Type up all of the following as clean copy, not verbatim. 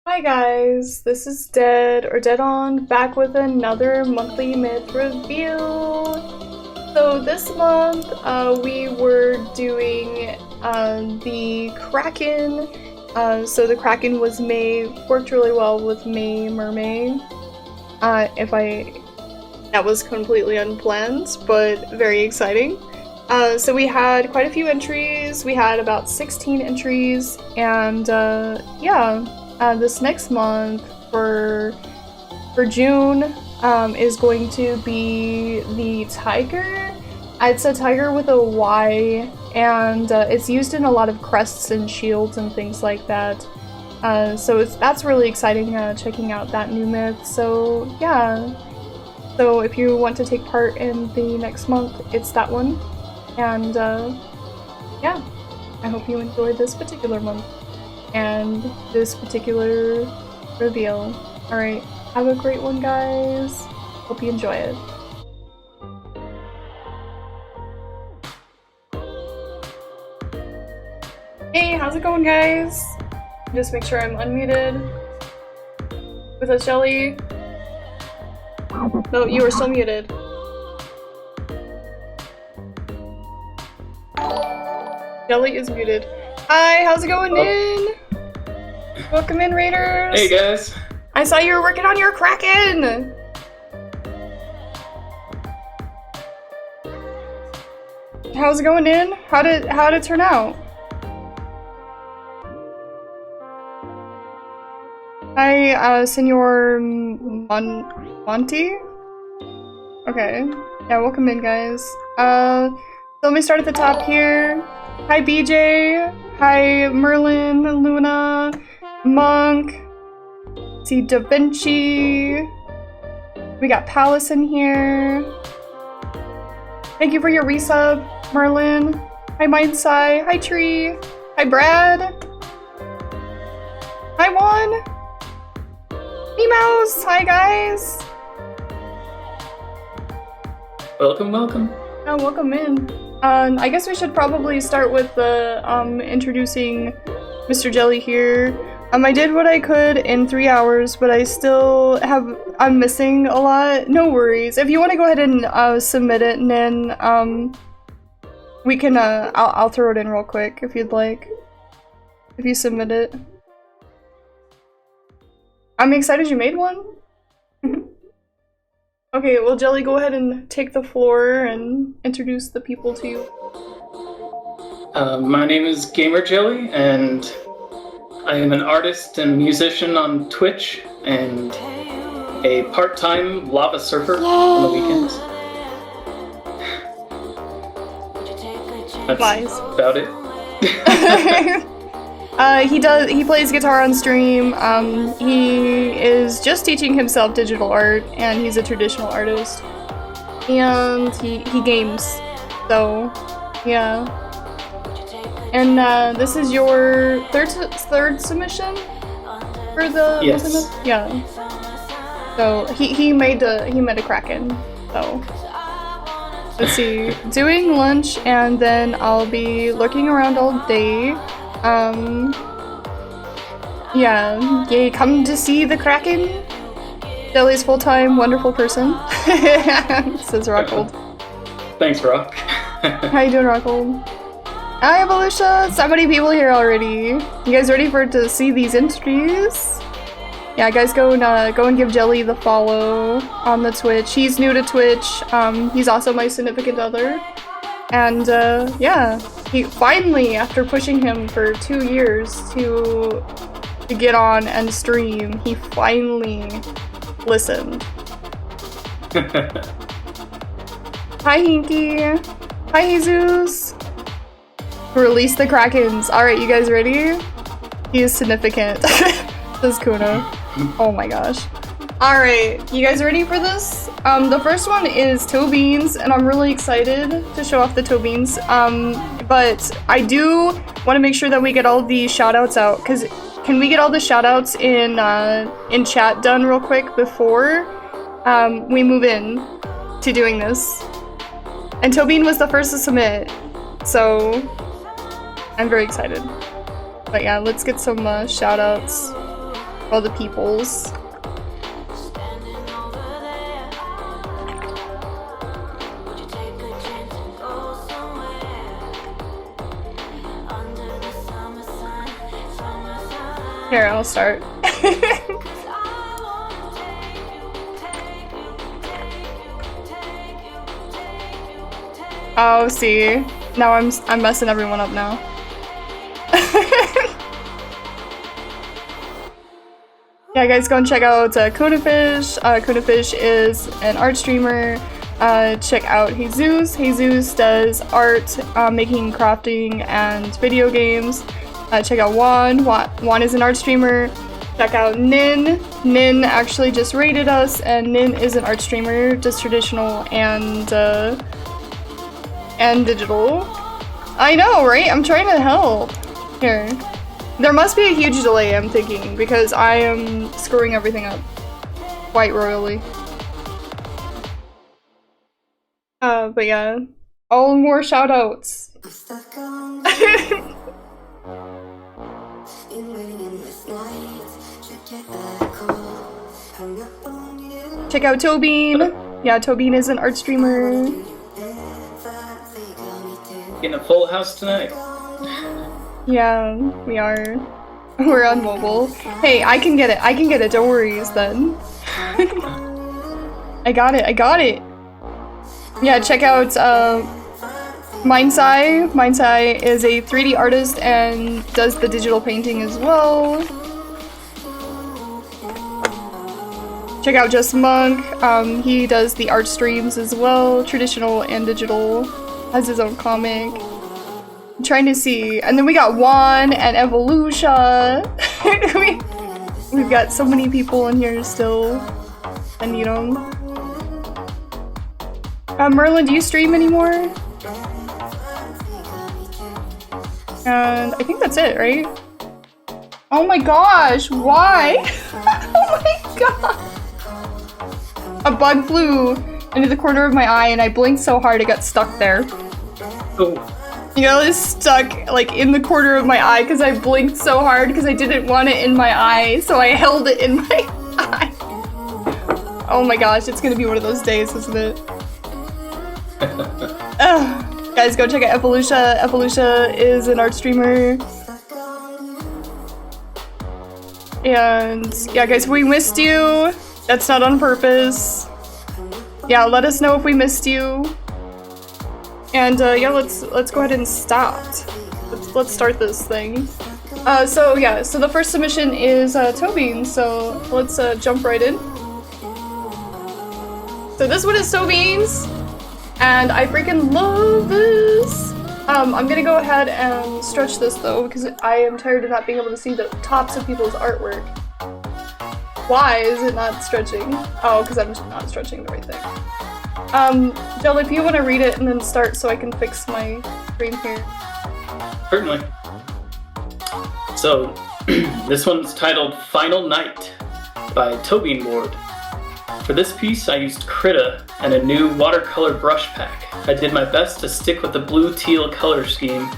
Hi guys, this is Dead or Dead On back with another monthly myth review. So this month we were doing the Kraken. So the Kraken was worked really well with May Mermaid. That was completely unplanned, but very exciting. So we had quite a few entries. We had about 16 entries, and yeah. This next month for June is going to be the tiger. It's a tiger with a Y, and it's used in a lot of crests and shields and things like that. So that's really exciting, checking out that new myth. So yeah, so if you want to take part in the next month, it's that one. And yeah, I hope you enjoyed this particular month and this particular reveal. Alright, have a great one, guys. Hope you enjoy it. Hey, how's it going, guys? Just make sure I'm unmuted. With us, Jelly. No, you are still muted. Jelly is muted. Hi, how's it going, Nin? Welcome in, Raiders! Hey guys! I saw you were working on your Kraken! How's it going, Nin? How'd it turn out? Hi, Senor Monty? Okay. Yeah, welcome in, guys. So let me start at the top here. Hi, BJ! Hi, Merlin, Luna, Monk, see Da Vinci, we got Palace in here. Thank you for your resub, Merlin. Hi, Mindsai. Hi, Tree. Hi, Brad. Hi, Juan. Mouse. Hi, guys. Welcome, welcome. Oh, welcome in. I guess we should probably start with the introducing Mr. Jelly here. I did what I could in 3 hours, but I'm missing a lot. No worries. If you want to go ahead and submit it, and then we can I'll throw it in real quick if you'd like. If you submit it. I'm excited you made one. Okay, well, Jelly, go ahead and take the floor and introduce the people to you. My name is Gamer Jelly, and I am an artist and musician on Twitch, and a part-time lava surfer on the weekends. That's about it. He plays guitar on stream. He is just teaching himself digital art, and he's a traditional artist. And he games. So, yeah. And this is your third submission for the yes. Yeah. So he made a Kraken. So let's see. Doing lunch, and then I'll be lurking around all day. Yeah, yay, come to see the Kraken. Jelly's full-time wonderful person. Says Rockhold. Thanks, Rock. How you doing, Rockhold? Hi, Evolution! So many people here already. You guys ready to see these entries? Yeah, guys, go and give Jelly the follow on the Twitch. He's new to Twitch. He's also my significant other. And yeah, he finally, after pushing him for 2 years to get on and stream, he finally listened. Hi, Hinky. Hi, Jesus. Release the Krakens. Alright, you guys ready? He is significant. Says Kuna. Oh my gosh. Alright, you guys ready for this? The first one is toe beans, and I'm really excited to show off the toe beans. But I do want to make sure that we get all the shoutouts out, because can we get all the shoutouts in chat done real quick before we move in to doing this? And Tobin was the first to submit, so I'm very excited. But yeah, let's get some shoutouts all the peoples. Here, I'll start. Oh, see. Now I'm messing everyone up now. Yeah, guys, go and check out Konafish. Konafish is an art streamer. Check out Jesus. Jesus does art, making, crafting, and video games. Check out Juan. Juan is an art streamer. Check out Nin. Nin actually just raided us, and Nin is an art streamer, just traditional and digital. I know, right? I'm trying to help. Here. There must be a huge delay, I'm thinking, because I am screwing everything up quite royally. But yeah. All more shoutouts. Check out Tobin. Yeah, Tobin is an art streamer. Getting a full house tonight. Yeah, we are. We're on mobile. Hey, I can get it. I can get it. Don't worry, then. I got it. I got it. Yeah, check out Mindsai. Mindsai is a 3D artist and does the digital painting as well. Check out Just Monk. He does the art streams as well, traditional and digital. Has his own comic. I'm trying to see. And then we got Juan and Evolution. We've got so many people in here still. I need them. Merlin, do you stream anymore? And I think that's it, right? Oh my gosh, why? Oh my god! A bug flew into the corner of my eye and I blinked so hard it got stuck there. Oh. You know, it's stuck like in the corner of my eye because I blinked so hard because I didn't want it in my eye, so I held it in my eye. Oh my gosh, it's gonna be one of those days, isn't it? Guys, go check out Evolution. Evolution is an art streamer. And yeah, guys, we missed you. That's not on purpose. Yeah, let us know if we missed you. And yeah, let's go ahead and start. Let's start this thing. So yeah, so the first submission is Tobin. So let's jump right in. So this one is Tobin's, and I freaking love this. I'm gonna go ahead and stretch this though because I am tired of not being able to see the tops of people's artwork. Why is it not stretching? Oh, because I'm just not stretching the right thing. Jill, if you want to read it and then start so I can fix my screen here. Certainly. So, this one's titled Final Night by Tobin Ward. For this piece, I used Krita and a new watercolor brush pack. I did my best to stick with the blue-teal color scheme.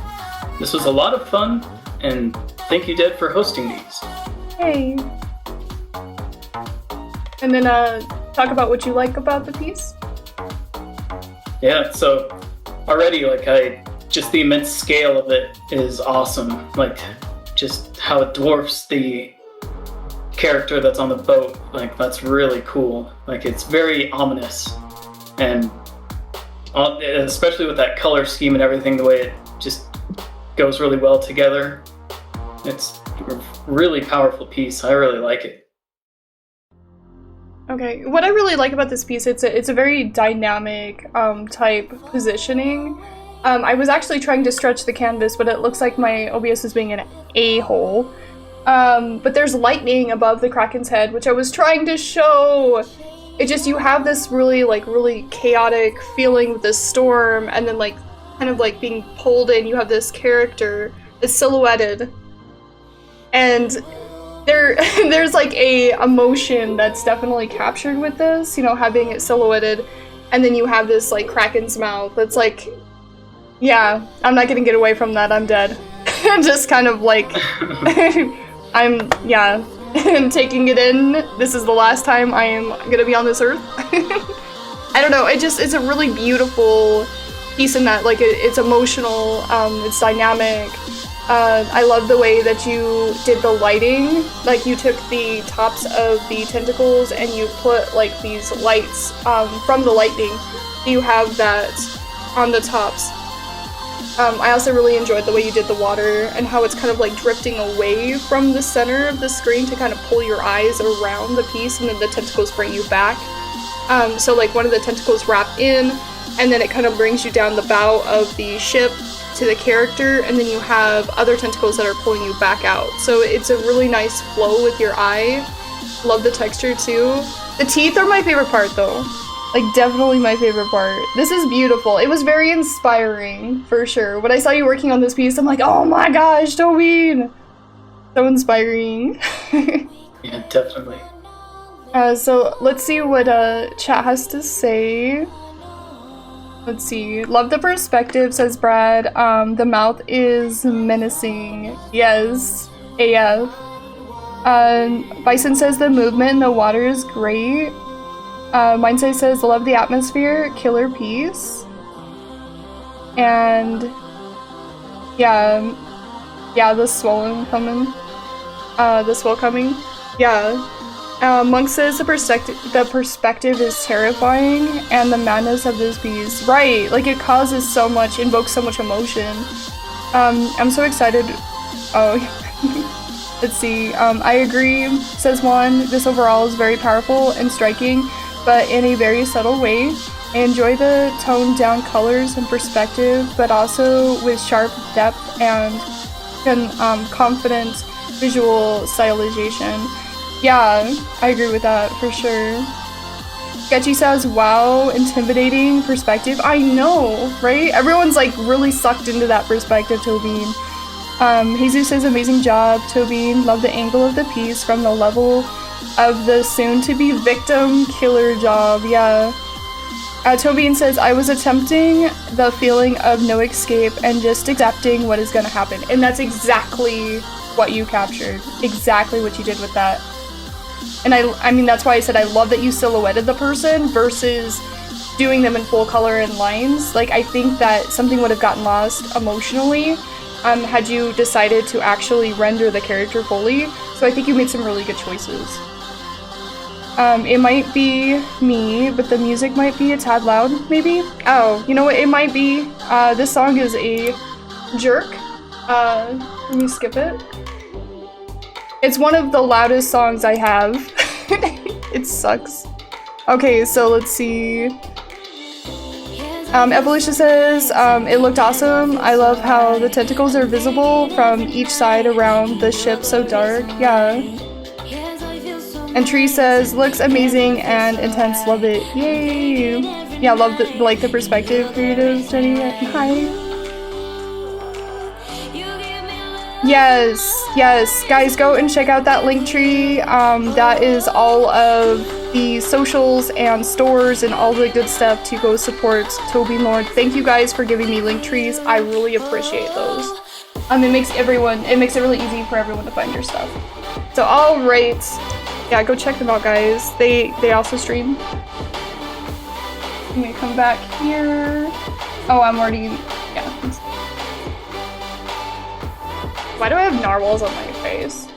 This was a lot of fun, and thank you, Ded, for hosting these. Hey. And then, talk about what you like about the piece. Yeah, so already, just the immense scale of it is awesome. Like, just how it dwarfs the character that's on the boat. Like, that's really cool. Like, it's very ominous. And especially with that color scheme and everything, the way it just goes really well together. It's a really powerful piece. I really like it. Okay, what I really like about this piece, it's a very dynamic type positioning. I was actually trying to stretch the canvas, but it looks like my OBS is being an a-hole. But there's lightning above the Kraken's head, which I was trying to show. It just, you have this really chaotic feeling with this storm, and then kind of being pulled in, you have this character that's silhouetted. And there's a emotion that's definitely captured with this, you know, having it silhouetted, and then you have this Kraken's mouth that's yeah, I'm not gonna get away from that, I'm dead. Just kind of yeah, and taking it in. This is the last time I am gonna be on this earth. I don't know, it's a really beautiful piece in that, like, it's emotional, it's dynamic. I love the way that you did the lighting. Like, you took the tops of the tentacles and you put, like, these lights from the lightning. You have that on the tops. I also really enjoyed the way you did the water and how it's kind of like drifting away from the center of the screen to kind of pull your eyes around the piece, and then the tentacles bring you back. So like one of the tentacles wrap in, and then it kind of brings you down the bow of the ship to the character, and then you have other tentacles that are pulling you back out. So it's a really nice flow with your eye. Love the texture too. The teeth are my favorite part though. Like, definitely my favorite part. This is beautiful. It was very inspiring, for sure. When I saw you working on this piece, I'm like, oh my gosh, Tobin! So inspiring. Yeah, definitely. So, let's see what chat has to say. Let's see. Love the perspective, says Brad. The mouth is menacing. Yes. AF. Bison says the movement in the water is great. Mindset says, love the atmosphere, killer piece. And yeah, the swollen coming. The swell coming. Yeah. Monk says the perspective is terrifying, and the madness of this piece. Right, like it causes so much, invokes so much emotion. I'm so excited. Oh, let's see. I agree, says Juan. This overall is very powerful and striking, but in a very subtle way. I enjoy the toned down colors and perspective, but also with sharp depth and confident visual stylization. Yeah, I agree with that for sure. Sketchy says, wow, intimidating perspective. I know, right? Everyone's like really sucked into that perspective, Tobin. Jesus says, amazing job, Tobin. Love the angle of the piece from the level of the soon-to-be victim. Killer job, yeah. Tobin says, I was attempting the feeling of no escape and just accepting what is gonna happen. And that's exactly what you captured. Exactly what you did with that. And I mean, that's why I said I love that you silhouetted the person versus doing them in full color and lines. Like, I think that something would have gotten lost emotionally had you decided to actually render the character fully. So I think you made some really good choices. It might be me, but the music might be a tad loud, maybe? Oh, you know what? It might be. This song is a jerk. Let me skip it. It's one of the loudest songs I have. It sucks. Okay, so let's see. Evolution says, it looked awesome. I love how the tentacles are visible from each side around the ship, so dark. Yeah. And Tree says, looks amazing and intense. Love it. Yay. Yeah, love the perspective creative, Jenny. Hi. Yes, guys, go and check out that link tree. That is all of the socials and stores and all the good stuff to go support Tobin Lord. Thank you guys for giving me link trees. I really appreciate those. It makes it really easy for everyone to find your stuff. So, all right, yeah, go check them out, guys. They also stream. Let me come back here. Oh, I'm already, yeah. Why do I have narwhals on my face?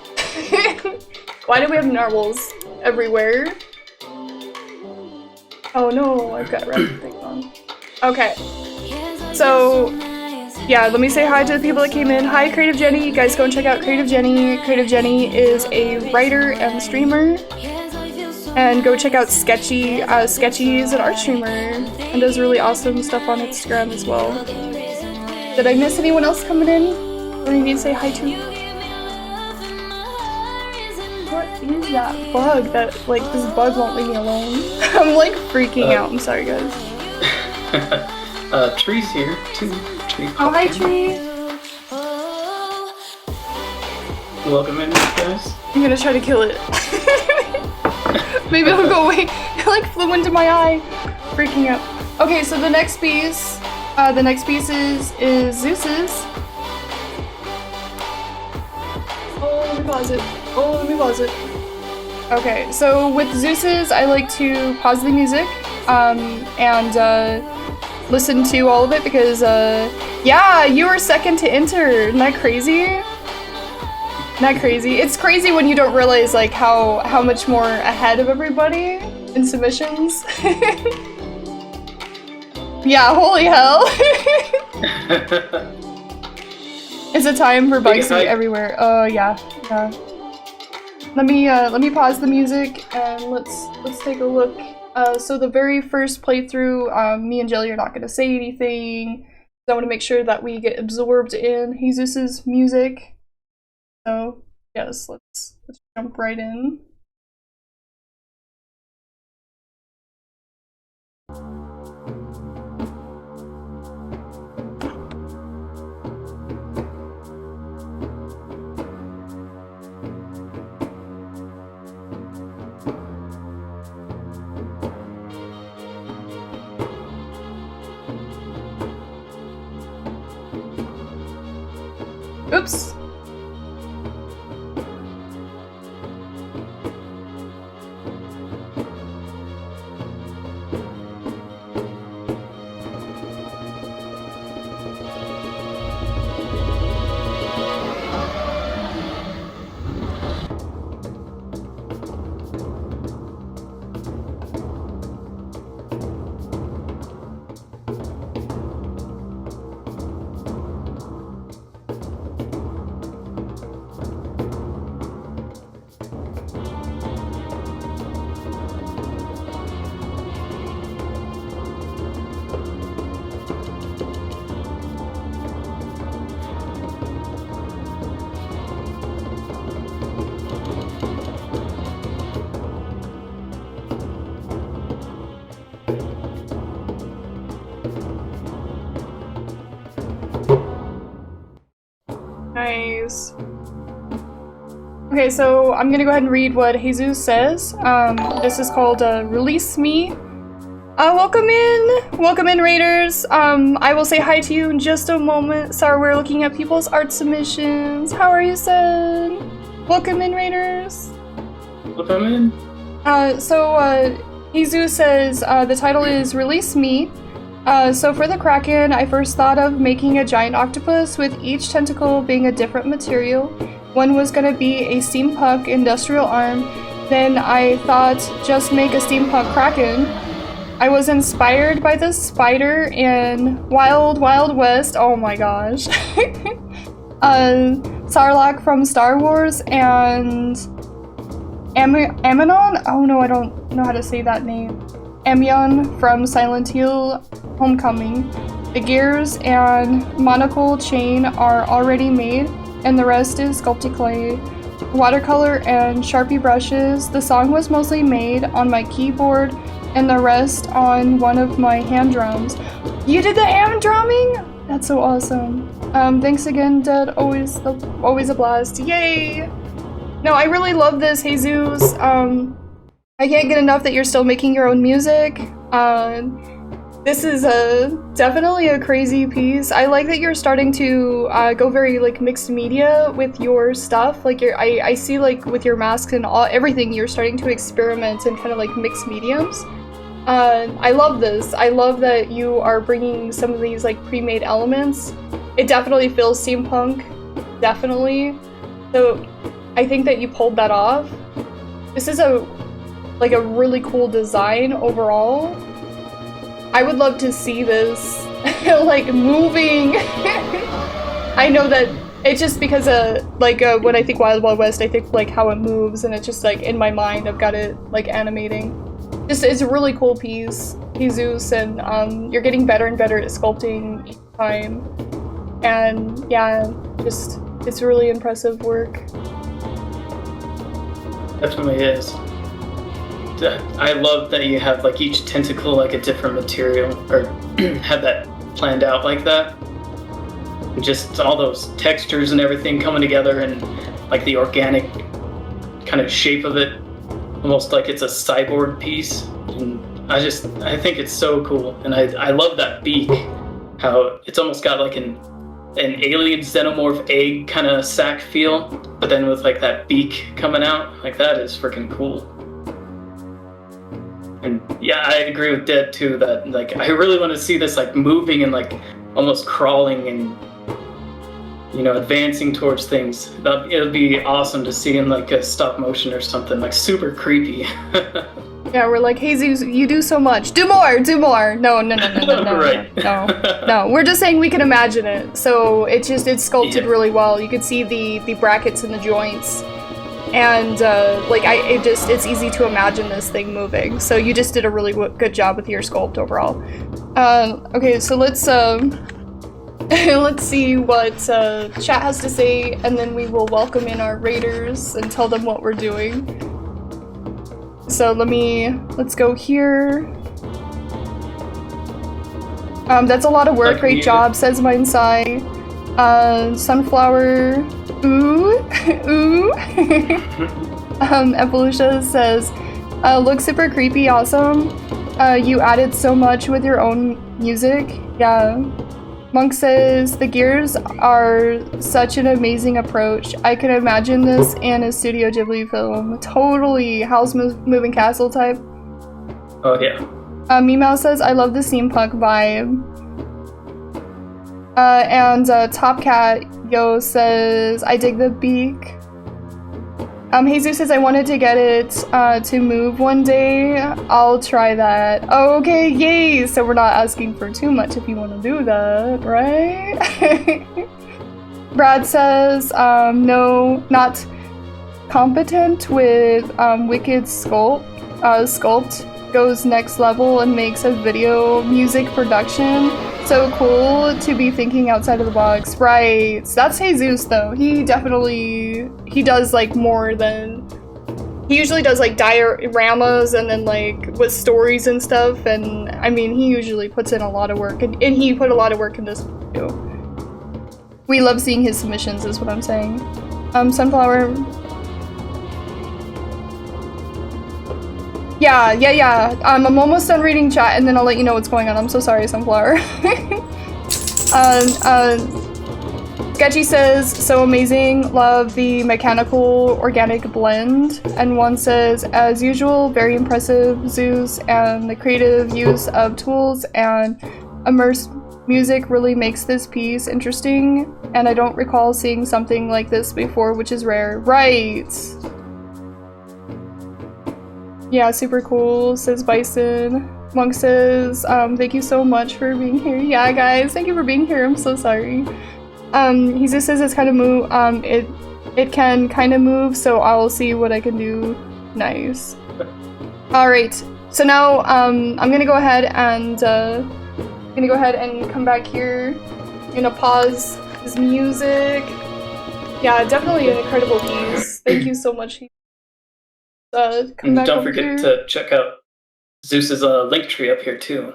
Why do we have narwhals everywhere? Oh no, I've got red thing on. Okay. So, yeah, let me say hi to the people that came in. Hi, Creative Jenny. You guys go and check out Creative Jenny. Creative Jenny is a writer and streamer. And go check out Sketchy. Sketchy is an art streamer and does really awesome stuff on Instagram as well. Did I miss anyone else coming in? Or you need to say hi to? What is that bug? This bug won't leave me alone. I'm like freaking out. I'm sorry, guys. Tree's here too. Tree. Oh, hi, Tree. Welcome in, guys. I'm gonna try to kill it. Maybe it'll go away. It like flew into my eye. Freaking out. Okay, so the next piece is Zeus's. Oh my pause it. Oh, let me pause it. Okay, so with Zeus's, I like to pause the music, and listen to all of it because, yeah, you were second to enter. Isn't that crazy? Not crazy. It's crazy when you don't realize like how much more ahead of everybody in submissions. Yeah, holy hell. It's a time for bikes to be everywhere. Yeah. Let me pause the music and let's take a look. So the very first playthrough, me and Jelly are not gonna say anything. I want to make sure that we get absorbed in Jesus's music. So yes, let's jump right in. Oops. Nice. Okay, so I'm gonna go ahead and read what Jesus says. This is called Release Me. Welcome in, raiders. I will say hi to you in just a moment. Sorry, we're looking at people's art submissions. How are you, son? Welcome in, raiders. Welcome in. Jesus says the title is Release Me. So for the Kraken, I first thought of making a giant octopus with each tentacle being a different material. One was gonna be a steampunk industrial arm. Then I thought, just make a steampunk Kraken. I was inspired by the spider in Wild Wild West. Oh my gosh. Sarlacc from Star Wars and Ammonon? Oh no, I don't know how to say that name. Amion from Silent Hill Homecoming. The gears and monocle chain are already made, and the rest is sculpted clay. Watercolor and Sharpie brushes. The song was mostly made on my keyboard, and the rest on one of my hand drums. You did the hand drumming? That's so awesome. Thanks again, Dad. Always a blast. Yay! No, I really love this, Jesus. I can't get enough that you're still making your own music. This is definitely a crazy piece. I like that you're starting to go very like mixed media with your stuff. Like I see like with your masks and everything, you're starting to experiment and kind of like mixed mediums. I love this. I love that you are bringing some of these like pre-made elements. It definitely feels steampunk, definitely. So I think that you pulled that off. This is a really cool design overall. I would love to see this like moving. I know that it's just because when I think Wild Wild West, I think like how it moves, and it's just like in my mind I've got it like animating. It's a really cool piece, Jesus, and you're getting better and better at sculpting each time. And yeah, just it's really impressive work. Definitely is. I love that you have like each tentacle like a different material, or have that planned out like that. And just all those textures and everything coming together, and like the organic kind of shape of it, almost like it's a cyborg piece. And I think it's so cool, and I love that beak, how it's almost got like an an alien xenomorph egg kind of sack feel, but then with like that beak coming out. Like that is freaking cool. And yeah, I agree with Dead too that like I really want to see this like moving and like almost crawling and advancing towards things. It would be awesome to see in like a stop motion or something, like super creepy. Yeah, we're like, hey Zeus, you do so much. Do more. No. Right. No. We're just saying we can imagine it. So it's sculpted really well. You can see the brackets and the joints. And it's easy to imagine this thing moving. So you just did a really good job with your sculpt overall. Okay, so let's let's see what chat has to say, and then we will welcome in our raiders and tell them what we're doing. So let's go here. That's a lot of work. Great job, says Mindsai. Sunflower. Ooh. Evolutia says, looks super creepy, awesome. You added so much with your own music. Yeah. Monk says, the gears are such an amazing approach. I can imagine this in a Studio Ghibli film. Totally. House moving castle type. Oh, yeah. Meow says, I love the steampunk vibe. And Top Cat Yo says, I dig the beak. Jesus says, I wanted to get it to move one day. I'll try that. Oh, okay, yay! So we're not asking for too much if you want to do that, right? Brad says, no, not competent with Wicked Sculpt goes next level and makes a video music production. So cool to be thinking outside of the box. Right. That's Jesus though. He does like more than... He usually does like dioramas and then like with stories and stuff, and I mean he usually puts in a lot of work, and he put a lot of work in this too. We love seeing his submissions is what I'm saying. Sunflower... Yeah. I'm almost done reading chat, and then I'll let you know what's going on. I'm so sorry, Sunflower. Sketchy says, so amazing, love the mechanical organic blend. And one says, as usual, very impressive, Zeus, and the creative use of tools and immersed music really makes this piece interesting. And I don't recall seeing something like this before, which is rare. Right! Yeah, super cool, says Bison. Monk says, thank you so much for being here. Yeah, guys, thank you for being here. I'm so sorry. He just says it's kind of move. It can kind of move, so I'll see what I can do. Nice. All right. So now, I'm gonna go ahead and come back here. I'm gonna pause his music. Yeah, definitely an incredible piece. Thank you so much. Don't forget to check out Zeus's link tree up here too,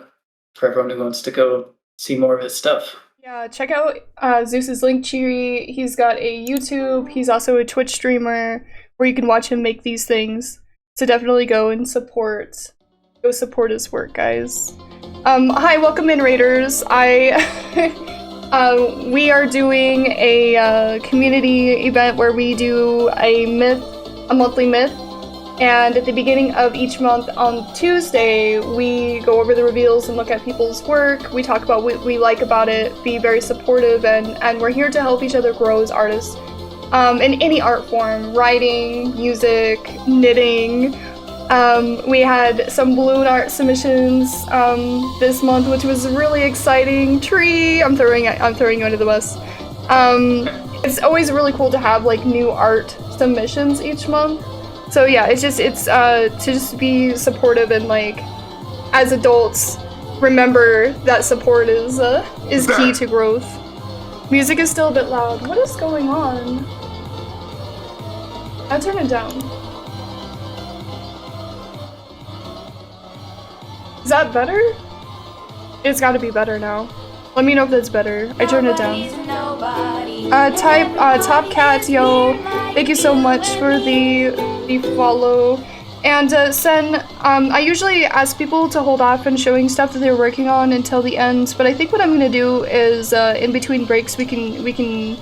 for everyone who wants to go see more of his stuff. Yeah, check out Zeus's link tree. He's got a YouTube. He's also a Twitch streamer where you can watch him make these things. So definitely go and support his work, guys. Hi, welcome in, Raiders. We are doing a community event where we do a monthly myth. And at the beginning of each month on Tuesday, we go over the reveals and look at people's work. We talk about what we like about it, be very supportive, and we're here to help each other grow as artists. In any art form, writing, music, knitting. We had some balloon art submissions this month, which was really exciting. Tree, I'm throwing you under the bus. It's always really cool to have like new art submissions each month. So yeah, it's to just be supportive and like, as adults, remember that support is key to growth. Music is still a bit loud. What is going on? I turn it down. Is that better? It's gotta be better now. Let me know if that's better. I turned it down. Top Cat, yo. Thank you so much for the follow. And Sen, I usually ask people to hold off on showing stuff that they're working on until the end, but I think what I'm gonna do is in between breaks we can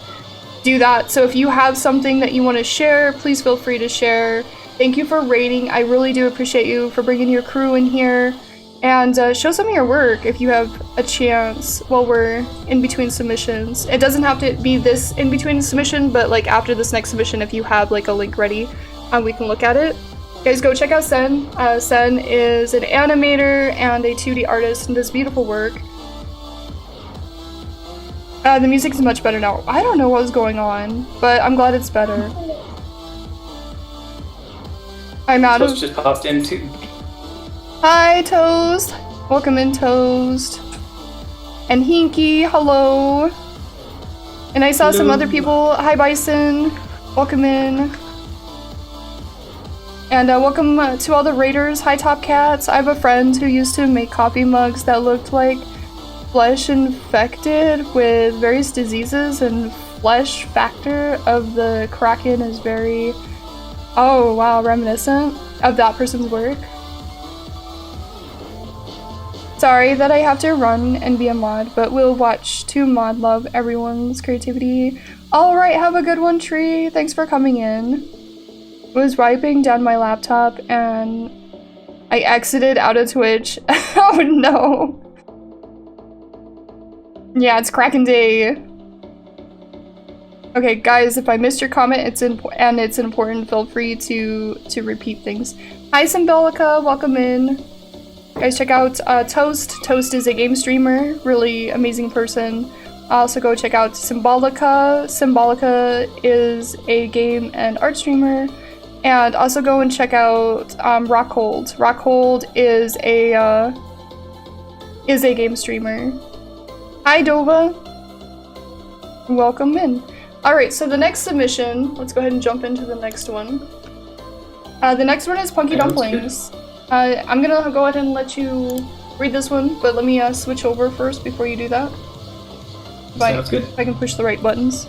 do that. So if you have something that you want to share, please feel free to share. Thank you for raiding. I really do appreciate you for bringing your crew in here. And show some of your work if you have a chance while we're in between submissions. It doesn't have to be this in between submission, but like after this next submission, if you have like a link ready, we can look at it. Guys, go check out Sen. Sen is an animator and a 2D artist and does beautiful work. The music's much better now. I don't know what was going on, but I'm glad it's better. I'm out of... just popped in too. Hi, Toast! Welcome in, Toast. And Hinky, hello! And I saw some other people. Hi, Bison! Welcome in. And welcome to all the raiders. Hi, Top Cats. I have a friend who used to make coffee mugs that looked like flesh infected with various diseases, and flesh factor of the Kraken is very... Oh, wow, reminiscent of that person's work. Sorry that I have to run and be a mod, but we'll watch to mod love everyone's creativity. Alright, have a good one, Tree. Thanks for coming in. I was wiping down my laptop and I exited out of Twitch. Oh no. Yeah, it's Kraken Day. Okay, guys, if I missed your comment, it's important, feel free to repeat things. Hi, Symbolica, welcome in. Guys, check out Toast. Toast is a game streamer, really amazing person. Also go check out Symbolica. Symbolica is a game and art streamer. And also go and check out Rockhold. Rockhold is a game streamer. Hi, Dova. Welcome in. Alright, so the next submission, let's go ahead and jump into the next one. The next one is Punky Dumplings. I'm gonna go ahead and let you read this one, but let me switch over first before you do that. Sounds good. If I can push the right buttons.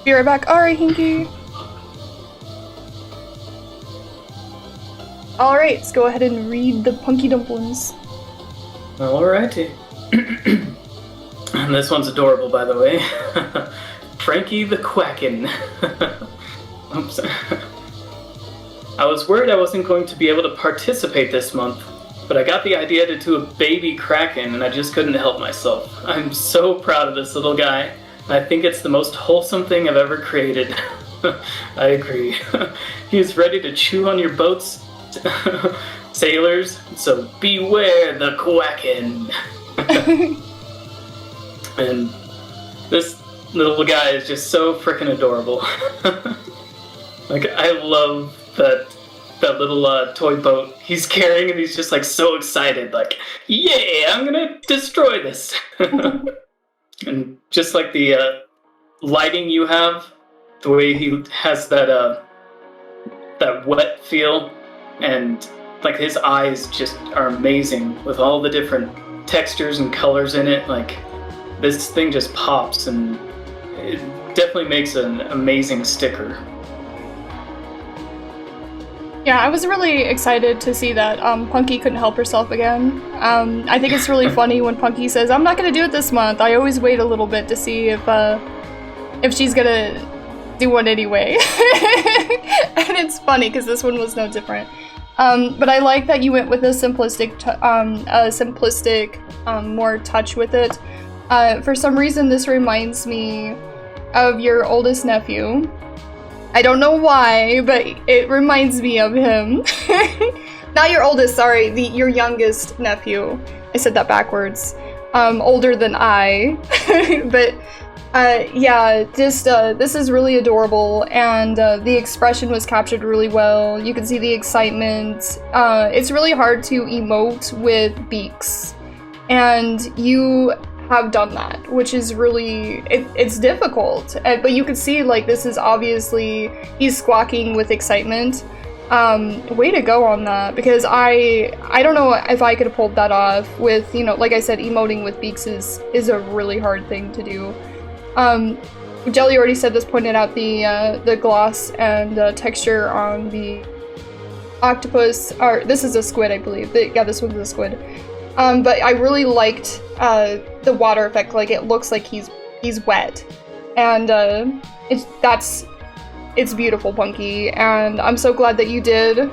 Be right back. Alright, Hinky. Alright, let's go ahead and read the Punky Dumplings. Alrighty. And this one's adorable, by the way. Frankie the Quacken. Oops. I was worried I wasn't going to be able to participate this month, but I got the idea to do a baby Kraken and I just couldn't help myself. I'm so proud of this little guy, and I think it's the most wholesome thing I've ever created. I agree. He is ready to chew on your boats, sailors, so beware the Quacken. And this little guy is just so freaking adorable. Like, I love that little toy boat he's carrying, and he's just like so excited, like, yeah, I'm gonna destroy this. And just like the lighting you have, the way he has that wet feel, and like his eyes just are amazing with all the different textures and colors in it. Like, this thing just pops, and it definitely makes an amazing sticker. Yeah, I was really excited to see that Punky couldn't help herself again. I think it's really funny when Punky says, I'm not gonna do it this month. I always wait a little bit to see if she's gonna do one anyway. And it's funny because this one was no different. But I like that you went with a simplistic, more touch with it. For some reason, this reminds me of your oldest nephew. I don't know why, but it reminds me of him. Not your oldest, sorry, your youngest nephew. I said that backwards. Older than I. But yeah, just this is really adorable, and the expression was captured really well. You can see the excitement. It's really hard to emote with beaks, and you have done that, which is really, it's difficult, but you can see, like, this is obviously, he's squawking with excitement. Way to go on that, because I don't know if I could have pulled that off with, you know, like I said, emoting with beaks is a really hard thing to do. Jelly already said this, pointed out the gloss and texture on the octopus, or this is a squid, I believe. Yeah, this one's a squid. But I really liked the water effect. Like, it looks like he's wet, and it's beautiful, Punky. And I'm so glad that you did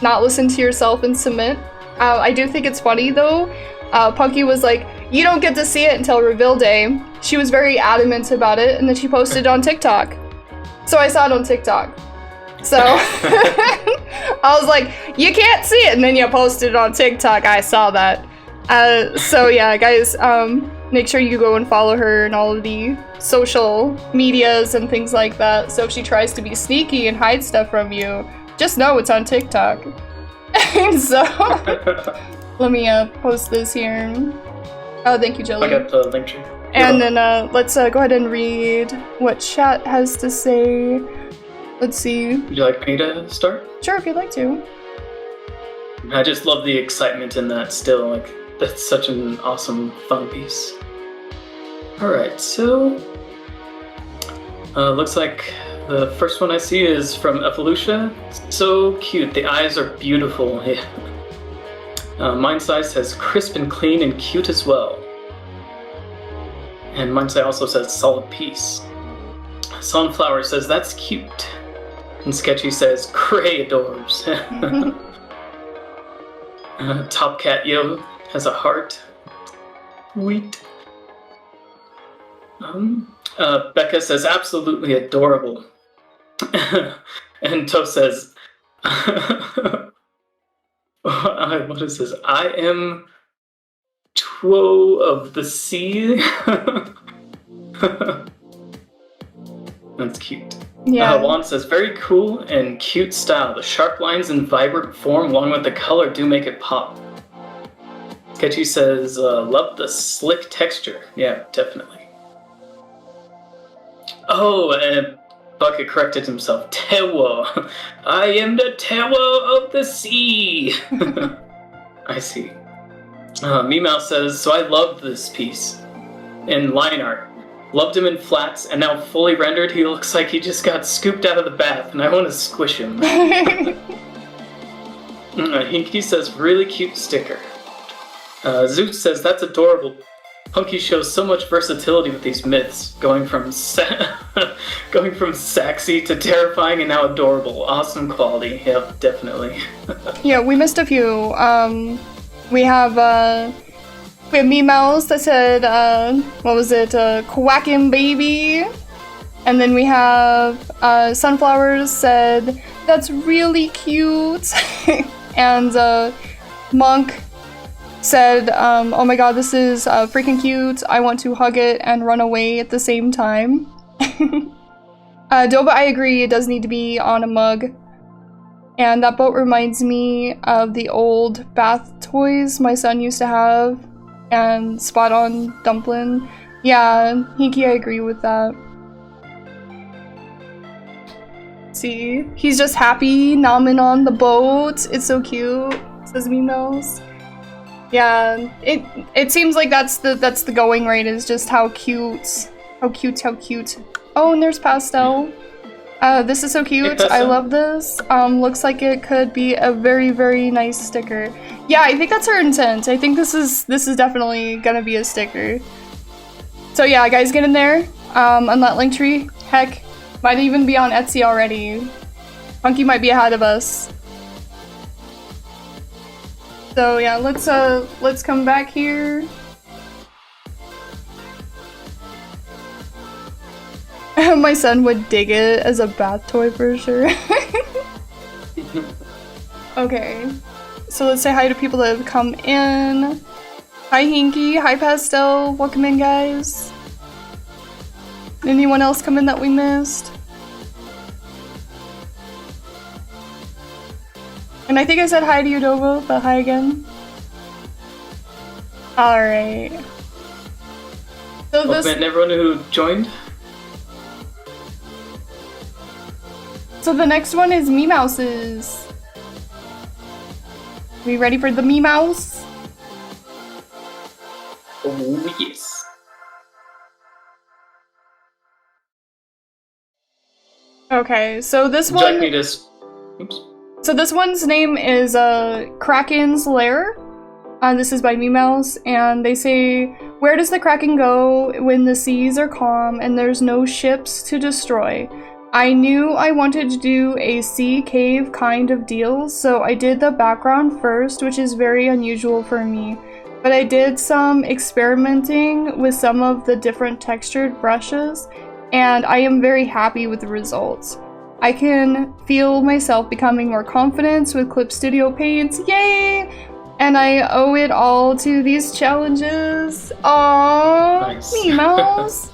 not listen to yourself and submit. I do think it's funny though. Punky was like, "You don't get to see it until reveal day." She was very adamant about it, and then she posted it on TikTok. So I saw it on TikTok. So I was like, "You can't see it," and then you posted it on TikTok. I saw that. So yeah, guys, make sure you go and follow her and all of the social medias and things like that. So if she tries to be sneaky and hide stuff from you, just know it's on TikTok. So let me post this here. Oh, thank you, Jelly. I got the link tree. And then let's go ahead and read what chat has to say. Let's see. Would you like me to start? Sure, if you'd like to. I just love the excitement in that still. Like, that's such an awesome, fun piece. Alright, so looks like the first one I see is from Evolutia. So cute. The eyes are beautiful. Yeah. Mind Size says crisp and clean and cute as well. And Mind Size also says solid piece. Sunflower says that's cute. And Sketchy says cray adorbs. Top Cat Yo has a heart. Sweet. Becca says absolutely adorable. And Toe says, what is this? I am Tuo of the Sea. That's cute. Yeah. Juan says, very cool and cute style. The sharp lines and vibrant form along with the color do make it pop. Sketchy says, love the slick texture. Yeah, definitely. Oh, and Bucket corrected himself. Tewo. I am the Tewo of the sea. I see. Meow says, so I love this piece. In line art. Loved him in flats, and now fully rendered, he looks like he just got scooped out of the bath, and I want to squish him. Hinky says, really cute sticker. Zeus says, that's adorable. Punky shows so much versatility with these myths, going from sexy to terrifying and now adorable. Awesome quality. Yep, definitely. Yeah, we missed a few. We have Meows that said, what was it? Quacking baby. And then we have Sunflowers said, that's really cute. And Monk said, oh my god, this is freaking cute. I want to hug it and run away at the same time. Doba, I agree, it does need to be on a mug. And that boat reminds me of the old bath toys my son used to have. And Spot on Dumpling. Yeah, Hinky, I agree with that. See, he's just happy, nomming on the boat. It's so cute, says Meows. Yeah, it seems like that's the going rate, is just how cute. Oh, and there's Pastel. This is so cute. I love this. Looks like it could be a very, very nice sticker. Yeah, I think that's her intent. I think this is definitely gonna be a sticker. So yeah, guys, get in there. On that link tree. Heck, might even be on Etsy already. Funky might be ahead of us. So yeah, let's come back here. My son would dig it as a bath toy for sure. Okay, so let's say hi to people that have come in. Hi Hinky, hi Pastel, welcome in guys. Anyone else come in that we missed? And I think I said hi to you, Dovo, but hi again. Alright. So welcome everyone who joined. So the next one is Meows's. We ready for the Meows? Oh yes. Okay, so this Would you one. like me to... Oops. So this one's name is Kraken's Lair. This is by Memouse, and they say, where does the Kraken go when the seas are calm and there's no ships to destroy? I knew I wanted to do a sea cave kind of deal, so I did the background first, which is very unusual for me. But I did some experimenting with some of the different textured brushes, and I am very happy with the results. I can feel myself becoming more confident with Clip Studio paints, yay! And I owe it all to these challenges. Aww, Nice. Memouse.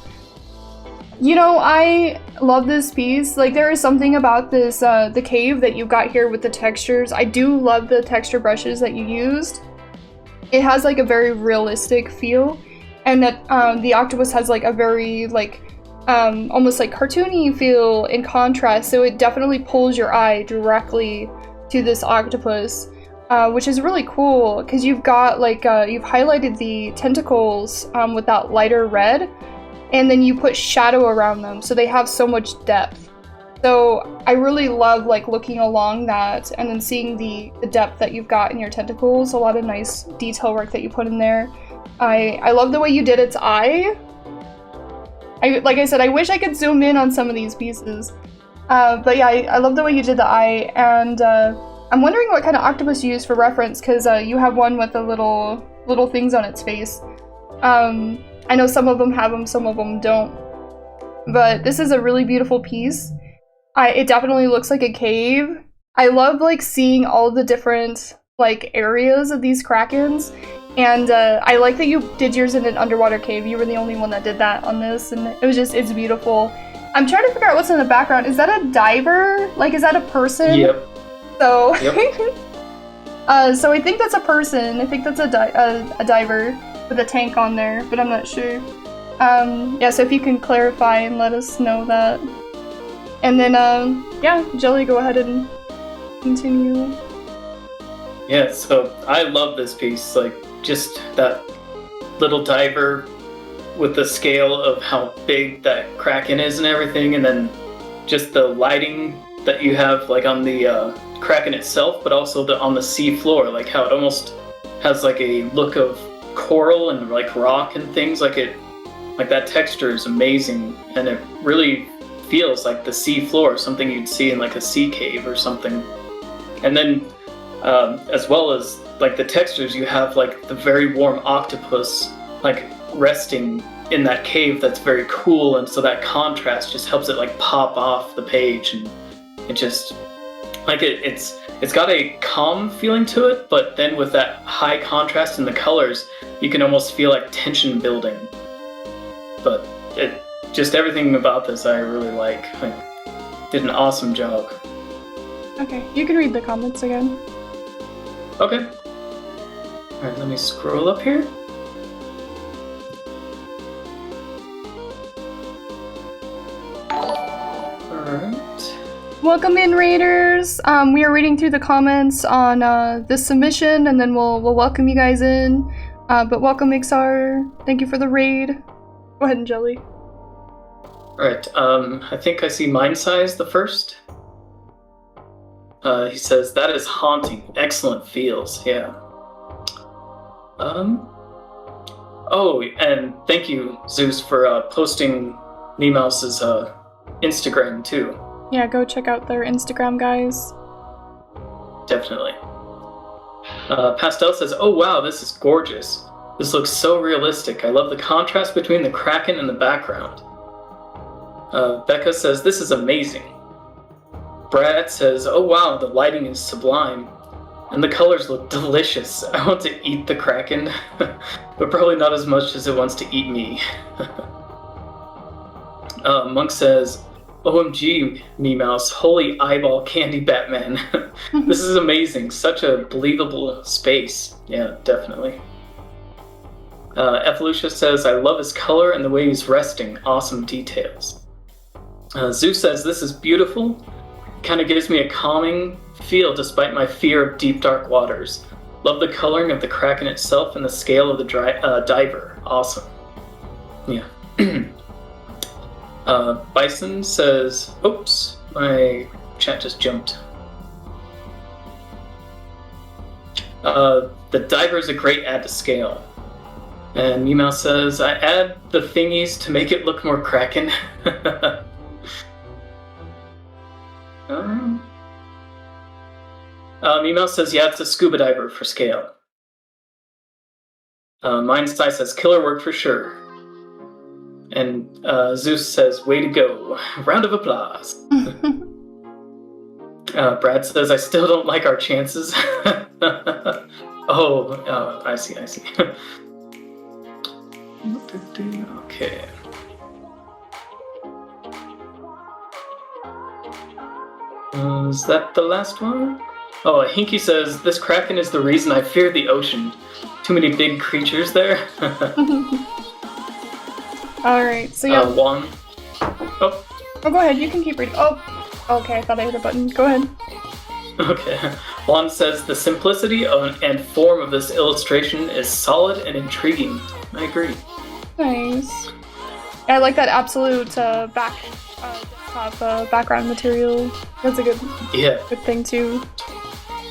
You know, I love this piece. Like, there is something about this, the cave that you got here with the textures. I do love the texture brushes that you used. It has, like, a very realistic feel. And that, the octopus has, like, a very, like, almost, like, cartoony feel in contrast. So it definitely pulls your eye directly to this octopus. Which is really cool, because you've got, like, you've highlighted the tentacles with that lighter red. And then you put shadow around them, so they have so much depth. So I really love like looking along that and then seeing the depth that you've got in your tentacles. A lot of nice detail work that you put in there. I love the way you did its eye. Like I said, I wish I could zoom in on some of these pieces. But yeah, I love the way you did the eye. And I'm wondering what kind of octopus you used for reference, because you have one with the little things on its face. I know some of them have them, some of them don't. But this is a really beautiful piece. It definitely looks like a cave. I love like seeing all the different like areas of these Krakens. And I like that you did yours in an underwater cave. You were the only one that did that on this, and it's beautiful. I'm trying to figure out what's in the background. Is that a diver? Like, is that a person? Yep. So, Yep. so I think that's a person. I think that's a diver with a tank on there, but I'm not sure. Yeah, so if you can clarify and let us know that. And then, yeah, Jelly, go ahead and continue. Yeah, so I love this piece. Like, just that little diver with the scale of how big that Kraken is and everything, and then just the lighting that you have, like, on the Kraken itself, but also on the sea floor, like how it almost has like a look of coral and like rock and things. Like that texture is amazing, and it really feels like the sea floor, something you'd see in like a sea cave or something. And then as well as like the textures, you have like the very warm octopus like resting in that cave that's very cool, and so that contrast just helps it like pop off the page, and it just like it's got a calm feeling to it, but then with that high contrast in the colors, you can almost feel like tension building. But it just everything about this I really like. Did an awesome job. Okay, you can read the comments again. Okay. Alright, let me scroll up here. Alright. Welcome in, Raiders! We are reading through the comments on this submission, and then we'll welcome you guys in. But welcome, Ixar. Thank you for the raid. Go ahead and Jelly. Alright, I think I see Mind Size the first. He says, that is haunting. Excellent feels, yeah. Oh, and thank you, Zeus, for posting Nemouse's Instagram, too. Yeah, go check out their Instagram, guys. Definitely. Pastel says, oh wow, this is gorgeous. This looks so realistic. I love the contrast between the Kraken and the background. Becca says, this is amazing. Brad says, oh wow, the lighting is sublime. And the colors look delicious. I want to eat the Kraken, but probably not as much as it wants to eat me. Monk says, OMG, Memouse, holy eyeball candy Batman. This is amazing. Such a believable space. Yeah, definitely. Evolucia says, I love his color and the way he's resting. Awesome details. Zeus says, this is beautiful. Kind of gives me a calming feel despite my fear of deep dark waters. Love the coloring of the Kraken itself and the scale of the diver. Awesome. Yeah. Bison says, oops, my chat just jumped. The diver is a great add to scale. And Meow says, I add the thingies to make it look more Kraken. Meow says, yeah, it's a scuba diver for scale. Mindstai says, killer work for sure. And Zeus says, way to go. Round of applause. Brad says, I still don't like our chances. Oh, I see. Okay. Is that the last one? Oh, Hinky says, this Kraken is the reason I fear the ocean. Too many big creatures there. Alright, so yeah. Juan. Oh, go ahead, you can keep reading. Oh, okay, I thought I hit a button. Go ahead. Okay. Juan says, the simplicity and form of this illustration is solid and intriguing. I agree. Nice. I like that absolute desktop background material. That's a good thing too.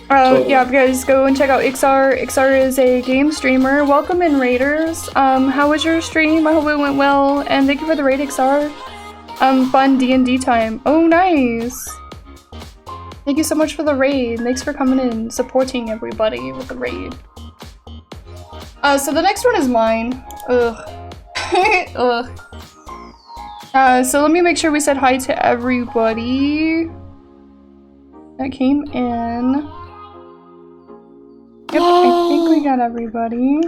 Totally. Yeah, guys, go and check out Ixar. Ixar is a game streamer. Welcome in, Raiders. How was your stream? I hope it went well, and thank you for the raid, Ixar. Fun D&D time. Oh, nice. Thank you so much for the raid. Thanks for coming in, supporting everybody with the raid. So the next one is mine. Ugh. Ugh. So let me make sure we said hi to everybody that came in. Yep, I think we got everybody.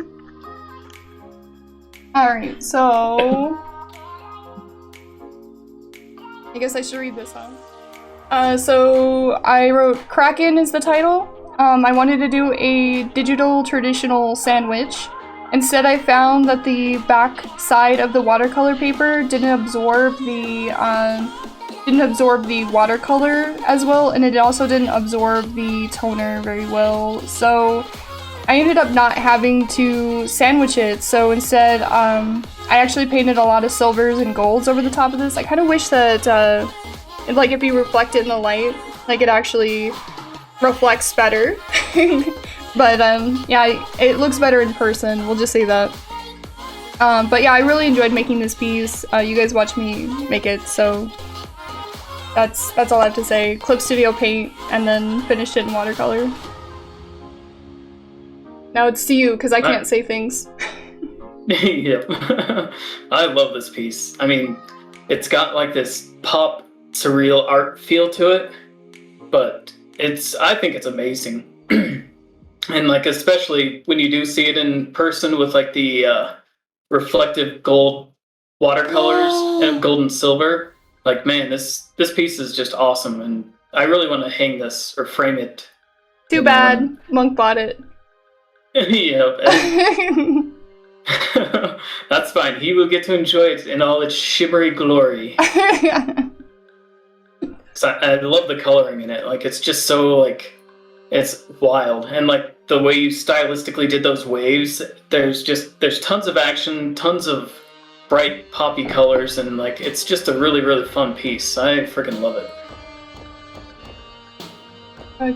Alright, so... I guess I should read this, huh? So I wrote Kraken is the title. I wanted to do a digital traditional sandwich. Instead, I found that the back side of the watercolor paper didn't absorb the watercolor as well, and it also didn't absorb the toner very well. So I ended up not having to sandwich it. So instead, I actually painted a lot of silvers and golds over the top of this. I kind of wish that like if you reflect it in the light, like it actually reflects better. But yeah, it looks better in person, we'll just say that. But yeah, I really enjoyed making this piece. You guys watched me make it, so that's all I have to say. Clip Studio Paint, and then finished it in watercolor. Now it's to you, because I can't say things. Yep. I love this piece. I mean, it's got like this pop surreal art feel to it, but I think it's amazing. And like, especially when you do see it in person with like the reflective gold watercolors and gold and silver, like, man, this piece is just awesome, and I really want to hang this or frame it. Too bad Monk bought it. Yep. That's fine. He will get to enjoy it in all its shimmery glory. So I love the coloring in it. Like, it's just so, like, it's wild. And like the way you stylistically did those waves, there's tons of action, tons of bright poppy colors, and like it's just a really, really fun piece. I freaking love it.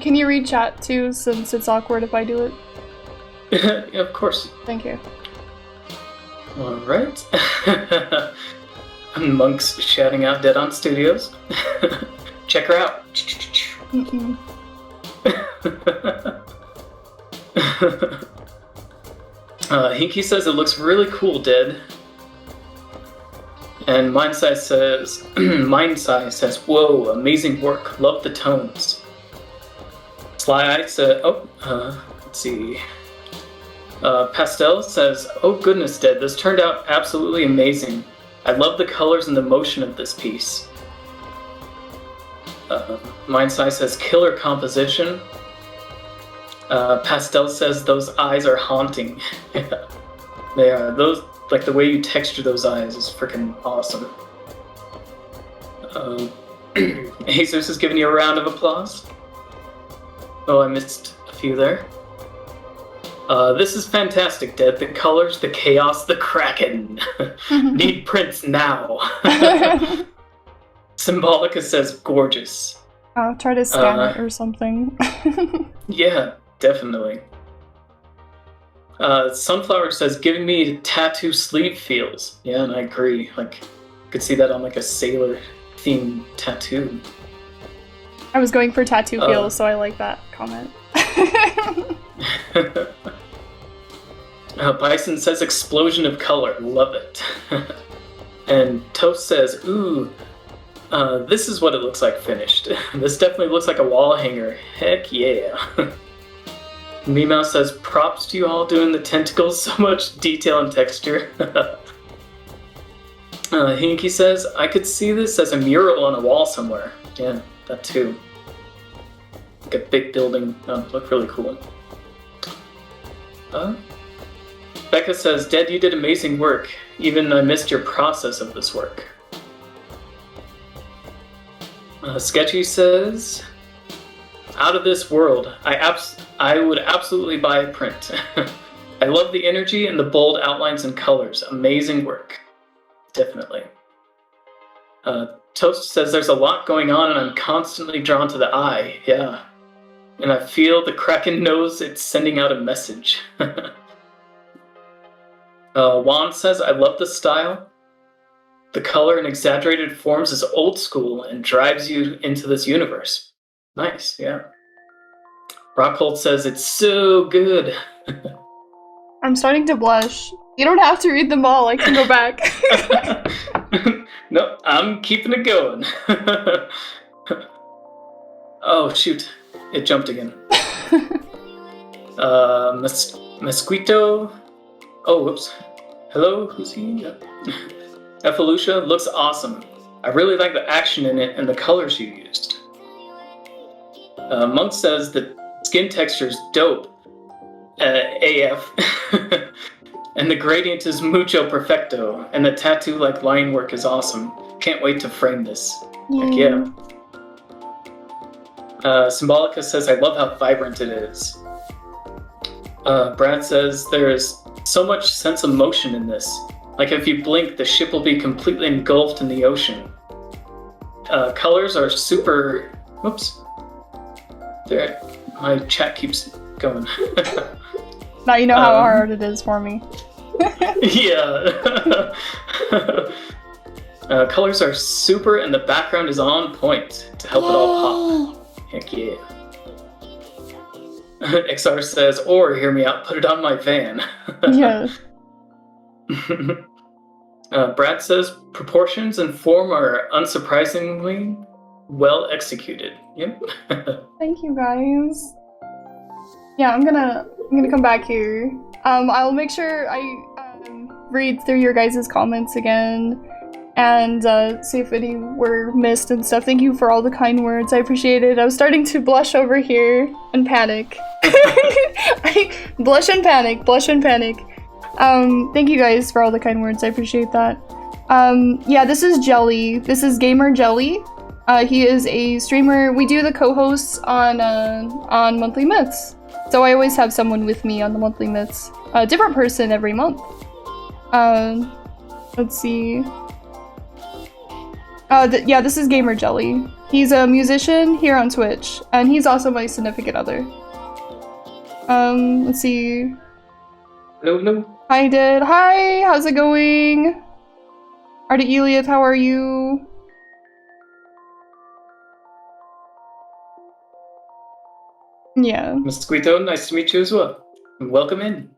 Can you read chat too, since it's awkward if I do it? Yeah, of course. Thank you. Alright. Monk's shouting out Dead on Studios. Check her out. Hinky says it looks really cool, Dead. And Mindsai says, whoa, amazing work. Love the tones. Sly Eye said, let's see. Pastel says, oh goodness, Dead, this turned out absolutely amazing. I love the colors and the motion of this piece. Mindsai says, killer composition. Pastel says, those eyes are haunting. They are. Those, like, the way you texture those eyes is freaking awesome. Jesus is giving you a round of applause. Oh, I missed a few there. This is fantastic, Dead. The colors, the chaos, the Kraken. Need prints now. Symbolica says, gorgeous. I'll try to scan it or something. Yeah, definitely. Sunflower says, giving me tattoo sleeve feels. Yeah, and I agree. Like, could see that on like a sailor themed tattoo. I was going for tattoo feels, so I like that comment. Bison says explosion of color. Love it. And Toast says, ooh, this is what it looks like finished. This definitely looks like a wall hanger. Heck yeah. Meow says, props to you all doing the tentacles, so much detail and texture. Hinky says, I could see this as a mural on a wall somewhere. Yeah, that too. Like a big building. Look really cool. Becca says, Dad, you did amazing work. Even I missed your process of this work. Sketchy says, out of this world. I would absolutely buy a print. I love the energy and the bold outlines and colors. Amazing work. Definitely. Toast says there's a lot going on and I'm constantly drawn to the eye. Yeah. And I feel the Kraken knows it's sending out a message. Juan says, I love the style. The color and exaggerated forms is old school and drives you into this universe. Nice, yeah. Rockhold says, it's so good. I'm starting to blush. You don't have to read them all, I can go back. No, I'm keeping it going. Oh, shoot. It jumped again. Mosquito. Oh, whoops. Hello, who's he? Evolutia looks awesome. I really like the action in it and the colors you used. Monk says the skin texture is dope. AF. And the gradient is mucho perfecto. And the tattoo-like line work is awesome. Can't wait to frame this. Heck yeah. Symbolica says, I love how vibrant it is. Brad says, there's so much sense of motion in this. Like if you blink, the ship will be completely engulfed in the ocean. Colors are super... Whoops. There, my chat keeps going. Now you know how hard it is for me. Yeah. Colors are super and the background is on point to help it all pop. Heck yeah. XR says, or hear me out, put it on my van. Yeah. Brad says, proportions and form are unsurprisingly well executed. Yep. Thank you guys. Yeah, I'm gonna come back here. I'll make sure I read through your guys' comments again and see if any were missed and stuff. Thank you for all the kind words. I appreciate it. I was starting to blush over here and panic. Blush and panic. Thank you guys for all the kind words. I appreciate that. Yeah, this is Jelly. This is Gamer Jelly. He is a streamer. We do the co-hosts on Monthly Myths. So I always have someone with me on the Monthly Myths. A different person every month. Let's see. Yeah, this is Gamer Jelly. He's a musician here on Twitch, and he's also my significant other. Let's see. Hello. Hi, Did. Hi, how's it going? Arda Eliot, how are you? Yeah. Mosquito, nice to meet you as well. Welcome in.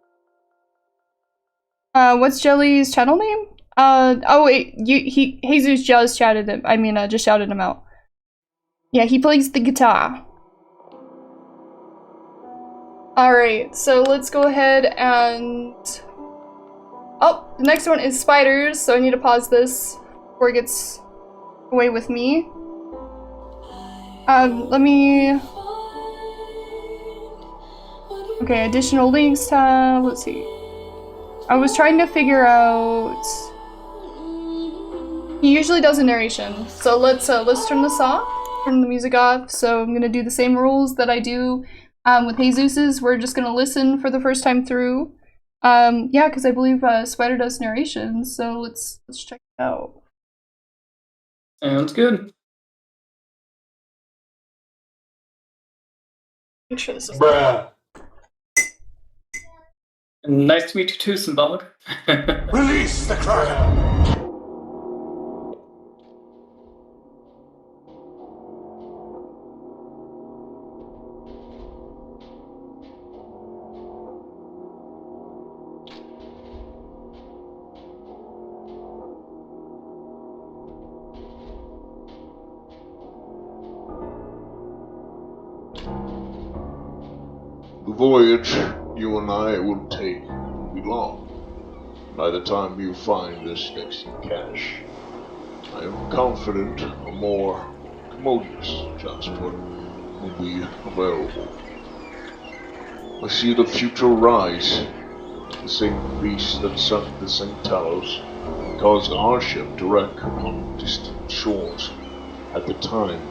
What's Jelly's channel name? Oh wait, Jesus just shouted him. I mean, just shouted him out. Yeah, he plays the guitar. Alright, so let's go ahead and... Oh, the next one is spiders, so I need to pause this before it gets away with me. Let me... Okay, additional links tab, let's see. I was trying to figure out... He usually does a narration, so let's turn this off, turn the music off. So I'm gonna do the same rules that I do with Jesus's. We're just gonna listen for the first time through. Yeah, because I believe Spider does narration, so let's check it out. Sounds good. Make sure this is... Bruh. Nice to meet you too, Symbolic. Release the Kraken! The voyage you and I will take won't be long. By the time you find this next cache, I am confident a more commodious transport will be available. I see the future rise. The same beast that sunk the St. Talos caused our ship to wreck upon distant shores, at the time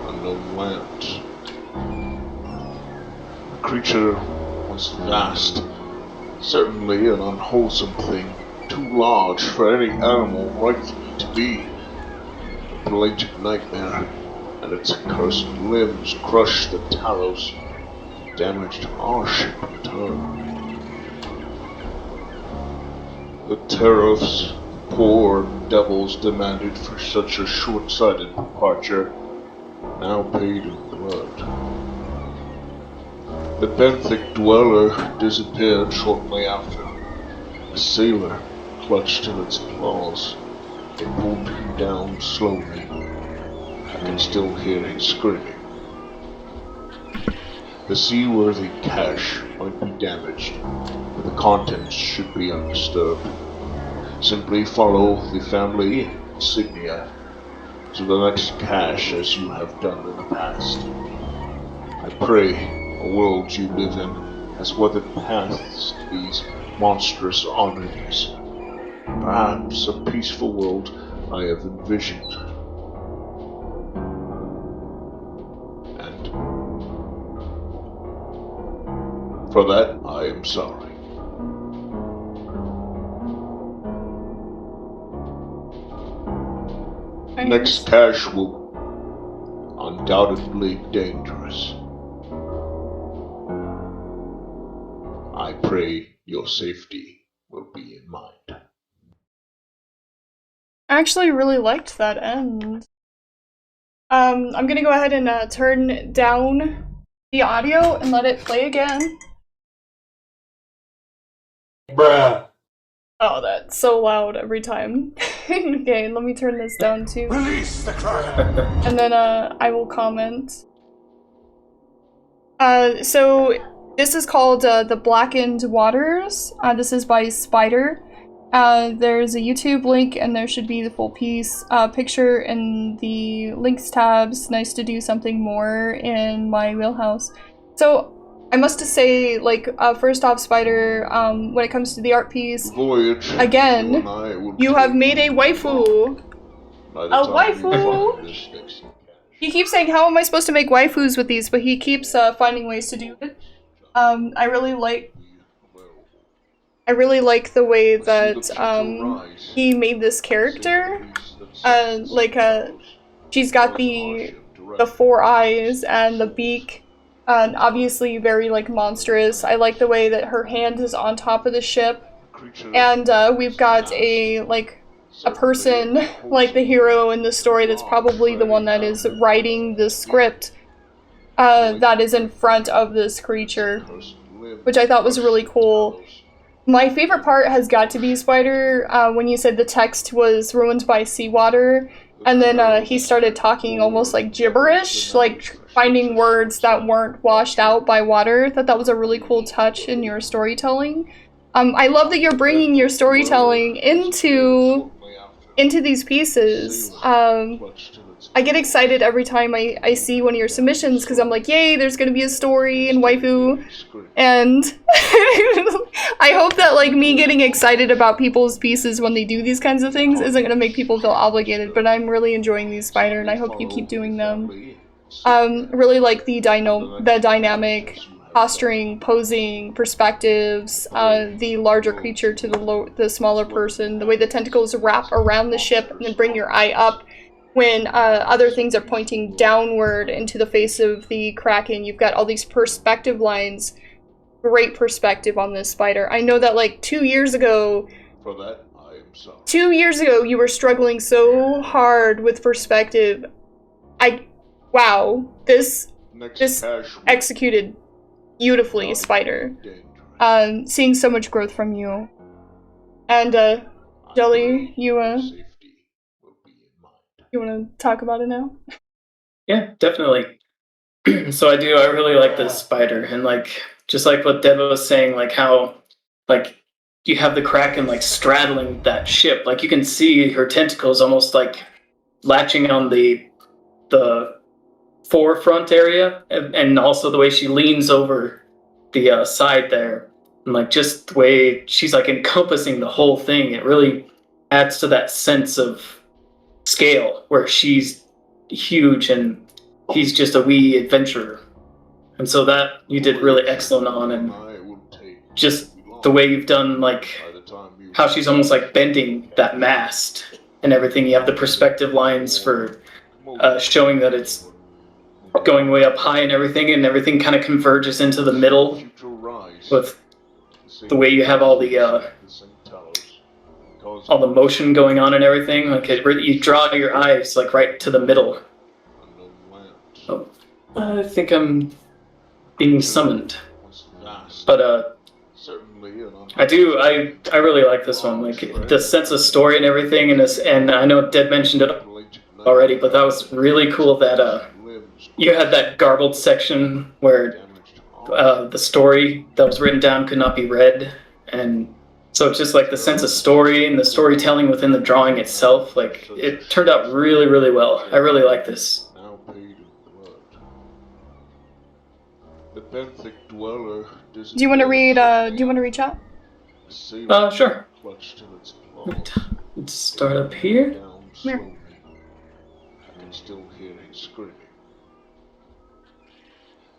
unknown lands. The creature was vast, certainly an unwholesome thing, too large for any animal rightfully to be. A pelagic nightmare, and its cursed limbs crushed the Talos, damaged our ship in turn. The tariffs the poor devils demanded for such a short-sighted departure, now paid in blood. The benthic dweller disappeared shortly after. A sailor clutched at its claws. It pulled him down slowly. I can still hear him screaming. The seaworthy cache might be damaged, but the contents should be undisturbed. Simply follow the family insignia to the next cache as you have done in the past. I pray the world you live in has weathered paths to these monstrous oddities. Perhaps a peaceful world I have envisioned. And for that, I am sorry. Next cache will undoubtedly dangerous. I pray your safety will be in mind. I actually really liked that end. I'm gonna go ahead and turn down the audio and let it play again. Bruh. Oh, that's so loud every time. Okay, let me turn this down too. Release the Kraken! And then I will comment. So this is called The Blackened Waters. This is by Spider. There's a YouTube link and there should be the full piece picture in the links tabs. Nice to do something more in my wheelhouse. So I must say, like, first off, Spider, when it comes to the art piece, Voyage, again, you have made a waifu. A waifu! He keeps saying, how am I supposed to make waifus with these? But he keeps finding ways to do it. I really like the way that he made this character. She's got the 4 eyes and the beak, and obviously very like monstrous. I like the way that her hand is on top of the ship, and we've got a person like the hero in the story that's probably the one that is writing the script that is in front of this creature, which I thought was really cool. My favorite part has got to be, Spider, when you said the text was ruined by seawater, and then he started talking almost like gibberish, like finding words that weren't washed out by water. I thought that was a really cool touch in your storytelling. I love that you're bringing your storytelling into these pieces. I get excited every time I see one of your submissions because I'm like, yay, there's gonna be a story in waifu. And I hope that like me getting excited about people's pieces when they do these kinds of things isn't gonna make people feel obligated, but I'm really enjoying these, Spider, and I hope you keep doing them. Really like the dynamic posturing, posing, perspectives, the larger creature to the smaller person, the way the tentacles wrap around the ship and then bring your eye up when other things are pointing downward into the face of the Kraken. You've got all these perspective lines great perspective on this spider. I know that like 2 years ago, For that, I am sorry. 2 years ago, you were struggling so hard with perspective. Wow, this Next cash will executed beautifully, Spider. dangerous. Seeing so much growth from you. And, Jelly, you Safety will be in mind. you wanna talk about it now? Yeah, definitely. So I really like this spider, and like just like what Deb was saying, like how like you have the Kraken like straddling that ship, like you can see her tentacles almost like latching on the forefront area, and also the way she leans over the side there, and like just the way she's like encompassing the whole thing. It really adds to that sense of scale where she's huge and he's just a wee adventurer. And so that you did really excellent on, and I will take just the way you've done, like by the time you how she's almost like bending that mast and everything. You have the perspective lines for showing that it's going way up high and everything kind of converges into the middle with the way you have all the motion going on and everything. Like you draw your eyes like right to the middle. Oh, I think I'm being summoned, but I really like this one. Like the sense of story and everything, and I know Deb mentioned it already, but that was really cool that you had that garbled section where the story that was written down could not be read, and so it's just like the sense of story and the storytelling within the drawing itself. Like it turned out really, really well. I really like this. Do you want to read chat? Sure. Let's start up here. Here. I can still hear him screaming.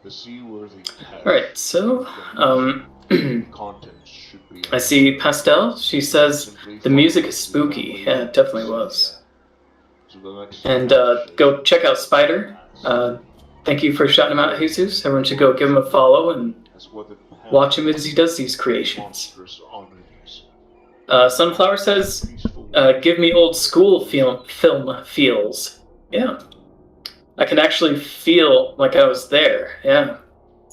The seaworthy Alright, so contents should be I see Pastel. She says the music is spooky. Yeah, it definitely was. And go check out Spider. Thank you for shouting him out, Jesus. Everyone should go give him a follow and watch him as he does these creations. Sunflower says, give me old school film feels. Yeah. I can actually feel like I was there. Yeah.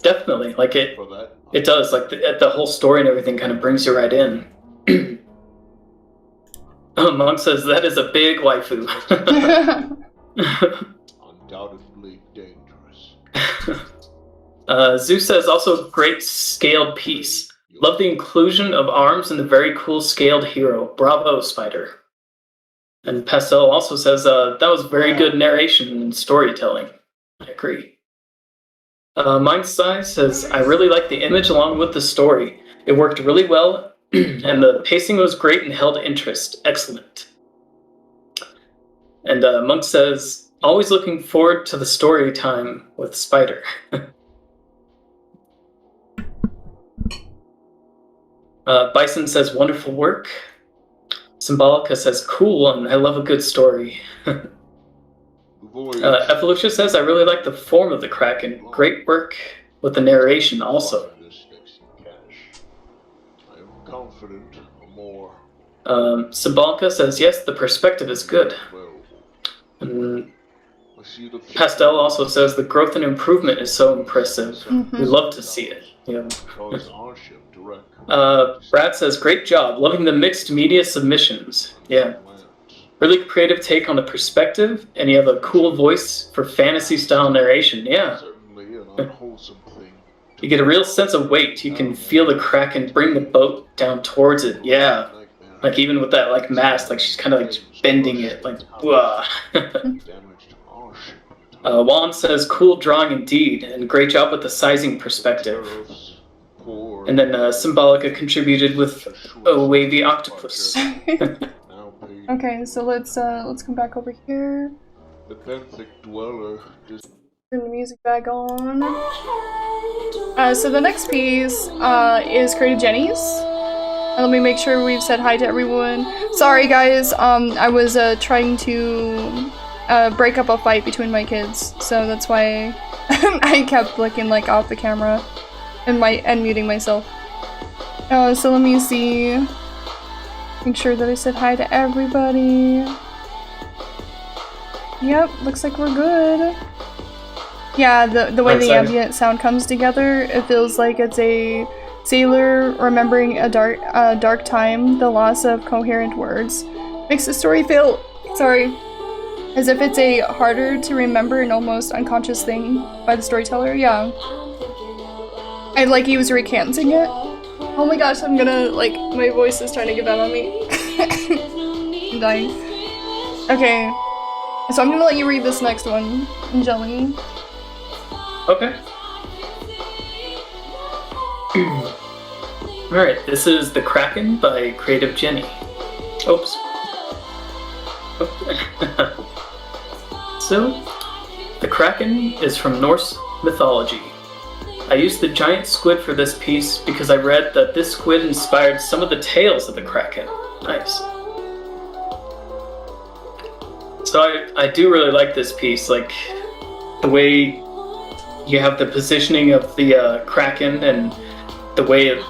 Definitely. Like it does. Like the whole story and everything kind of brings you right in. Monk says, that is a big waifu. undoubtedly dangerous. Zeus says, also great scaled piece. Love the inclusion of arms and the very cool scaled hero. Bravo, Spider. And Pastel also says, that was very good narration and storytelling. I agree. Mind Size says, I really like the image along with the story. It worked really well, and the pacing was great and held interest. Excellent. And Monk says, always looking forward to the story time with Spider. Bison says, wonderful work. Symbolica says, cool, and I love a good story. Evolution says, I really like the form of the Kraken. Great work with the narration also. I am confident more. Symbolica says, yes, the perspective is good. And Pastel also says, the growth and improvement is so impressive. Mm-hmm. We love to see it. Yeah. Brad says, great job. Loving the mixed media submissions. Yeah. Really creative take on the perspective, and you have a cool voice for fantasy style narration. Yeah. You get a real sense of weight. You can feel the Kraken bring the boat down towards it. Yeah. Like even with that like mast, like she's kind of like bending it, like wah. Juan says, cool drawing indeed, and great job with the sizing perspective. And then Symbolica contributed with a wavy octopus. Okay, so let's come back over here. The benthic dweller Turn the music back on. So the next piece is Creative Jenny's. Let me make sure we've said hi to everyone. Sorry guys, I was trying to break up a fight between my kids, so that's why I kept looking like off the camera. and muting myself. So let me see. Make sure that I said hi to everybody. Yep, looks like we're good. Yeah, the way the ambient sound comes together, it feels like it's a sailor remembering a dark time, the loss of coherent words. Makes the story feel, as if it's a harder to remember and almost unconscious thing by the storyteller. Yeah. I like he was recanting it. Oh my gosh, I'm gonna, like, my voice is trying to give out on me. I'm dying. Okay. So I'm gonna let you read this next one, Jelly. Okay. Alright, this is The Kraken by Creative Jenny. Oops. So, the Kraken is from Norse mythology. I used the giant squid for this piece because I read that this squid inspired some of the tales of the Kraken. Nice. So I do really like this piece, like the way you have the positioning of the Kraken and the way it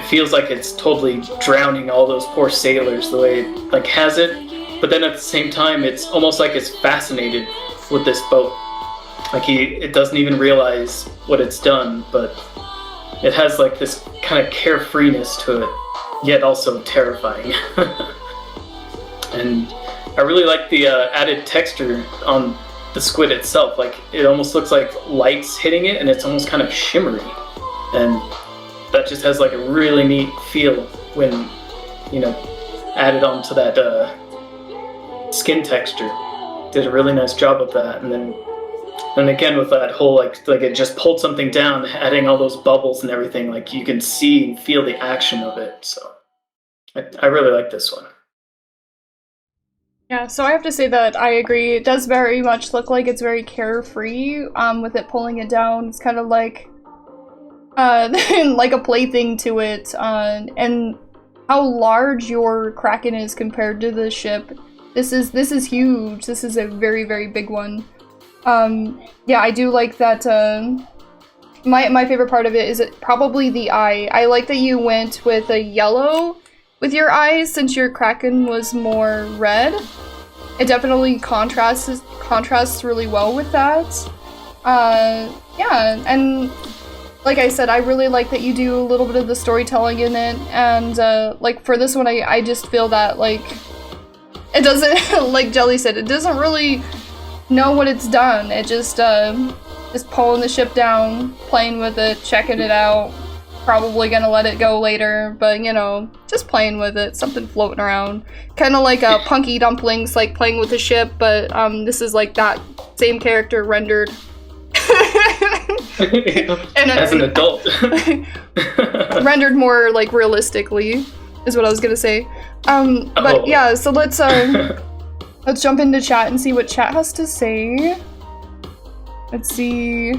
feels like it's totally drowning all those poor sailors, the way it like has it, but then at the same time it's almost like it's fascinated with this boat. Like it doesn't even realize what it's done, but it has like this kind of carefreeness to it, yet also terrifying. And I really like the added texture on the squid itself. Like it almost looks like lights hitting it, and it's almost kind of shimmery, and that just has like a really neat feel when, you know, added onto that skin texture. Did a really nice job with that, and again with that whole like it just pulled something down, adding all those bubbles and everything. Like you can see and feel the action of it. So I really like this one. Yeah, so I have to say that I agree. It does very much look like it's very carefree, with it pulling it down. It's kind of like, like a plaything to it, and how large your Kraken is compared to the ship. This is huge. This is a very, very big one. Yeah, I do like that, my favorite part of it is probably the eye. I like that you went with a yellow with your eyes, since your Kraken was more red. It definitely contrasts really well with that. Yeah, and like I said, I really like that you do a little bit of the storytelling in it, and like for this one, I just feel that like it doesn't, like Jelly said, it doesn't really know what it's done. It just pulling the ship down, playing with it, checking it out. Probably gonna let it go later, but you know, just playing with it, something floating around. Kind of like Punky Dumplings, like playing with the ship, but this is like that same character rendered. And as an adult. Rendered more like realistically, is what I was gonna say. But yeah, so let's jump into chat and see what chat has to say. Let's see.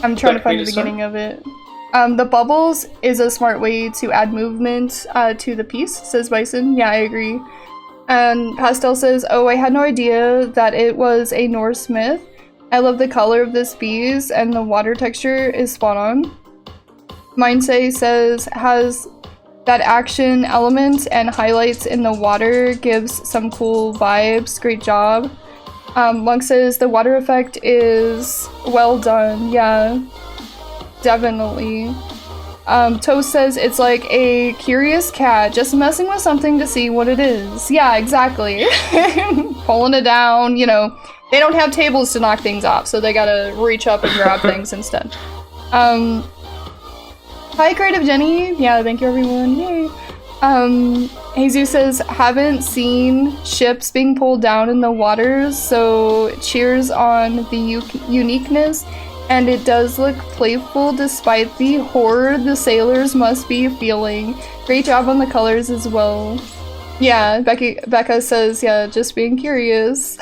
I'm trying to find the beginning of it. The bubbles is a smart way to add movement to the piece, says Bison. Yeah, I agree. And Pastel says, oh, I had no idea that it was a Norse myth. I love the color of this bees, and the water texture is spot on. Mindsay says, has that action element and highlights in the water, gives some cool vibes. Great job. Monk says the water effect is well done. Yeah, definitely. Toast says it's like a curious cat just messing with something to see what it is. Yeah, exactly. Pulling it down, you know. They don't have tables to knock things off, so they gotta reach up and grab things instead. Hi, Creative Jenny. Yeah, thank you, everyone. Yay. Jesus says, haven't seen ships being pulled down in the waters, so cheers on the uniqueness, and it does look playful despite the horror the sailors must be feeling. Great job on the colors as well. Yeah, Becca says, yeah, just being curious.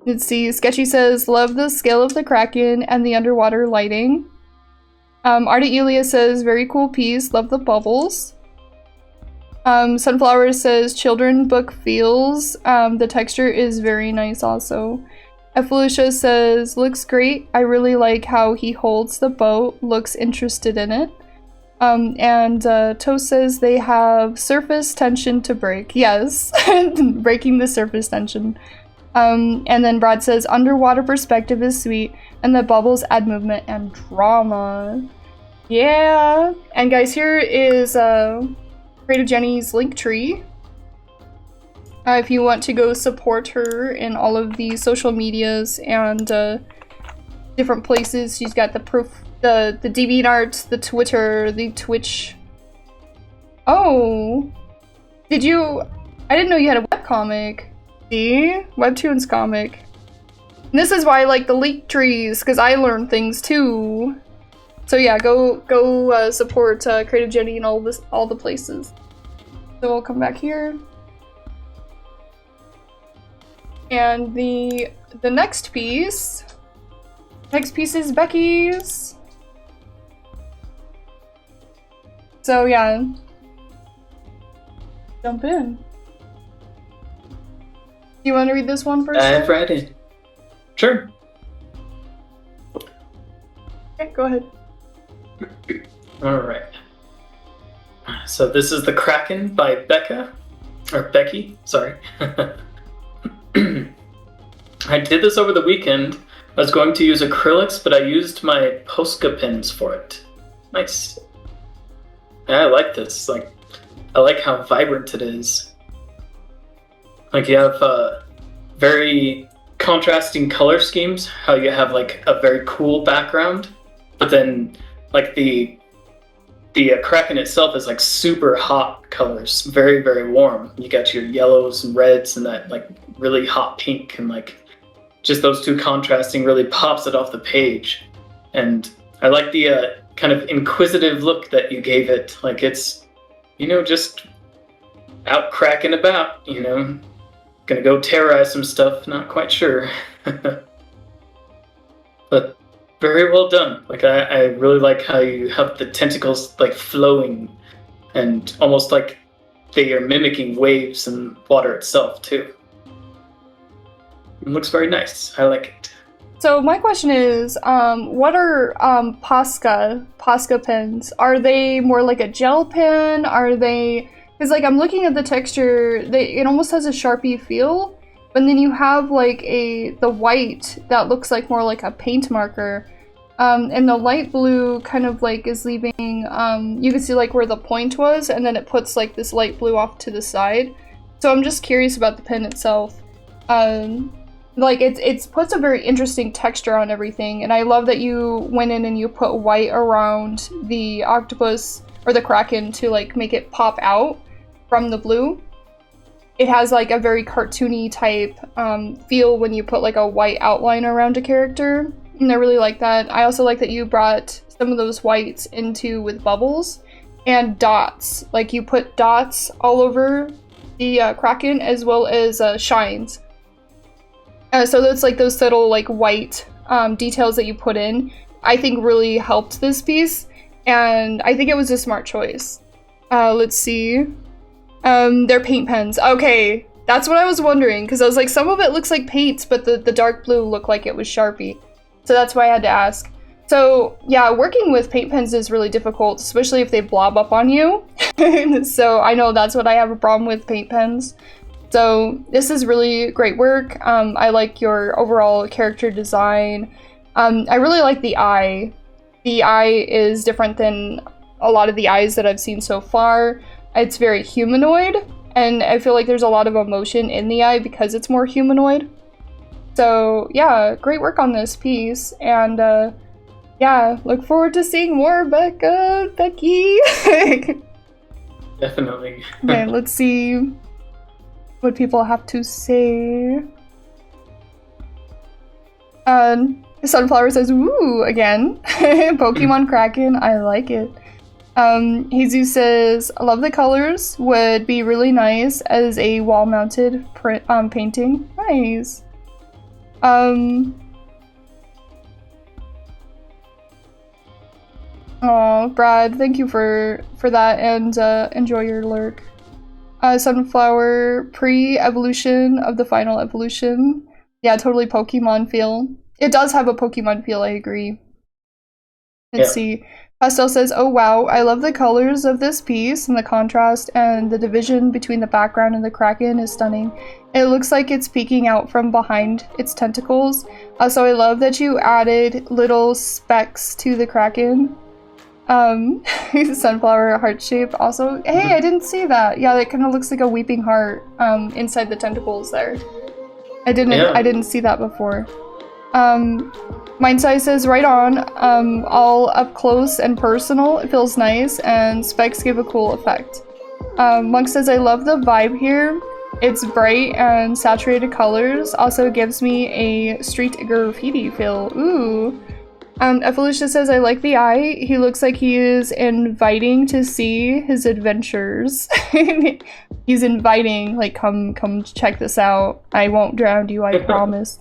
Let's see, Sketchy says, love the scale of the Kraken and the underwater lighting. Ardent Yulia says, very cool piece, love the bubbles. Sunflower says, children book feels, the texture is very nice also. Felicia says, looks great. I really like how he holds the boat, looks interested in it. And Toast says they have surface tension to break. Yes, breaking the surface tension. And then Brad says, underwater perspective is sweet, and the bubbles add movement and drama. Yeah. And guys, here is Creative Jenny's link tree. If you want to go support her in all of the social medias and different places, she's got the DeviantArt, the Twitter, the Twitch. Oh, I didn't know you had a webcomic. See? Webtoons comic. And this is why I like the leak trees, because I learn things too. So yeah, go support Creative Jenny in all the places. So we'll come back here. And the next piece is Becky's. So yeah, jump in. You want to read this one first? I've read it. Sure. Okay, go ahead. Alright. So this is The Kraken by Becky, sorry. I did this over the weekend. I was going to use acrylics, but I used my Posca pens for it. Nice. Yeah, I like this. I like how vibrant it is. Like, you have very contrasting color schemes, how you have like a very cool background, but then like the Kraken itself is like super hot colors, very, very warm. You got your yellows and reds and that like really hot pink, and like just those two contrasting really pops it off the page. And I like the kind of inquisitive look that you gave it. Like, it's, just out cracking about, gonna go terrorize some stuff, not quite sure. But very well done. Like, I really like how you have the tentacles like flowing and almost like they are mimicking waves and water itself too. It looks very nice. I like it. So my question is, what are Posca pens? Are they more like a gel pen? Are they... Because like I'm looking at the texture, it almost has a Sharpie feel, but then you have like the white that looks like more like a paint marker, and the light blue kind of like is leaving. You can see like where the point was, and then it puts like this light blue off to the side. So I'm just curious about the pen itself. Like it puts a very interesting texture on everything, and I love that you went in and you put white around the octopus or the Kraken to like make it pop out from the blue. It has like a very cartoony type feel when you put like a white outline around a character, and I really like that. I also like that you brought some of those whites into with bubbles and dots. Like you put dots all over the Kraken as well as shines. So that's like those little like white details that you put in, I think really helped this piece, and I think it was a smart choice. Let's see. They're paint pens. Okay, that's what I was wondering, because I was like, some of it looks like paints, but the dark blue looked like it was Sharpie. So that's why I had to ask. So yeah, working with paint pens is really difficult, especially if they blob up on you. So I know that's what I have a problem with paint pens. So this is really great work. I like your overall character design. I really like the eye. The eye is different than a lot of the eyes that I've seen so far. It's very humanoid, and I feel like there's a lot of emotion in the eye because it's more humanoid. So yeah, great work on this piece, and yeah, look forward to seeing more Becky. Definitely. Okay, let's see what people have to say. Sunflower says, "Ooh, again." Pokemon Kraken, I like it. Jesus says, "I love the colors. Would be really nice as a wall-mounted painting." Nice. Oh, Brad, thank you for that, and enjoy your lurk. Sunflower, pre-evolution of the final evolution. Yeah, totally Pokemon feel. It does have a Pokemon feel, I agree. Let's see. Pastel says, oh wow, I love the colors of this piece and the contrast and the division between the background and the Kraken is stunning. It looks like it's peeking out from behind its tentacles. Also, I love that you added little specks to the Kraken. Sunflower heart shape also. Hey, I didn't see that. Yeah, that kind of looks like a weeping heart inside the tentacles there. I didn't see that before. Mindsize says right on, all up close and personal, it feels nice, and specks give a cool effect. Monk says I love the vibe here. It's bright and saturated colors, also gives me a street graffiti feel. Ooh. Evolution says I like the eye. He looks like he is inviting to see his adventures. He's inviting, like, come check this out. I won't drown you, I promise.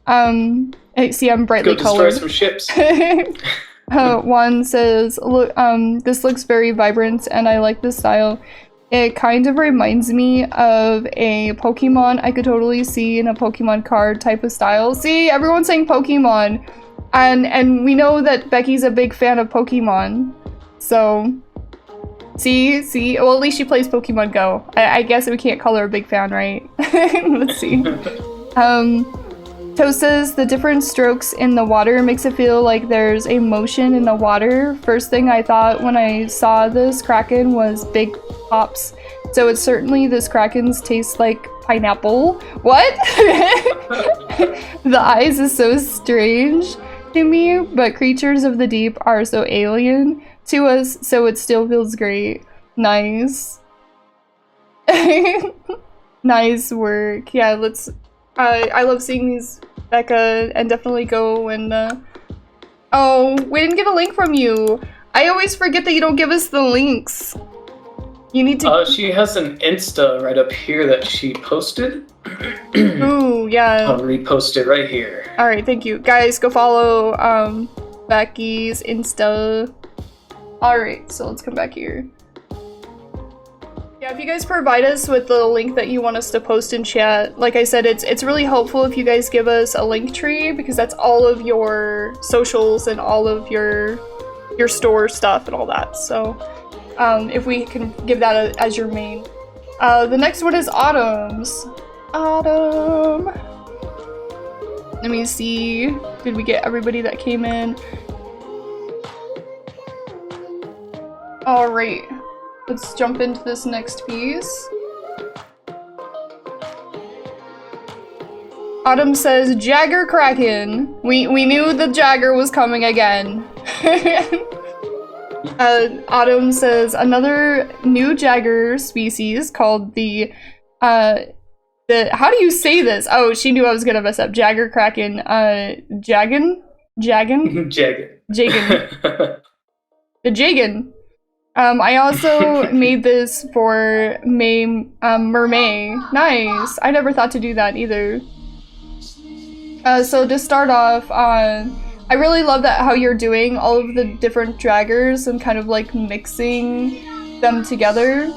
See, I'm brightly colored. Go destroy some ships. Juan says, look, this looks very vibrant and I like this style. It kind of reminds me of a Pokemon I could totally see in a Pokemon card type of style. See, everyone's saying Pokemon. And we know that Becky's a big fan of Pokemon. So, see? Well, at least she plays Pokemon Go. I guess we can't call her a big fan, right? Let's see. Toast says the different strokes in the water makes it feel like there's a motion in the water. First thing I thought when I saw this Kraken was big pops. So it's certainly this Kraken's taste like pineapple. What? The eyes is so strange to me, but creatures of the deep are so alien to us, so it still feels great. Nice. Nice work. Yeah, let's I love seeing these, Becca, and definitely go and oh, we didn't get a link from you. I always forget that you don't give us the links. You need to she has an Insta right up here that she posted. Ooh, yeah. I'll repost it right here. Alright, thank you. Guys, go follow Becky's Insta. Alright, so let's come back here. Yeah, if you guys provide us with the link that you want us to post in chat, like I said, it's really helpful if you guys give us a link tree, because that's all of your socials and all of your store stuff and all that. So if we can give that as your main. The next one is Autumn's. Autumn. Let me see. Did we get everybody that came in? Alright. Let's jump into this next piece. Autumn says, Jagger Kraken. We knew the Jagger was coming again. Autumn says, another new Jagger species called the how do you say this? Oh, she knew I was gonna mess up. Jagger Kraken. Jagan? Jagan. The Jagan. I also made this for Mermay. Nice. I never thought to do that either. So to start off, I really love that how you're doing all of the different draggers and kind of like mixing them together.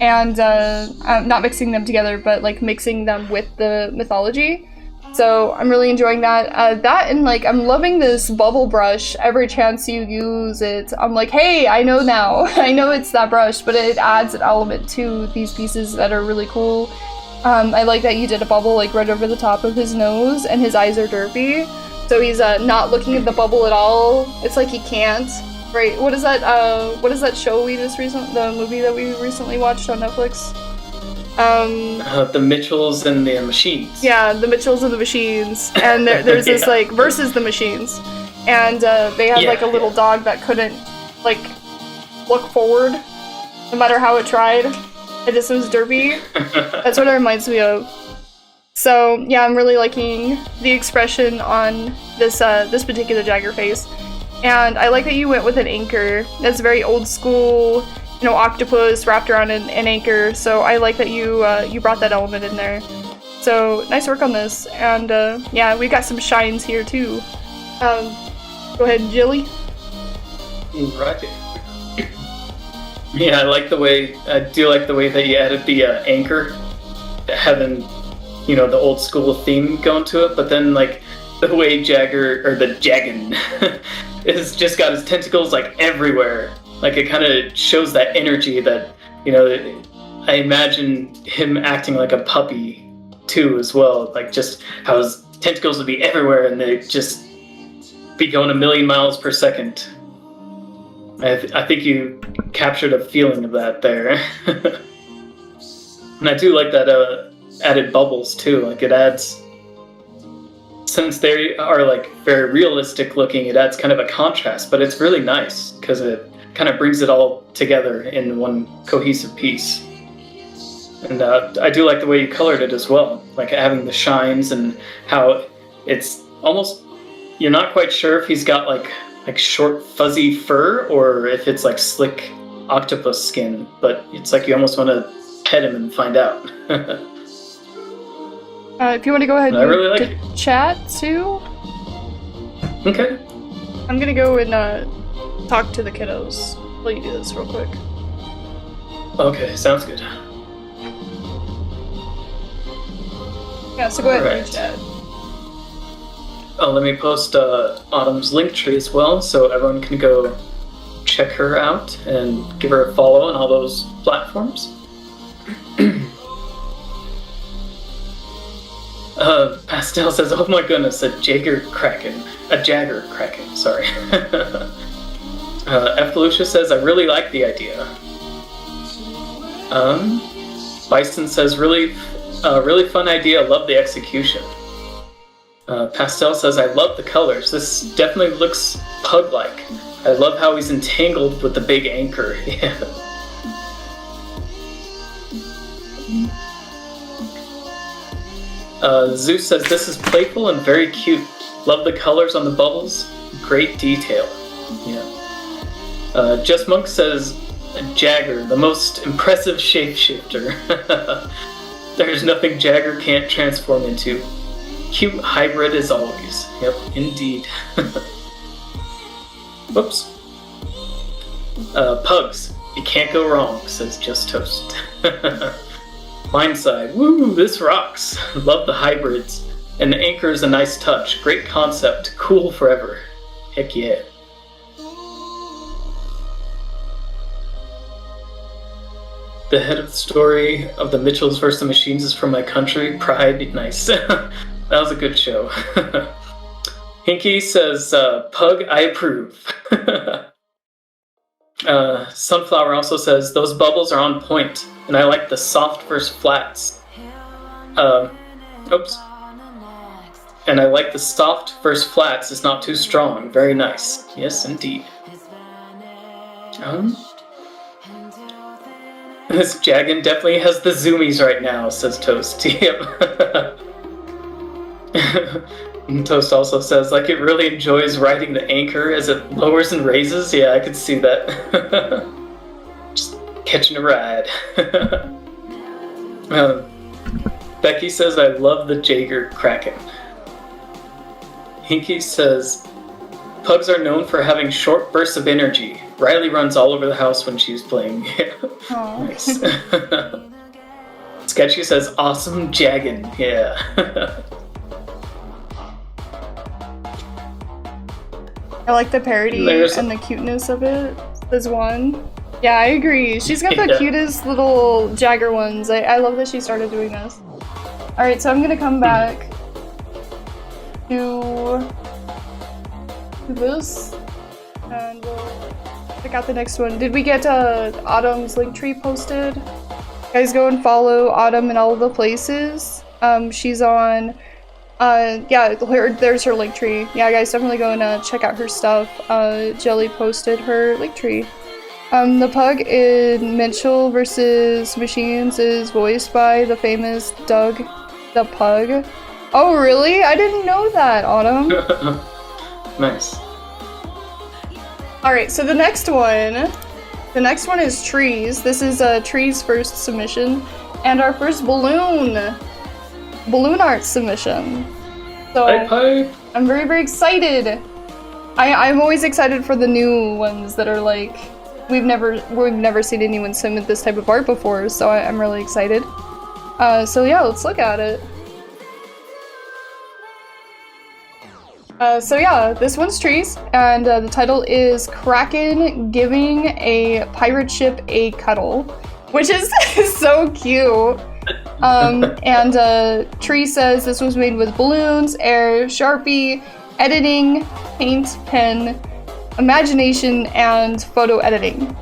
And not mixing them together, but like mixing them with the mythology. So I'm really enjoying that. That and like I'm loving this bubble brush. Every chance you use it, I'm like, hey, I know now. I know it's that brush, but it adds an element to these pieces that are really cool. I like that you did a bubble like right over the top of his nose, and his eyes are derpy. So he's not looking at the bubble at all. It's like he can't. Right, what is that show we just the movie that we recently watched on Netflix? The Mitchells and the Machines. Yeah, the Mitchells and the Machines. And there's this like versus the machines. And they had like a little dog that couldn't like look forward no matter how it tried. It just was derpy. That's what it reminds me of. So yeah, I'm really liking the expression on this particular Jagger face. And I like that you went with an anchor. That's very old school, you know, octopus wrapped around an anchor. So I like that you brought that element in there. So nice work on this. And yeah, we got some shines here too. Go ahead, Jilly. Right. Yeah, I do like the way that you added the anchor, having the old school theme going to it, but then like the way Jagger or the Jaggin is just got his tentacles like everywhere. Like it kind of shows that energy that I imagine him acting like a puppy too as well. Like just how his tentacles would be everywhere and they just be going 1,000,000 miles per second. I think you captured a feeling of that there. And I do like that added bubbles too. Like it adds, since they are like very realistic looking, it adds kind of a contrast, but it's really nice because it kind of brings it all together in one cohesive piece. And I do like the way you colored it as well, like having the shines and how it's almost, you're not quite sure if he's got like short fuzzy fur or if it's like slick octopus skin, but it's like you almost want to pet him and find out. If you want to go ahead and really like to chat too. Okay. I'm gonna go and talk to the kiddos while you do this real quick. Okay, sounds good. Yeah, so go ahead and Alright. chat. Oh, let me post Autumn's link tree as well, so everyone can go check her out and give her a follow on all those platforms. Pastel says, "Oh my goodness, a Jagger Kraken, sorry." F. Lucia says, "I really like the idea." Bison says, really fun idea, love the execution." Pastel says, "I love the colors. This definitely looks pug-like. I love how he's entangled with the big anchor." Yeah. Zeus says, "This is playful and very cute. Love the colors on the bubbles. Great detail." Yeah. Just Monk says, "Jagger, the most impressive shapeshifter. There's nothing Jagger can't transform into. Cute hybrid as always." Yep, indeed. Whoops. Pugs, you can't go wrong, says Just Toast. Mindside, woo, this rocks. Love the hybrids. And the anchor is a nice touch. Great concept. Cool forever. Heck yeah. The head of the story of the Mitchells vs. the Machines is from my country. Pride. Nice. That was a good show. Hinky says, "Pug, I approve." Sunflower also says, "Those bubbles are on point, and I like the soft versus flats." Oops. "And I like the soft versus flats. It's not too strong. Very nice." Yes, indeed. This Jaggin definitely has the zoomies right now, says Toast. Yep. And Toast also says, like, it really enjoys riding the anchor as it lowers and raises. Yeah, I could see that. Just catching a ride. Becky says, "I love the Jagger Kraken." Hinky says, "Pugs are known for having short bursts of energy. Riley runs all over the house when she's playing." Nice. Sketchy says, "Awesome Jaggin." Yeah. I like the parody and the cuteness of it. There's one. Yeah, I agree. She's got the cutest little Jagger ones. I love that she started doing this. Alright, so I'm gonna come back to this, and we'll check out the next one. Did we get Autumn's link tree posted? Guys, go and follow Autumn in all of the places. She's on, yeah, there's her link tree. Yeah, guys, definitely go and check out her stuff. Jelly posted her link tree. The pug in Mitchell vs. Machines is voiced by the famous Doug the Pug. Oh, really? I didn't know that, Autumn. Nice. Alright, so the next one is Trees. This is Trees' first submission, and our first balloon art submission. So I'm very, very excited. I'm always excited for the new ones that are like, we've never seen anyone submit this type of art before, so I'm really excited. So yeah, let's look at it. So yeah, this one's trees, and the title is Kraken Giving a Pirate Ship a Cuddle, which is so cute. And Tree says this was made with balloons, air, Sharpie, editing, paint, pen, imagination, and photo editing.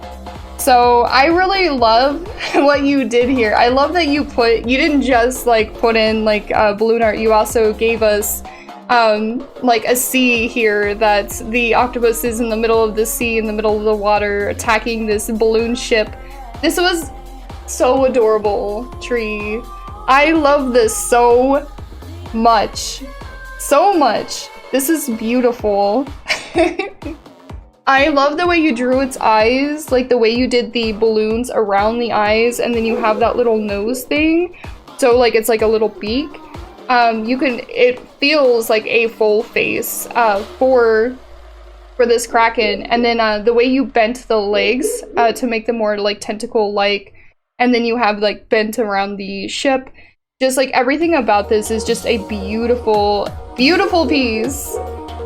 So I really love what you did here. I love that you didn't just like put in like balloon art, you also gave us like a sea here that the octopus is in the middle of the sea, in the middle of the water, attacking this balloon ship. This was so adorable, Tree. I love this so much. So much. This is beautiful. I love the way you drew its eyes, like the way you did the balloons around the eyes, and then you have that little nose thing. So like it's like a little beak. It feels like a full face for this Kraken, and then the way you bent the legs to make them more like tentacle-like, and then you have like bent around the ship. Just like everything about this is just a beautiful, beautiful piece.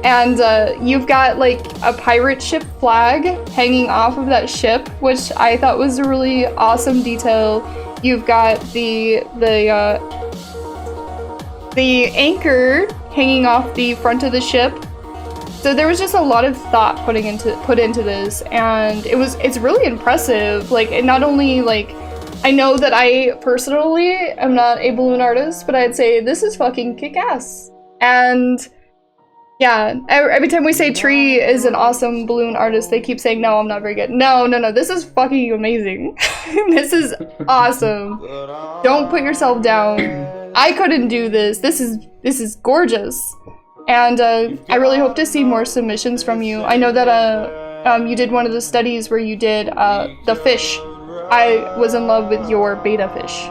And you've got like a pirate ship flag hanging off of that ship, which I thought was a really awesome detail. You've got the anchor hanging off the front of the ship. So there was just a lot of thought put into this, and it's really impressive. Like, it not only like, I know that I personally am not a balloon artist, but I'd say this is fucking kick-ass. And yeah, every time we say Tree is an awesome balloon artist, they keep saying, no, I'm not very good. No, this is fucking amazing. This is awesome. Don't put yourself down. I couldn't do this. This is gorgeous. And I really hope to see more submissions from you. I know that you did one of the studies where you did the fish. I was in love with your beta fish.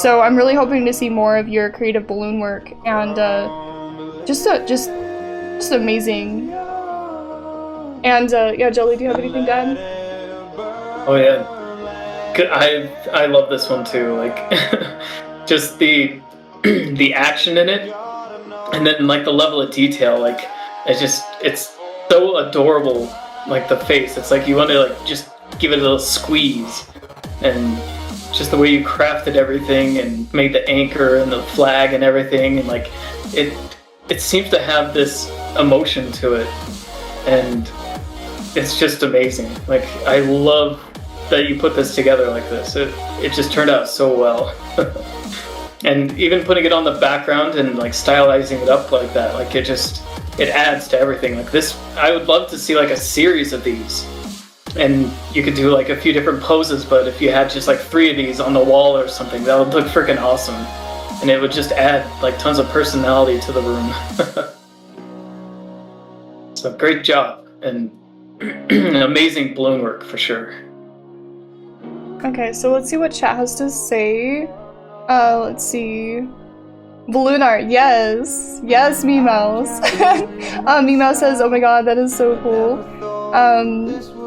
So I'm really hoping to see more of your creative balloon work, and just amazing. And yeah, Jelly, do you have anything to add? Oh yeah, I love this one too. Like, just the action in it, and then like the level of detail. Like, it's so adorable. Like the face, it's like you want to like just give it a little squeeze, and just the way you crafted everything and made the anchor and the flag and everything, and like it seems to have this emotion to it, and it's just amazing. Like, I love that you put this together like this. It just turned out so well. And even putting it on the background and like stylizing it up like that, like it adds to everything. Like this, I would love to see like a series of these, and you could do like a few different poses, but if you had just like 3 of these on the wall or something, that would look freaking awesome. And it would just add like tons of personality to the room. So great job, and amazing balloon work for sure. Okay, so let's see what chat has to say. Let's see. Balloon art, yes, Memouse. Memouse says, "Oh my god, that is so cool."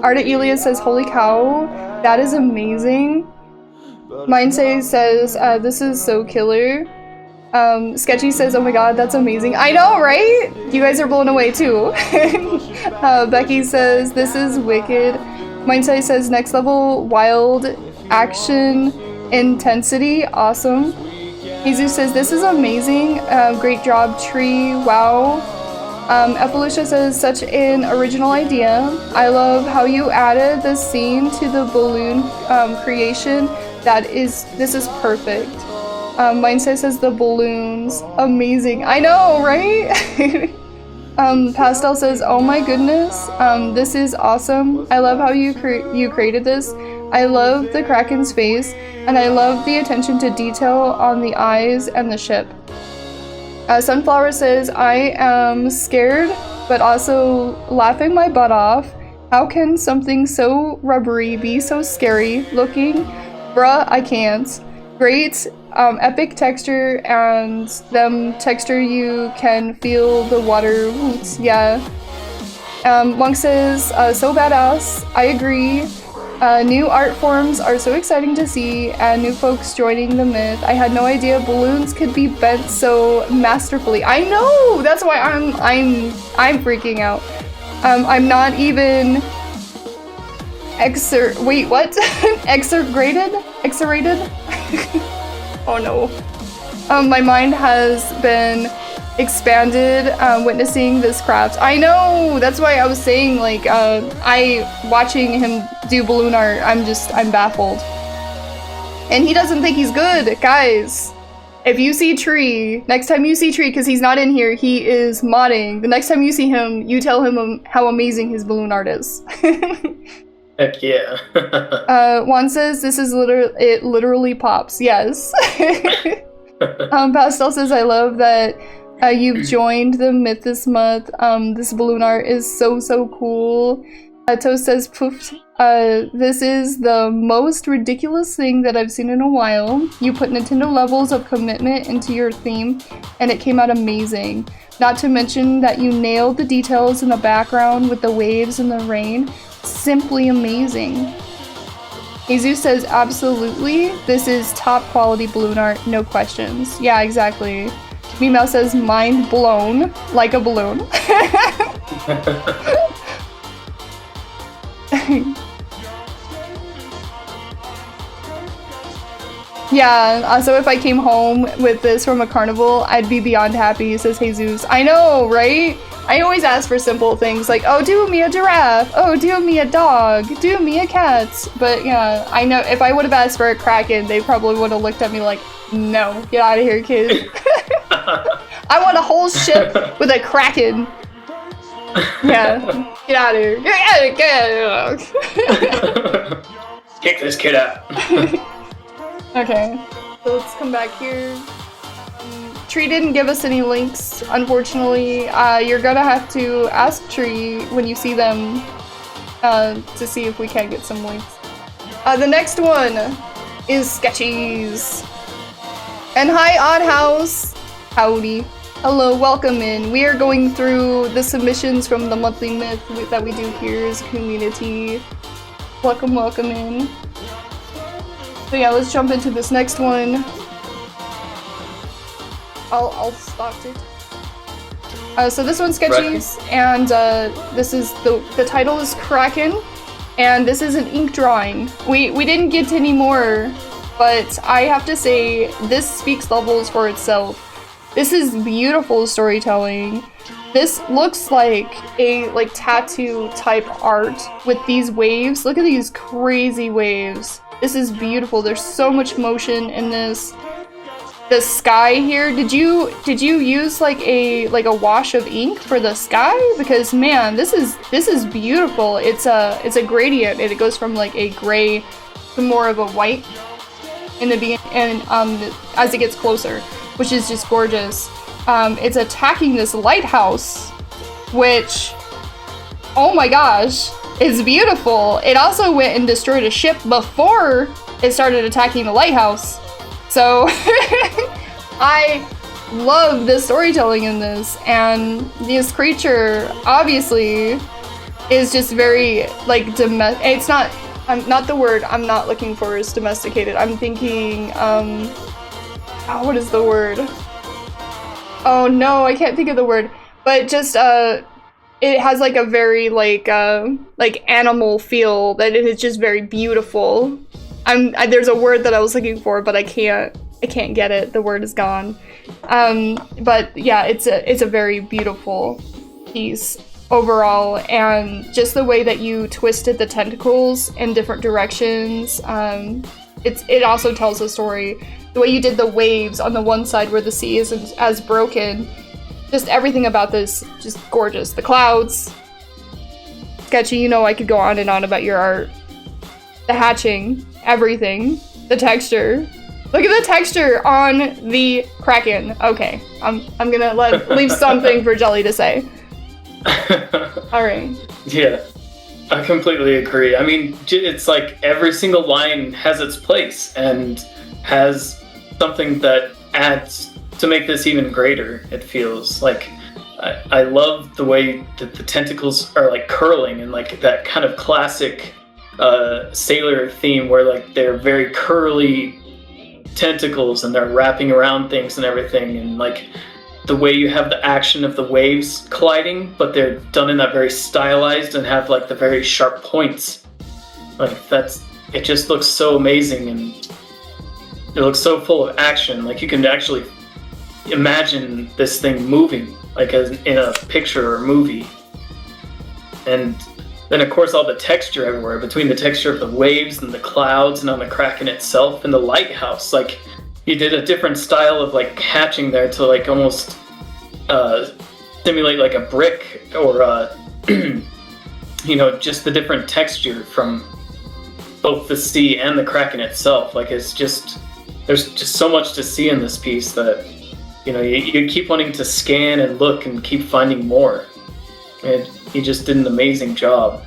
Arta Elia says, "Holy cow, that is amazing." Mindse says, "This is so killer." Sketchy says, "Oh my god, that's amazing." I know, right? You guys are blown away too. Becky says, "This is wicked." Mindse says, "Next level, wild action intensity, awesome." Jesus says, "This is amazing. Great job, Tree. Wow." Evolution says, "Such an original idea. I love how you added the scene to the balloon creation. This is perfect." Mindset says, "The balloons, amazing." I know, right? Pastel says, "Oh my goodness, this is awesome. I love how you created this. I love the Kraken's face, and I love the attention to detail on the eyes and the ship." Sunflower says, "I am scared, but also laughing my butt off. How can something so rubbery be so scary looking? Bruh, I can't. Great, epic texture, and them texture you can feel the water roots, yeah." Monk says, "So badass, I agree. New art forms are so exciting to see, and new folks joining the myth. I had no idea balloons could be bent so masterfully. I know! That's why I'm freaking out. I'm not even wait, what? Exaggerated? Oh no. My mind has been expanded witnessing this craft. I know! That's why I was saying, like, watching him do balloon art, I'm baffled. And he doesn't think he's good, guys. If you see Tree, next time you see Tree, because he's not in here, he is modding. The next time you see him, you tell him how amazing his balloon art is. Heck yeah. Juan says this is literally pops. Yes. Pastel says I love that you've joined the myth this month. This balloon art is so cool. Toast says poofed. This is the most ridiculous thing that I've seen in a while. You put Nintendo levels of commitment into your theme, and it came out amazing. Not to mention that you nailed the details in the background with the waves and the rain. Simply amazing. Jesus says absolutely. This is top quality balloon art, no questions. Yeah, exactly. Meow says mind blown like a balloon. Yeah, so if I came home with this from a carnival, I'd be beyond happy, says Jesus. I know, right? I always ask for simple things like, oh, do me a giraffe, oh, do me a dog, do me a cat. But yeah, I know if I would have asked for a Kraken, they probably would have looked at me like, no, get out of here, kid. I want a whole ship with a Kraken. Yeah, get out of here. Get out of here. Kick this kid out. Okay, so let's come back here. Tree didn't give us any links, unfortunately. You're gonna have to ask Tree when you see them to see if we can get some links. The next one is Sketchies. And hi, Odd House. Howdy. Hello, welcome in. We are going through the submissions from the monthly myth that we do here as a community. Welcome in. So yeah, let's jump into this next one. I'll stop it. So this one's Sketchies, and this is the title is Kraken, and this is an ink drawing. We didn't get any more, but I have to say this speaks levels for itself. This is beautiful storytelling. This looks like a tattoo type art with these waves. Look at these crazy waves. This is beautiful. There's so much motion in this. The sky here, did you use like a wash of ink for the sky? Because man, this is beautiful. It's a gradient, and it goes from like a gray to more of a white in the beginning, and as it gets closer, which is just gorgeous. It's attacking this lighthouse, which, oh my gosh, is beautiful. It also went and destroyed a ship before it started attacking the lighthouse. So, I love the storytelling in this, and this creature obviously is just very like it's not. Not the word I'm not looking for is domesticated. I'm thinking what is the word? Oh no, I can't think of the word. But just it has like a very like animal feel that it is just very beautiful. There's a word that I was looking for, but I can't get it. The word is gone. But yeah, it's a very beautiful piece overall, and just the way that you twisted the tentacles in different directions. It also tells a story. The way you did the waves on the one side where the sea isn't as broken. Just everything about this, just gorgeous. The clouds. Sketchy, you know I could go on and on about your art. The hatching. Everything. The texture. Look at the texture on the Kraken. Okay, I'm gonna leave something for Jelly to say. Alright. Yeah, I completely agree. I mean, it's like every single line has its place and has something that adds to make this even greater, it feels. Like, I love the way that the tentacles are like curling and like that kind of classic sailor theme where like they're very curly tentacles and they're wrapping around things and everything, and like the way you have the action of the waves colliding, but they're done in that very stylized and have like the very sharp points. Like it just looks so amazing, and it looks so full of action. Like you can actually imagine this thing moving like as in a picture or movie. And then of course all the texture everywhere, between the texture of the waves and the clouds and on the Kraken itself and the lighthouse. Like you did a different style of like hatching there to like almost simulate like a brick or you know, just the different texture from both the sea and the Kraken itself. Like it's just, there's just so much to see in this piece that, you know, you keep wanting to scan and look and keep finding more. And he just did an amazing job.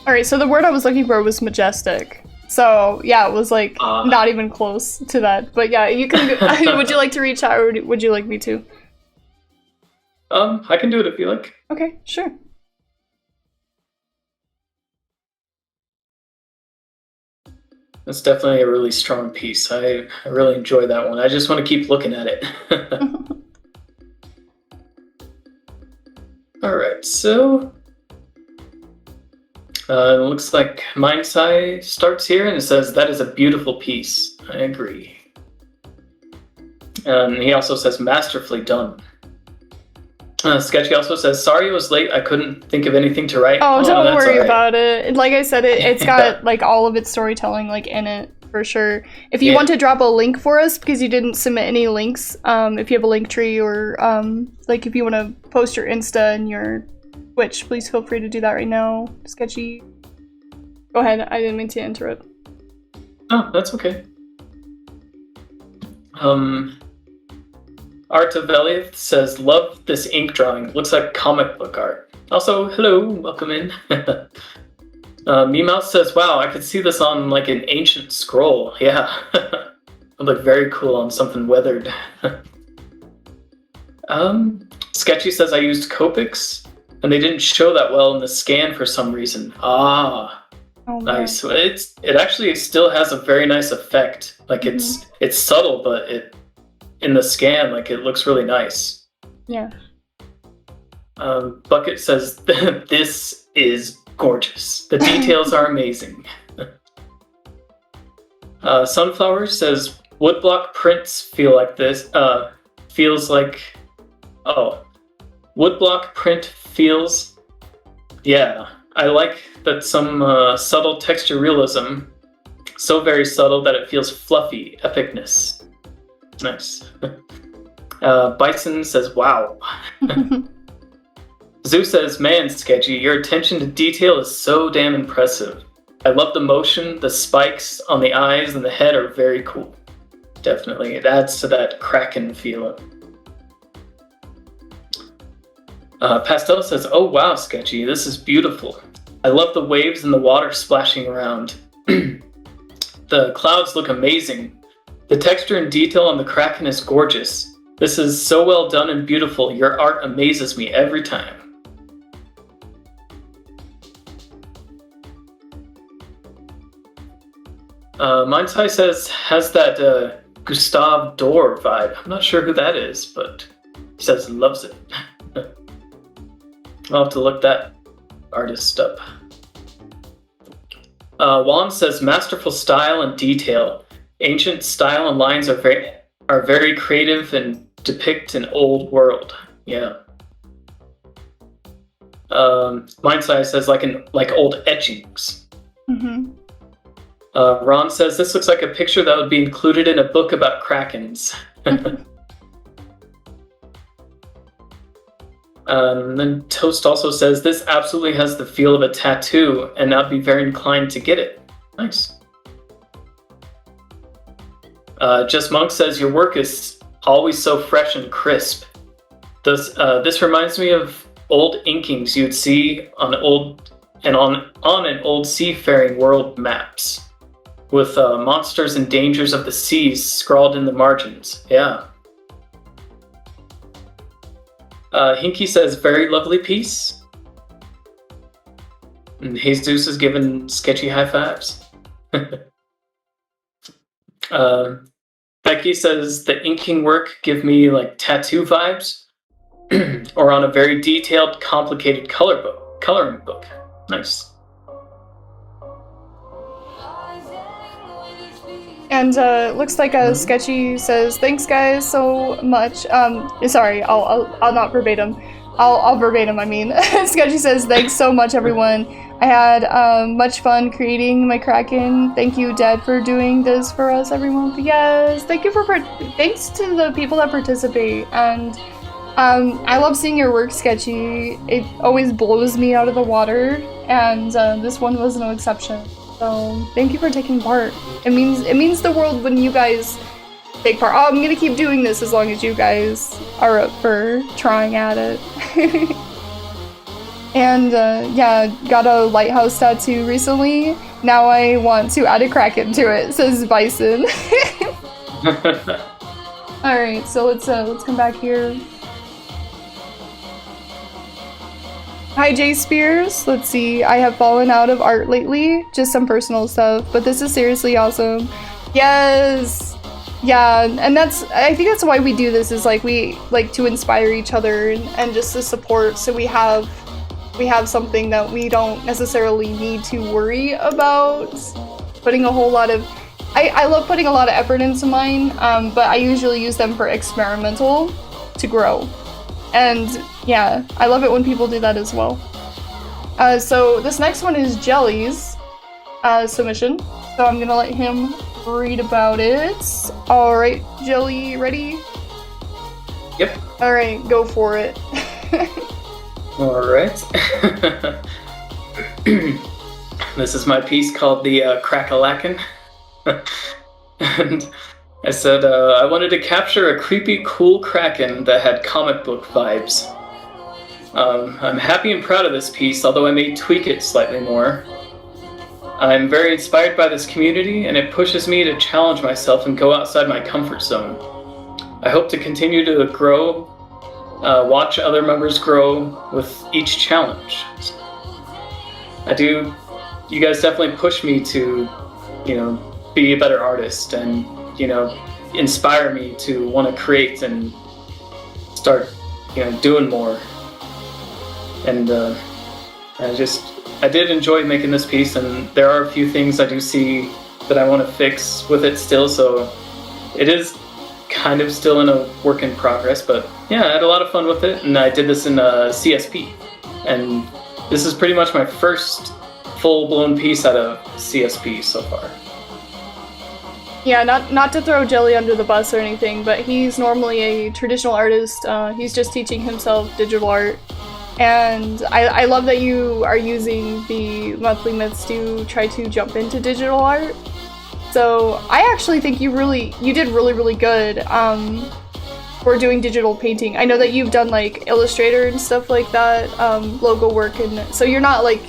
Alright, so the word I was looking for was majestic. So, yeah, it was like not even close to that. But yeah, you can. Would you like to reach out, or would you like me to? I can do it if you like. Okay, sure. That's definitely a really strong piece. I really enjoy that one. I just want to keep looking at it. Alright, so it looks like Mind's Eye starts here and it says, "That is a beautiful piece." I agree. And he also says, "Masterfully done." Sketchy also says, "Sorry it was late, I couldn't think of anything to write." Oh, don't worry right. about it. Like I said, it's got like all of its storytelling like in it for sure. If you want to drop a link for us, because you didn't submit any links, if you have a link tree or like if you want to post your Insta and your Twitch, please feel free to do that right now. Sketchy, go ahead. I didn't mean to interrupt. Oh, that's okay. Art of Eliath says, "Love this ink drawing. Looks like comic book art." Also, hello, welcome in. Memouse says, "Wow, I could see this on like an ancient scroll." Yeah, it would look very cool on something weathered. Sketchy says, "I used Copics, and they didn't show that well in the scan for some reason." Ah, oh, nice. It actually still has a very nice effect. Like it's subtle, but in the scan, like it looks really nice. Yeah. Bucket says, "This is gorgeous. The details are amazing." Sunflower says, "Woodblock prints feel like this. Feels like, woodblock print feels. Yeah, I like that some subtle texture realism. So very subtle that it feels fluffy epicness." Nice. Bison says, "Wow." Zoo says, "Man, Sketchy, your attention to detail is so damn impressive. I love the motion, the spikes on the eyes and the head are very cool." Definitely, it adds to that Kraken feeling. Pastel says, "Oh wow, Sketchy, this is beautiful. I love the waves and the water splashing around. The clouds look amazing. The texture and detail on the Kraken is gorgeous. This is so well done and beautiful. Your art amazes me every time." Mind's Eye says, "Has that Gustave Doré vibe." I'm not sure who that is, but he says loves it. I'll have to look that artist up. Juan says, "Masterful style and detail. Ancient style and lines are very creative and depict an old world." Yeah. Mind's Eye says like old etchings. Ron says, "This looks like a picture that would be included in a book about Krakens." Then Toast also says, "This absolutely has the feel of a tattoo, and I'd be very inclined to get it." Nice. Just Monk says, "Your work is always so fresh and crisp. This reminds me of old inkings you'd see on an old seafaring world maps, with monsters and dangers of the seas scrawled in the margins." Yeah. Hinky says, "Very lovely piece." And Jesus is giving sketchy high fives. Becky says the inking work give me like tattoo vibes, or on a very detailed, complicated coloring book. Nice. And looks like Sketchy says, "Thanks guys so much." Sorry, I'll not verbatim. I'll verbatim. I mean, Sketchy says, "Thanks so much, everyone. I had much fun creating my Kraken. Thank you, Dad, for doing this for us every month." Yes, thank you thanks to the people that participate. And I love seeing your work, Sketchy. It always blows me out of the water, and this one was no exception. So thank you for taking part. It means the world when you guys take part. Oh, I'm gonna keep doing this as long as you guys are up for trying at it. And yeah, got a lighthouse tattoo recently. Now I want to add a Kraken to it, says Bison. Alright, so let's come back here. Hi Jay Spears, let's see, I have fallen out of art lately, just some personal stuff, but this is seriously awesome. Yes! Yeah, and I think that's why we do this, is like we like to inspire each other and just to support, so we have something that we don't necessarily need to worry about putting a whole lot of... I love putting a lot of effort into mine, but I usually use them for experimental to grow. And yeah, I love it when people do that as well. So this next one is Jelly's submission. So I'm gonna let him read about it. Alright, Jelly, ready? Yep. Alright, go for it. Alright. This is my piece called the Kraken. And I said I wanted to capture a creepy, cool Kraken that had comic book vibes. I'm happy and proud of this piece, although I may tweak it slightly more. I'm very inspired by this community, and it pushes me to challenge myself and go outside my comfort zone. I hope to continue to grow, watch other members grow with each challenge. You guys definitely push me to, be a better artist and, inspire me to want to create and start, doing more. And I did enjoy making this piece, and there are a few things I do see that I want to fix with it still, so it is kind of still in a work in progress, but yeah, I had a lot of fun with it, and I did this in CSP, and this is pretty much my first full-blown piece out of CSP so far. Yeah, not to throw Jelly under the bus or anything, but he's normally a traditional artist. He's just teaching himself digital art. And I love that you are using the monthly myths to try to jump into digital art. So I actually think you did really good for doing digital painting. I know that you've done like Illustrator and stuff like that, logo work, and so you're not like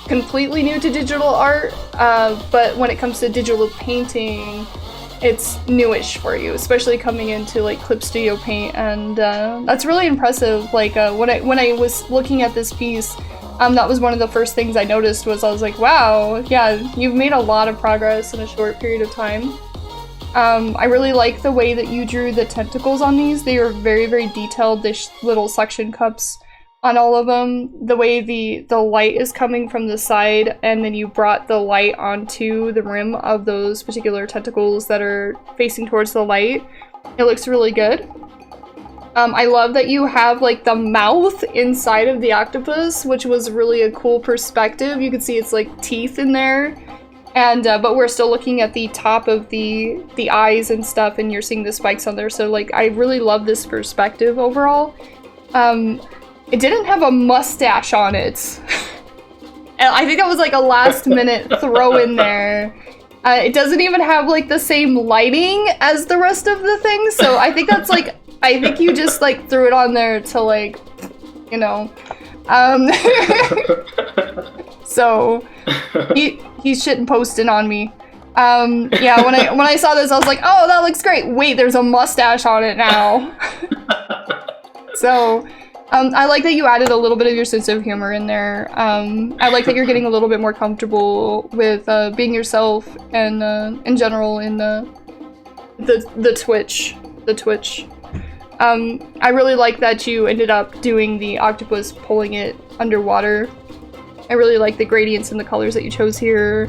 completely new to digital art, but when it comes to digital painting, it's newish for you, especially coming into like Clip Studio Paint, and that's really impressive. Like when I was looking at this piece, that was one of the first things I noticed. Was I was like, wow, yeah, you've made a lot of progress in a short period of time. I really like the way that you drew the tentacles on these. They are very detailed. This little suction cups on all of them, the way the light is coming from the side, and then you brought the light onto the rim of those particular tentacles that are facing towards the light. It looks really good. I love that you have like the mouth inside of the octopus, which was really a cool perspective. You can see it's like teeth in there, and but we're still looking at the top of the eyes and stuff, and you're seeing the spikes on there. So like I really love this perspective overall. It didn't have a mustache on it. And I think that was like a last minute throw in there. It doesn't even have like the same lighting as the rest of the things, so I think that's like, I think you just like threw it on there to like, so he's shitting posting on me. Yeah, when I saw this, I was like, oh, that looks great. Wait, there's a mustache on it now. So I like that you added a little bit of your sense of humor in there. I like that you're getting a little bit more comfortable with being yourself and in general in the Twitch. I really like that you ended up doing the octopus pulling it underwater. I really like the gradients and the colors that you chose here.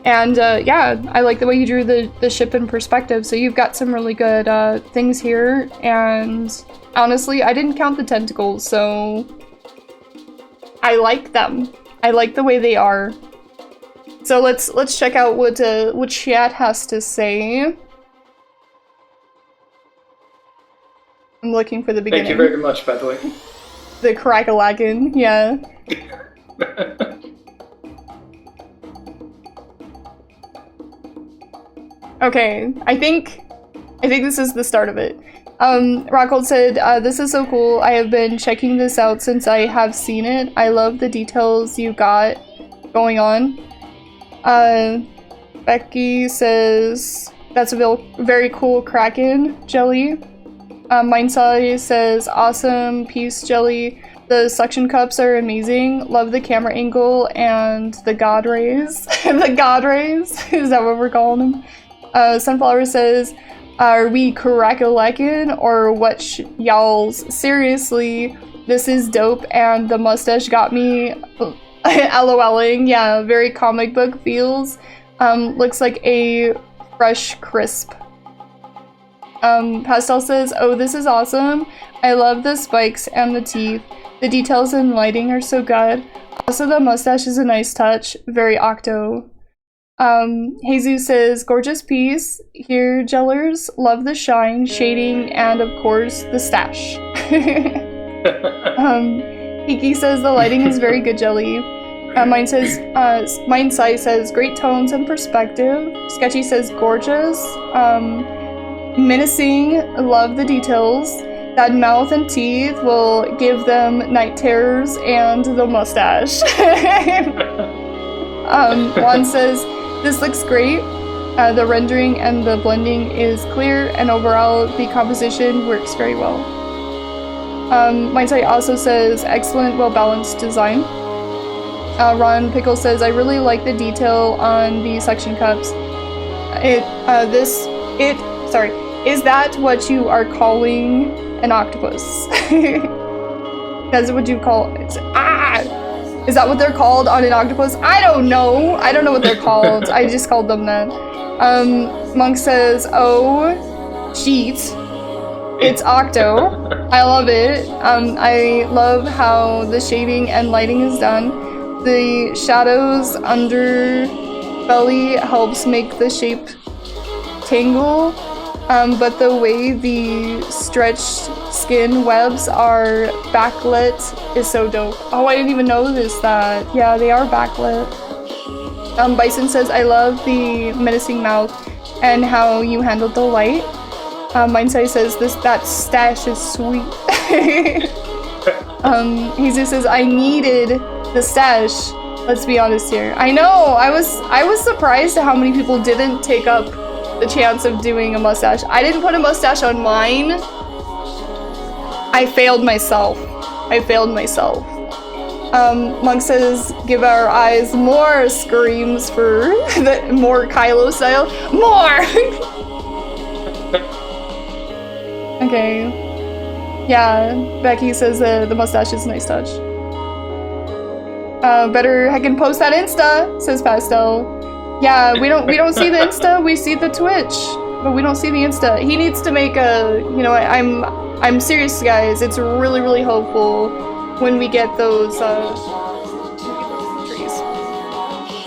And yeah, I like the way you drew the ship in perspective. So you've got some really good things here. And honestly, I didn't count the tentacles, so I like them. I like the way they are. So let's check out what chat has to say. I'm looking for the beginning. Thank you very much, by the way. The Kraken, yeah. Okay, I think this is the start of it. Rockhold said, this is so cool. I have been checking this out since I have seen it. I love the details you got going on. Becky says, that's a very cool Kraken jelly. Mindsai says, awesome piece jelly. The suction cups are amazing. Love the camera angle and the god rays. The god rays? Is that what we're calling them? Sunflower says, are we Kraken or what y'all's? Seriously, this is dope and the mustache got me LOLing. Yeah, very comic book feels. Looks like a fresh crisp. Pastel says, oh, this is awesome. I love the spikes and the teeth. The details and lighting are so good. Also, the mustache is a nice touch. Very Octo. Jesus says, gorgeous piece. Here, Jellers. Love the shine, shading, and of course, the stash. Hiki says, the lighting is very good, Jelly. Mindsai says, great tones and perspective. Sketchy says, gorgeous. Menacing, love the details. That mouth and teeth will give them night terrors and the mustache. Juan says, this looks great. The rendering and the blending is clear, and overall the composition works very well. Mindsai also says, excellent, well-balanced design. Ron Pickle says, I really like the detail on the suction cups. Is that what you are calling an octopus? That's what you call it. Is that what they're called on an octopus? I don't know. I don't know what they're called. I just called them that. Monk says, oh, cheat. It's Octo. I love it. I love how the shading and lighting is done. The shadows underbelly helps make the shape tangle. But the way the stretched skin webs are backlit is so dope. Oh, I didn't even notice that. Yeah, they are backlit. Bison says, I love the menacing mouth and how you handled the light. Mindsai says, that stash is sweet. Jesus says, I needed the stash. Let's be honest here. I know, I was surprised at how many people didn't take up the chance of doing a mustache. I didn't put a mustache on mine. I failed myself. Monk says, give our eyes more screams for the more Kylo style. More! Okay. Yeah, Becky says the mustache is a nice touch. Better heckin' post that Insta, says Pastel. Yeah, we don't see the Insta, we see the Twitch, but we don't see the Insta. He needs to make a, you know, I'm serious, guys. It's really, really helpful when we get those trees.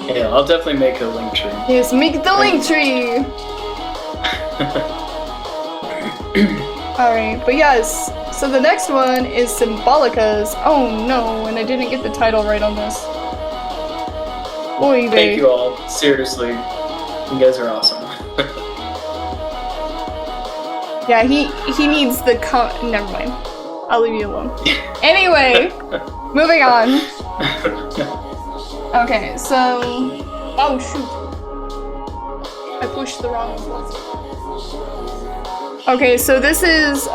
Yeah, I'll definitely make a link tree. Yes, make the link tree. All right, but yes. So the next one is Symbolica's. Oh no, and I didn't get the title right on this. Oy vey. Thank you all. Seriously, you guys are awesome. Yeah, he needs the never mind. I'll leave you alone. Anyway, moving on. Okay, so oh shoot, I pushed the wrong one. Okay, so this is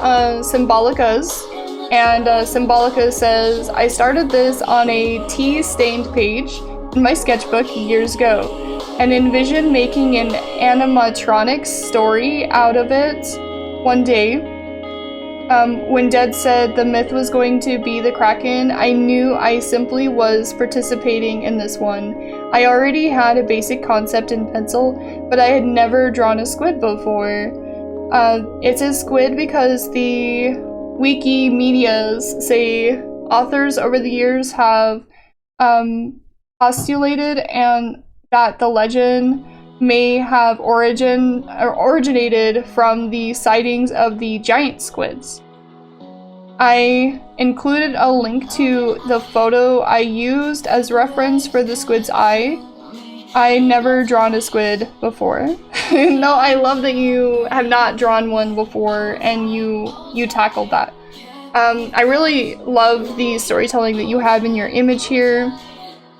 Symbolica's. And Symbolica says, I started this on a tea-stained page in my sketchbook years ago, and envisioned making an animatronics story out of it one day. When Dead said the myth was going to be the Kraken, I knew I simply was participating in this one. I already had a basic concept in pencil, but I had never drawn a squid before. It's a squid because the Wikimedias say authors over the years have postulated and that the legend may have originated from the sightings of the giant squids. I included a link to the photo I used as reference for the squid's eye. I never drawn a squid before. No, I love that you have not drawn one before and you tackled that. I really love the storytelling that you have in your image here.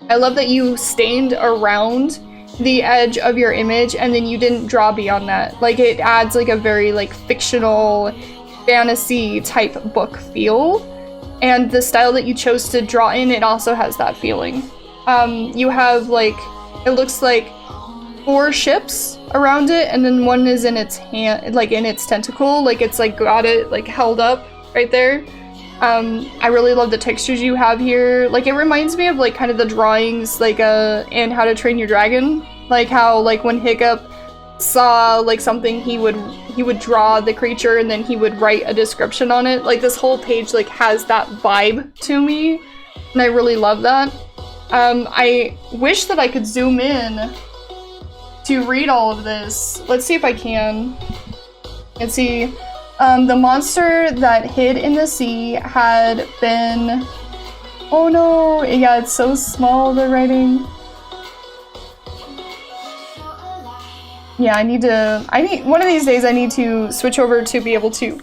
I love that you stained around the edge of your image and then you didn't draw beyond that. Like, it adds like a very like fictional fantasy type book feel, and the style that you chose to draw in, it also has that feeling. You have like, it looks like 4 ships around it, and then one is in its hand, like in its tentacle, like it's like got it like held up right there. I really love the textures you have here. Like, it reminds me of like kind of the drawings like in How to Train Your Dragon, like how like when Hiccup saw like something, he would draw the creature and then he would write a description on it. Like, this whole page like has that vibe to me, and I really love that. I wish that I could zoom in to read all of this. Let's see if I can. Let's see. The monster that hid in the sea had been... Oh no! Yeah, it's so small, the writing. Yeah, I need one of these days I need to switch over to be able to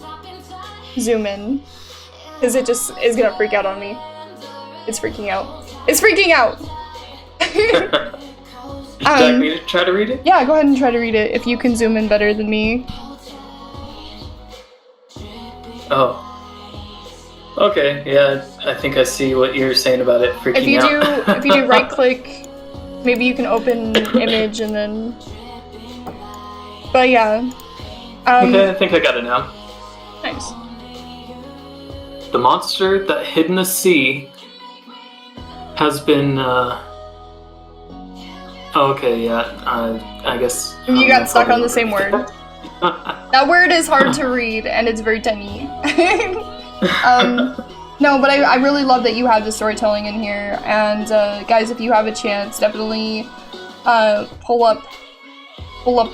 zoom in, because it just is gonna freak out on me. It's freaking out. It's freaking out! Would you like me to try to read it? Yeah, go ahead and try to read it if you can zoom in better than me. Oh. Okay, yeah, I think I see what you're saying about it freaking out. If you do right click, maybe you can open image and then... But yeah. Okay, I think I got it now. Nice. The monster that hid in the sea has been, Oh, okay, yeah, I guess... You got stuck on the same word. That word is hard to read, and it's very tiny. No, but I really love that you have the storytelling in here, and guys, if you have a chance, definitely pull up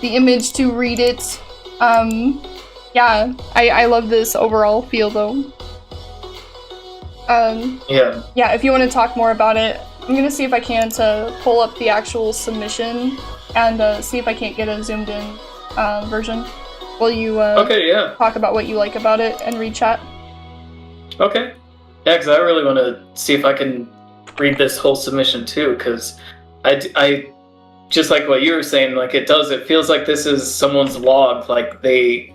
the image to read it. Yeah, I love this overall feel, though. Yeah, if you want to talk more about it, I'm gonna see if I can to pull up the actual submission and see if I can't get a zoomed in version. Will you okay, yeah. talk about what you like about it and read chat? Okay. Yeah, because I really want to see if I can read this whole submission too, because I just like what you were saying, like it feels like this is someone's log, like they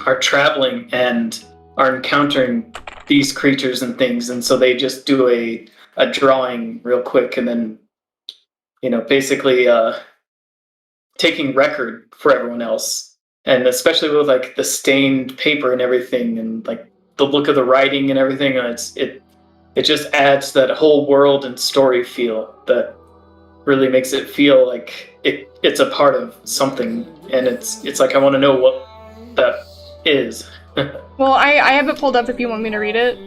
are traveling and are encountering these creatures and things, and so they just do a drawing real quick and then, basically taking record for everyone else. And especially with like the stained paper and everything, and like the look of the writing and everything, it just adds that whole world and story feel that really makes it feel like it's a part of something, and it's like I want to know what that is. Well, I have it pulled up if you want me to read it.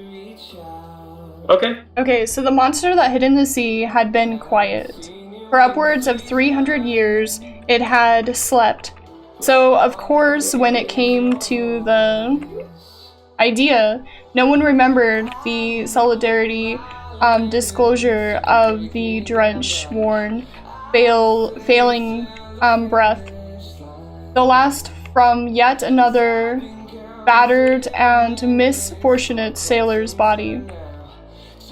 Okay. Okay, so the monster that hid in the sea had been quiet. For upwards of 300 years, it had slept. So, of course, when it came to the idea, no one remembered the solidarity disclosure of the drench-worn, failing breath. The last from yet another battered and misfortunate sailor's body.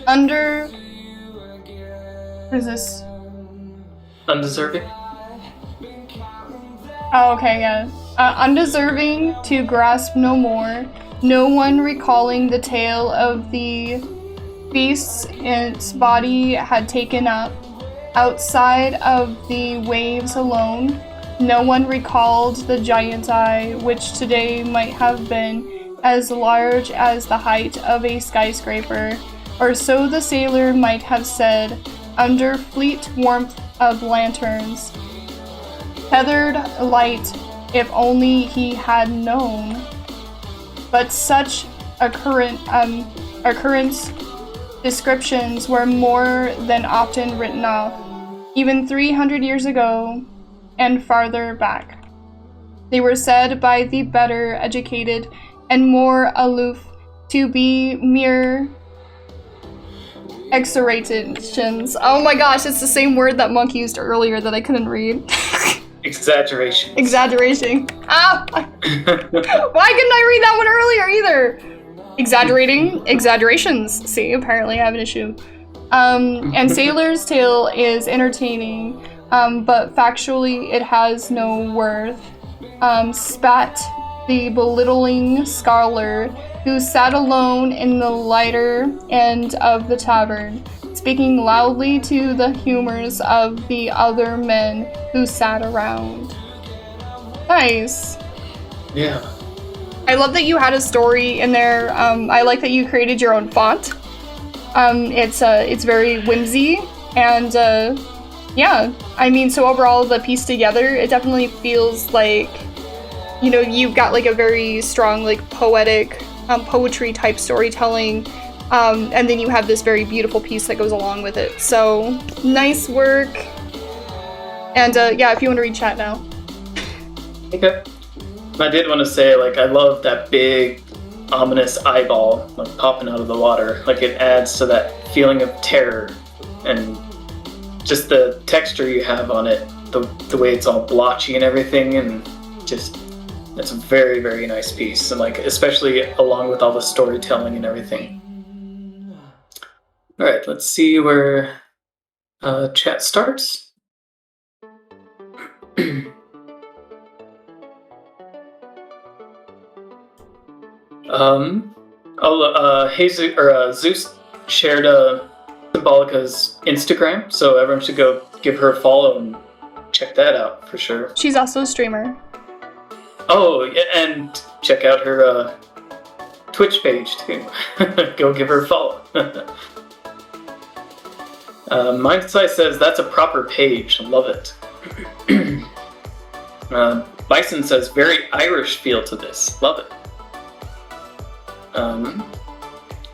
What is this? Undeserving? Oh, okay, yeah. Undeserving to grasp no more, no one recalling the tale of the beasts its body had taken up. Outside of the waves alone, no one recalled the giant eye, which today might have been as large as the height of a skyscraper, or so the sailor might have said, under fleet warmth of lanterns. Tethered light, if only he had known. But such occurrence descriptions were more than often written off, even 300 years ago and farther back. They were said by the better educated and more aloof to be mere exaggerations. Oh my gosh, it's the same word that Monk used earlier that I couldn't read. Exaggeration. Exaggerating. Ah! Why couldn't I read that one earlier either? Exaggerations. See, apparently I have an issue. And Sailor's Tale is entertaining, but factually it has no worth. Spat, the belittling scholar who sat alone in the lighter end of the tavern, speaking loudly to the humors of the other men who sat around. Nice. Yeah. I love that you had a story in there. I like that you created your own font. It's very whimsy, and yeah. I mean, so overall, the piece together, it definitely feels like, you know, you've got like a very strong, like poetic, poetry type storytelling, and then you have this very beautiful piece that goes along with it. So nice work. And yeah, if you want to read chat now. Okay. I did want to say, like, I love that big, ominous eyeball, like, popping out of the water. Like, it adds to that feeling of terror, and just the texture you have on it, the way it's all blotchy and everything, and just, it's a very, very nice piece, and, like, especially along with all the storytelling and everything. Alright, let's see where chat starts. Zeus shared Symbolica's Instagram, so everyone should go give her a follow and check that out for sure. She's also a streamer. Oh, yeah, and check out her Twitch page too. Go give her a follow. Mindsai says that's a proper page. Love it. Bison says very Irish feel to this. Love it.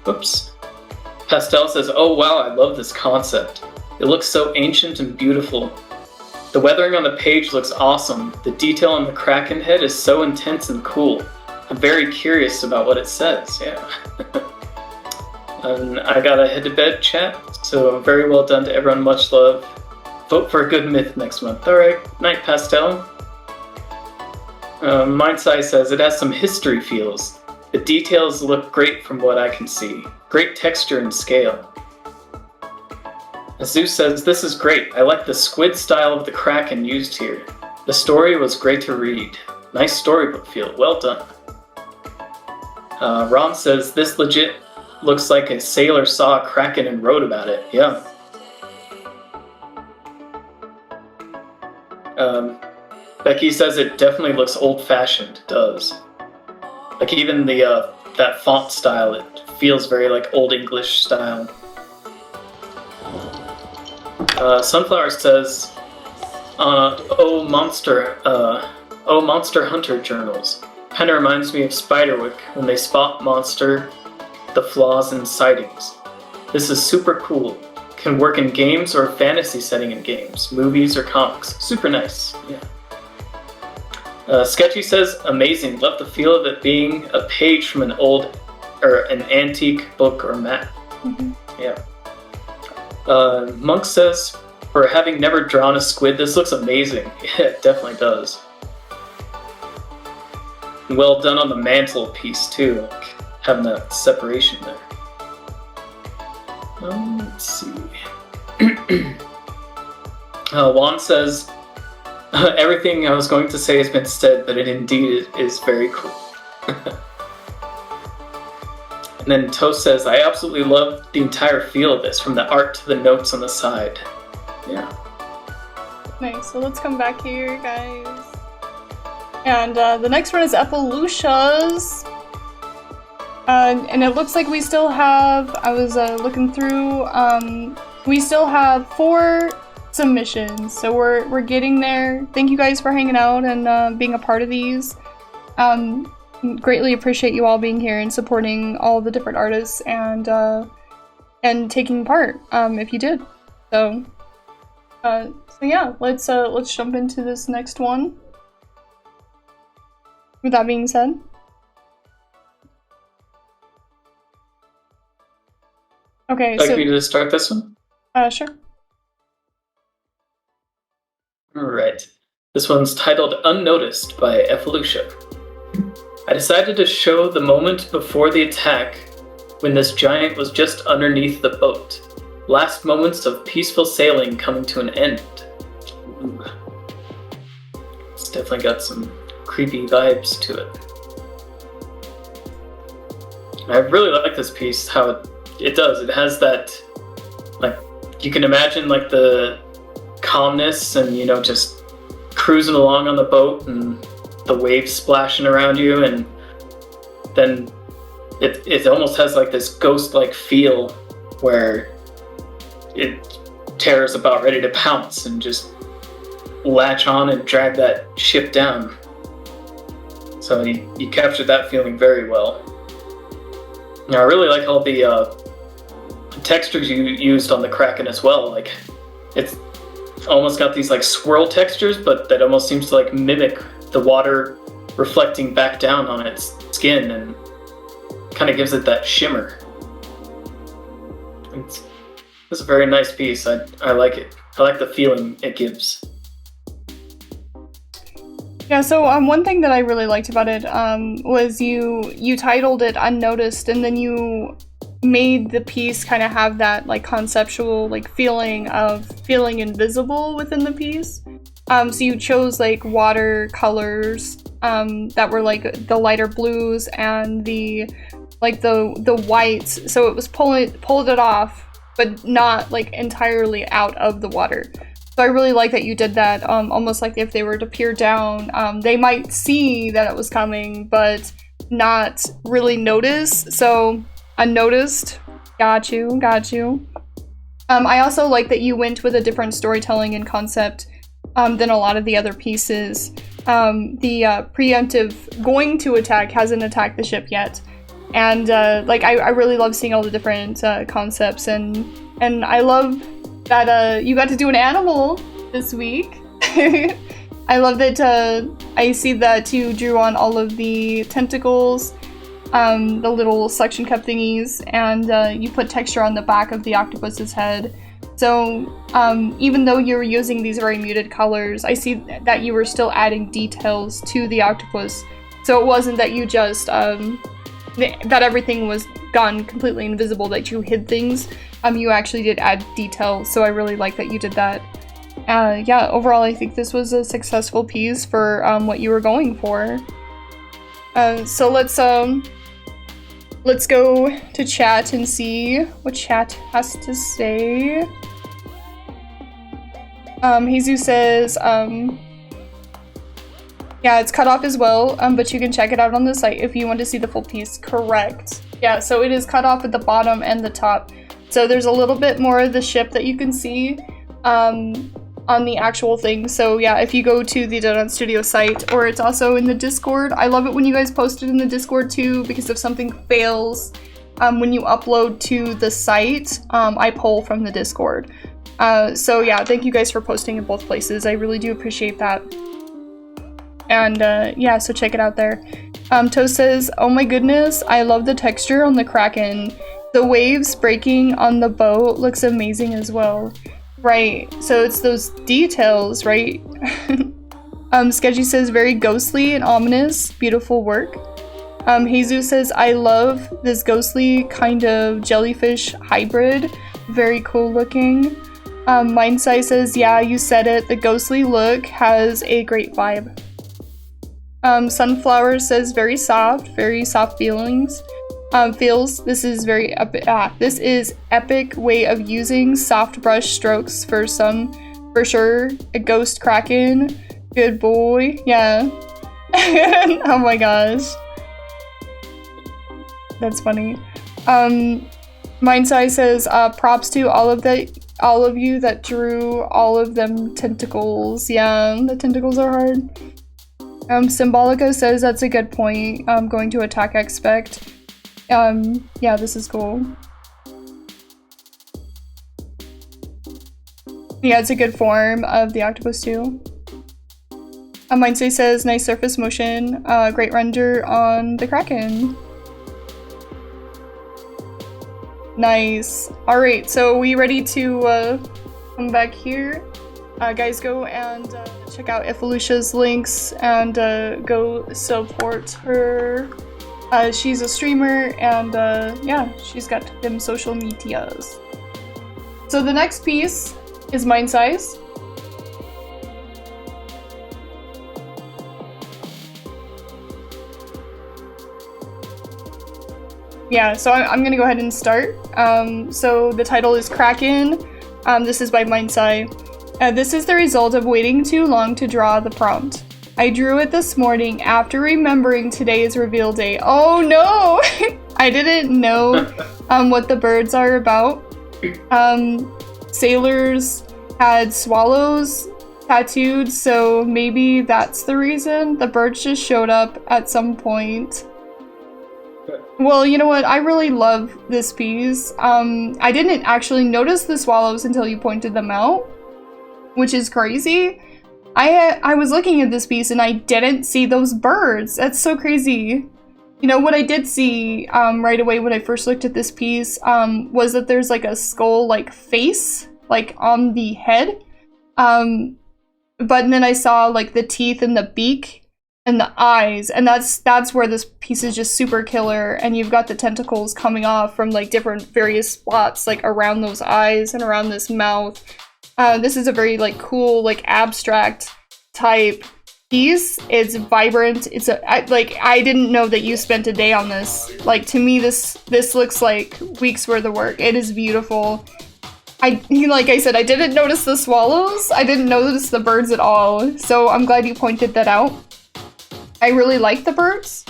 Whoops. Pastel says, oh wow, I love this concept. It looks so ancient and beautiful. The weathering on the page looks awesome. The detail on the Kraken head is so intense and cool. I'm very curious about what it says, yeah. I gotta head to bed, chat, so very well done to everyone, much love. Vote for a good myth next month. Alright, night Pastel. Mindsai says, it has some history feels. The details look great from what I can see. Great texture and scale. Zeus says, this is great. I like the squid style of the Kraken used here. The story was great to read. Nice storybook feel. Well done. Ron says, this legit looks like a sailor saw a Kraken and wrote about it. Yeah. Becky says it definitely looks old-fashioned. It does. Like even the that font style, it feels very like Old English style. Sunflower says, "Oh Monster Hunter journals. Kinda reminds me of Spiderwick when they spot Monster, the flaws and sightings. This is super cool. Can work in games or fantasy setting in games, movies or comics. Super nice. Yeah." Sketchy says, amazing. Love the feel of it being a page from an old or an antique book or map. Mm-hmm. Yeah. Monk says, for having never drawn a squid, this looks amazing. Yeah, it definitely does. Well done on the mantle piece too, like having that separation there. Let's see. Juan says, everything I was going to say has been said, but it indeed is very cool. And then Toast says, I absolutely love the entire feel of this, from the art to the notes on the side. Yeah. Nice, so let's come back here, guys. And the next one is Evolucia's. And it looks like we still have, I was looking through, we still have 4 submissions, so we're getting there. Thank you guys for hanging out and being a part of these. Greatly appreciate you all being here and supporting all the different artists and taking part if you did. So yeah, let's jump into this next one. With that being said. Okay, so... Would you like me to start this one? Sure. Alright. This one's titled Unnoticed by Evolucia. I decided to show the moment before the attack when this giant was just underneath the boat. Last moments of peaceful sailing coming to an end. Ooh. It's definitely got some creepy vibes to it. I really like this piece, how it does. It has that, like, you can imagine like the calmness and, you know, just cruising along on the boat and the waves splashing around you, and then it almost has like this ghost-like feel where terror's about ready to pounce and just latch on and drag that ship down. So you captured that feeling very well. Now, I really like all the textures you used on the Kraken as well. Like, it's almost got these like swirl textures, but that almost seems to like mimic the water reflecting back down on its skin and kind of gives it that shimmer. It's a very nice piece. I like it. I like the feeling it gives. Yeah, so one thing that I really liked about it was you titled it Unnoticed, and then you made the piece kind of have that like conceptual like feeling of feeling invisible within the piece. So you chose like water colors that were like the lighter blues and the whites, so it was pulled it off, but not like entirely out of the water. So I really like that you did that, almost like if they were to peer down, they might see that it was coming, but not really notice. So, unnoticed. Got you. I also like that you went with a different storytelling and concept than a lot of the other pieces. The preemptive going to attack hasn't attacked the ship yet. And I really love seeing all the different concepts, and I love that you got to do an animal this week. I love that I see that you drew on all of the tentacles, the little suction cup thingies, and you put texture on the back of the octopus's head. So even though you were using these very muted colors, I see that you were still adding details to the octopus. So it wasn't that you just that everything was gone completely invisible, that you hid things. You actually did add detail, so I really like that you did that. Yeah, overall I think this was a successful piece for what you were going for. So let's go to chat and see what chat has to say. Jesus says, yeah, it's cut off as well, but you can check it out on the site if you want to see the full piece. Correct. Yeah, so it is cut off at the bottom and the top. So there's a little bit more of the ship that you can see on the actual thing. So yeah, if you go to the Donut Studio site, or it's also in the Discord. I love it when you guys post it in the Discord too, because if something fails when you upload to the site, I pull from the Discord. So yeah, thank you guys for posting in both places. I really do appreciate that. And yeah, so check it out there. Toast says, oh my goodness, I love the texture on the Kraken. The waves breaking on the boat looks amazing as well. Right, so it's those details, right? Sketchy says, very ghostly and ominous, beautiful work. Jesus says, I love this ghostly kind of jellyfish hybrid, very cool looking. Mindsai says, yeah, you said it, the ghostly look has a great vibe. Sunflower says, very soft feelings. feels. This is very epic. This is epic way of using soft brush strokes for sure. A ghost Kraken. Good boy. Yeah. Oh my gosh. That's funny. Mindsai says, props to all of you that drew all of them tentacles. Yeah, the tentacles are hard. Symbolica says that's a good point. Going to attack expect. Yeah, this is cool. Yeah, it's a good form of the octopus too. Mindsay says, nice surface motion, great render on the Kraken. Nice. Alright, so we ready to come back here? Guys, go and check out Ifelucia's links and go support her. She's a streamer and yeah, she's got them social medias. So the next piece is Mind Size. Yeah, so I'm gonna go ahead and start. So the title is Kraken. This is by Mindsai. This is the result of waiting too long to draw the prompt. I drew it this morning after remembering today is reveal day. Oh no! I didn't know what the birds are about. Sailors had swallows tattooed, so maybe that's the reason. The birds just showed up at some point. Well, you know what? I really love this piece. I didn't actually notice the swallows until you pointed them out, which is crazy. I was looking at this piece and I didn't see those birds. That's so crazy. You know, what I did see right away when I first looked at this piece was that there's like a skull-like face, like on the head. But then I saw like the teeth and the beak and the eyes, and that's where this piece is just super killer. And you've got the tentacles coming off from like different various spots, like around those eyes and around this mouth. This is a very like cool, like abstract type piece. It's vibrant. It's I didn't know that you spent a day on this. Like, to me, this looks like weeks worth of work. It is beautiful. Like I said, I didn't notice the swallows. I didn't notice the birds at all. So I'm glad you pointed that out. I really like the birds.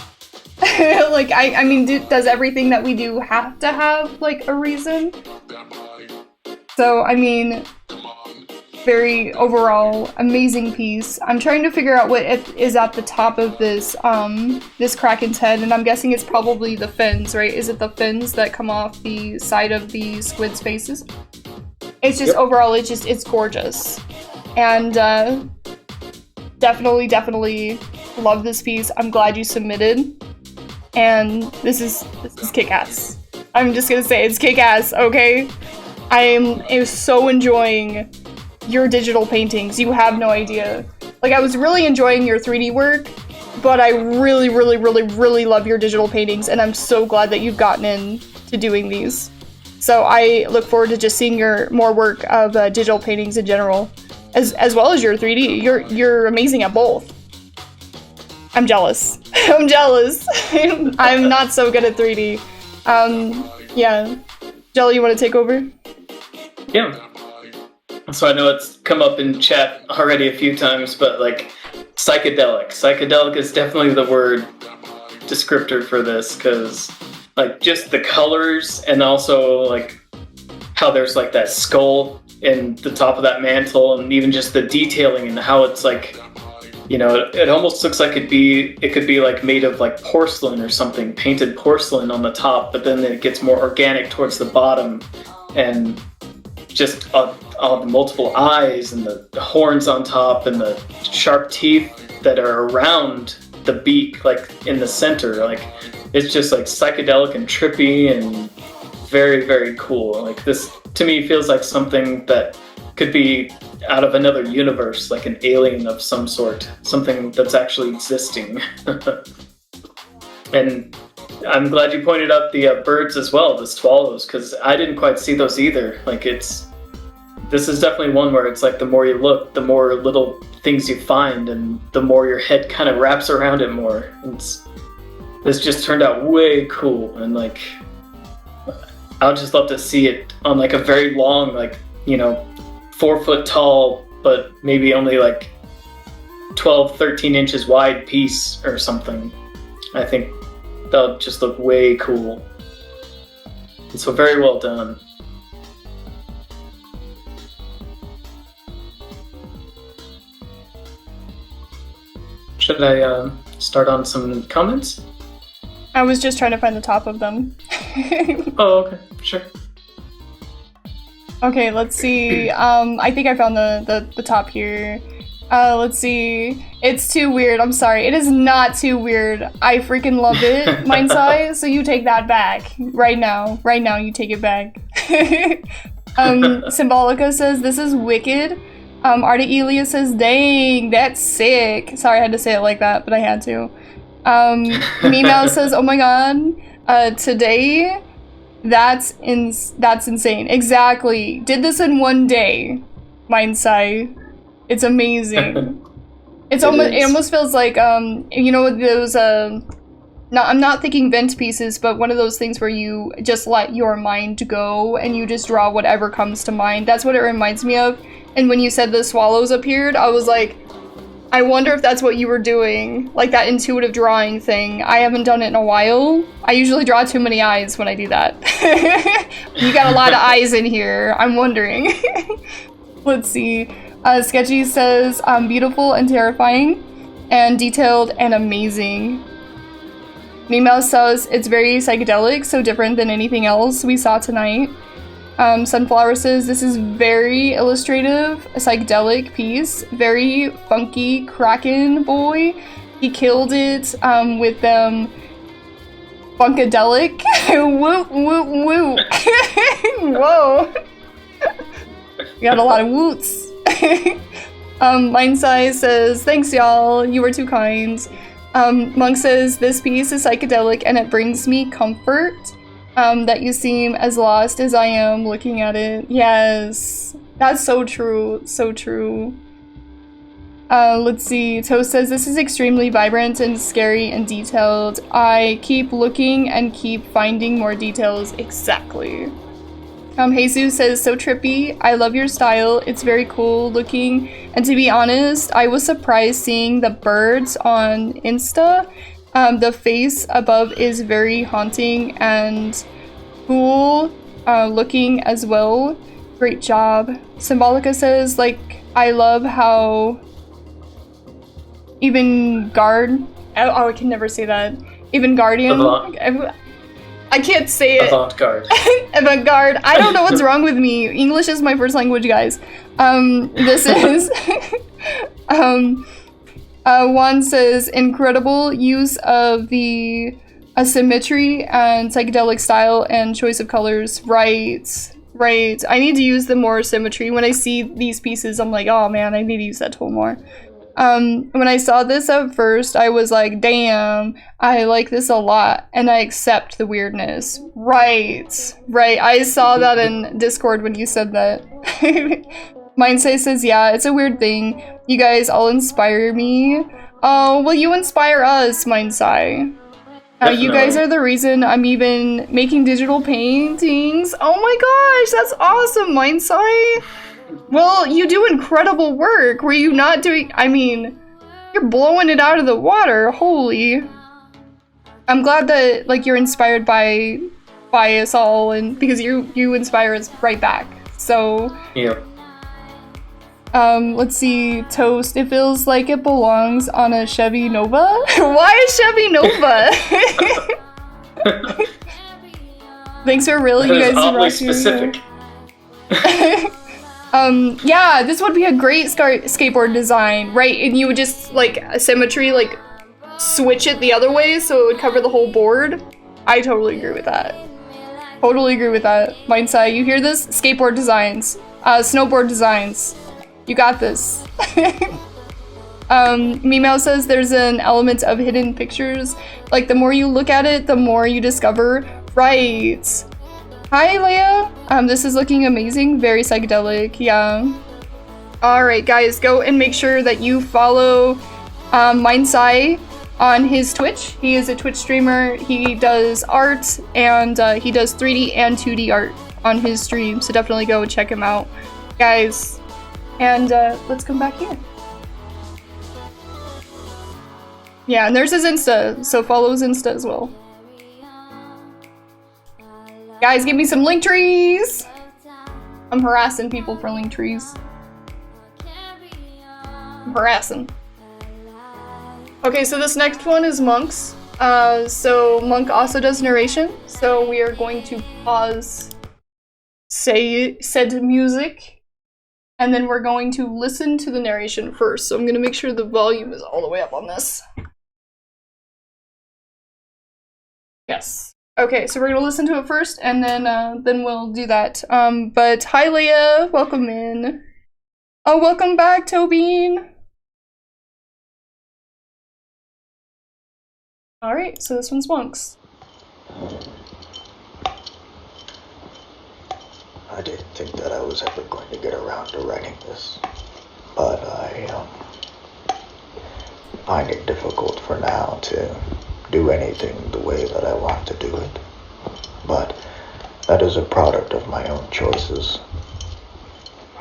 Like, I mean, does everything that we do have to have like a reason? So, I mean, very overall amazing piece. I'm trying to figure out what is at the top of this this Kraken's head, and I'm guessing it's probably the fins, right? Is it the fins that come off the side of the squid's faces? It's just overall, it's gorgeous, and definitely love this piece. I'm glad you submitted, and this is kick-ass. I'm just gonna say it's kick-ass, okay? I am so enjoying your digital paintings. You have no idea. Like, I was really enjoying your 3D work, but I really love your digital paintings, and I'm so glad that you've gotten into doing these. So I look forward to just seeing your more work of digital paintings in general, as well as your 3D. You're amazing at both. I'm jealous. I'm jealous. I'm not so good at 3D. Yeah. Jelly, you want to take over? Yeah. So I know it's come up in chat already a few times, but like psychedelic. Psychedelic is definitely the word descriptor for this, because like just the colors, and also like how there's like that skull in the top of that mantle, and even just the detailing and how it's like, you know, it almost looks like it could be like made of like porcelain or something, painted porcelain on the top, but then it gets more organic towards the bottom, and just all the multiple eyes and the horns on top and the sharp teeth that are around the beak, like in the center. Like, it's just like psychedelic and trippy and very cool. Like, this to me feels like something that could be out of another universe, like an alien of some sort, something that's actually existing. And I'm glad you pointed out the birds as well, the swallows, because I didn't quite see those either. Like, this is definitely one where it's like the more you look, the more little things you find, and the more your head kind of wraps around it more. this just turned out way cool, and like I would just love to see it on like a very long, like, you know, 4 foot tall, but maybe only like 12, 13 inches wide piece or something. I think that'll just look way cool. And so very well done. Should I start on some comments? I was just trying to find the top of them. Oh, okay, sure. Okay, let's see. I think I found the top here. Let's see. It's too weird. I'm sorry. It is not too weird. I freaking love it, Mindsai. So you take that back right now. Right now, you take it back. Symbolica says this is wicked. Arta Elia says, dang, that's sick. Sorry, I had to say it like that, but I had to. Meow says, oh my god. Today, that's insane. Exactly. Did this in one day, Mindsai. It's amazing. It almost feels like you know those I'm not thinking vent pieces, but one of those things where you just let your mind go and you just draw whatever comes to mind. That's what it reminds me of. And when you said the swallows appeared, I was like, I wonder if that's what you were doing, like that intuitive drawing thing. I haven't done it in a while. I usually draw too many eyes when I do that. You got a lot of eyes in here. I'm wondering. Let's see. Sketchy says, beautiful and terrifying, and detailed and amazing. Meow says, it's very psychedelic, so different than anything else we saw tonight. Sunflower says, this is very illustrative, a psychedelic piece, very funky Kraken boy. He killed it with them funkadelic. Woot, woot, woot. Whoa. We got a lot of woots. Mindsai says, thanks y'all, you were too kind. Monk says, this piece is psychedelic and it brings me comfort. That you seem as lost as I am looking at it. Yes, that's so true, so true. Let's see, Toast says, this is extremely vibrant and scary and detailed. I keep looking and keep finding more details. Exactly. Jesus says, so trippy. I love your style. It's very cool looking. And to be honest, I was surprised seeing the birds on Insta. The face above is very haunting and cool looking as well. Great job. Symbolica says, like, I love how even guard. Oh, I can never say that. Even guardian. I can't say it. Avant-garde. Avant-garde. I don't know what's wrong with me. English is my first language, guys. This is Juan says, incredible use of the asymmetry and psychedelic style and choice of colors. Right. I need to use the more symmetry. When I see these pieces, I'm like, oh man, I need to use that tool more. When I saw this at first, I was like, damn, I like this a lot, and I accept the weirdness. Right. I saw that in Discord when you said that. Mindsai says, yeah, it's a weird thing. You guys all inspire me. Oh, well, you inspire us, Mindsai. You guys are the reason I'm even making digital paintings. Oh my gosh, that's awesome, Mindsai. Well, you do incredible work. Were you not doing... I mean, you're blowing it out of the water. Holy. I'm glad that, like, you're inspired by us all, and because you inspire us right back. So... Yeah. Let's see, Toast. It feels like it belongs on a Chevy Nova. Why a Chevy Nova? Thanks for really, you guys. Oddly specific. Yeah, this would be a great skateboard design, right? And you would just, like, symmetry, like, switch it the other way so it would cover the whole board. I totally agree with that. Totally agree with that. Mindsai, you hear this? Skateboard designs. Snowboard designs. You got this. Meow says there's an element of hidden pictures. Like, the more you look at it, the more you discover. Right. Hi, Leia. This is looking amazing. Very psychedelic. Yeah. Alright, guys. Go and make sure that you follow Mindsai on his Twitch. He is a Twitch streamer. He does art, and he does 3D and 2D art on his stream, so definitely go check him out, guys. And let's come back here. Yeah, and there's his Insta, so follow his Insta as well. Guys, give me some link trees! I'm harassing people for link trees. I'm harassing. Okay, so this next one is Monk's. So Monk also does narration, so we are going to pause said music, and then we're going to listen to the narration first. So I'm gonna make sure the volume is all the way up on this. Yes. Okay, so we're gonna listen to it first, and then we'll do that. But hi, Leia, welcome in. Oh, welcome back, Tobin. All right, so this one's Monk's. I didn't think that I was ever going to get around to writing this, but I find it difficult for now to do anything the way that I want to do it. But that is a product of my own choices.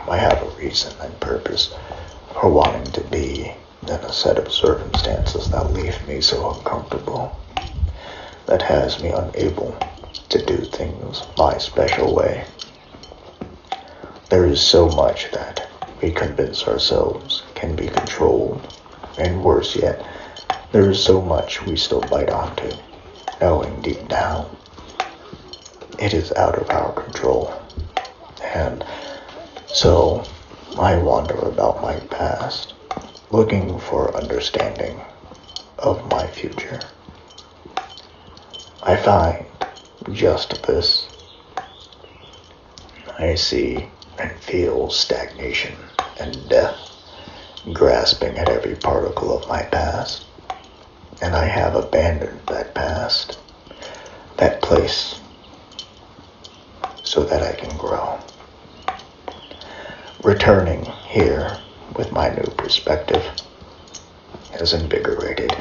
I have a reason and purpose for wanting to be in a set of circumstances that leave me so uncomfortable, that has me unable to do things my special way. There is so much that we convince ourselves can be controlled, and worse yet, there is so much we still bite onto, knowing deep down it is out of our control. And so I wander about my past, looking for understanding of my future. I find just this. I see and feel stagnation and death grasping at every particle of my past. And I have abandoned that past, that place, so that I can grow. Returning here with my new perspective has invigorated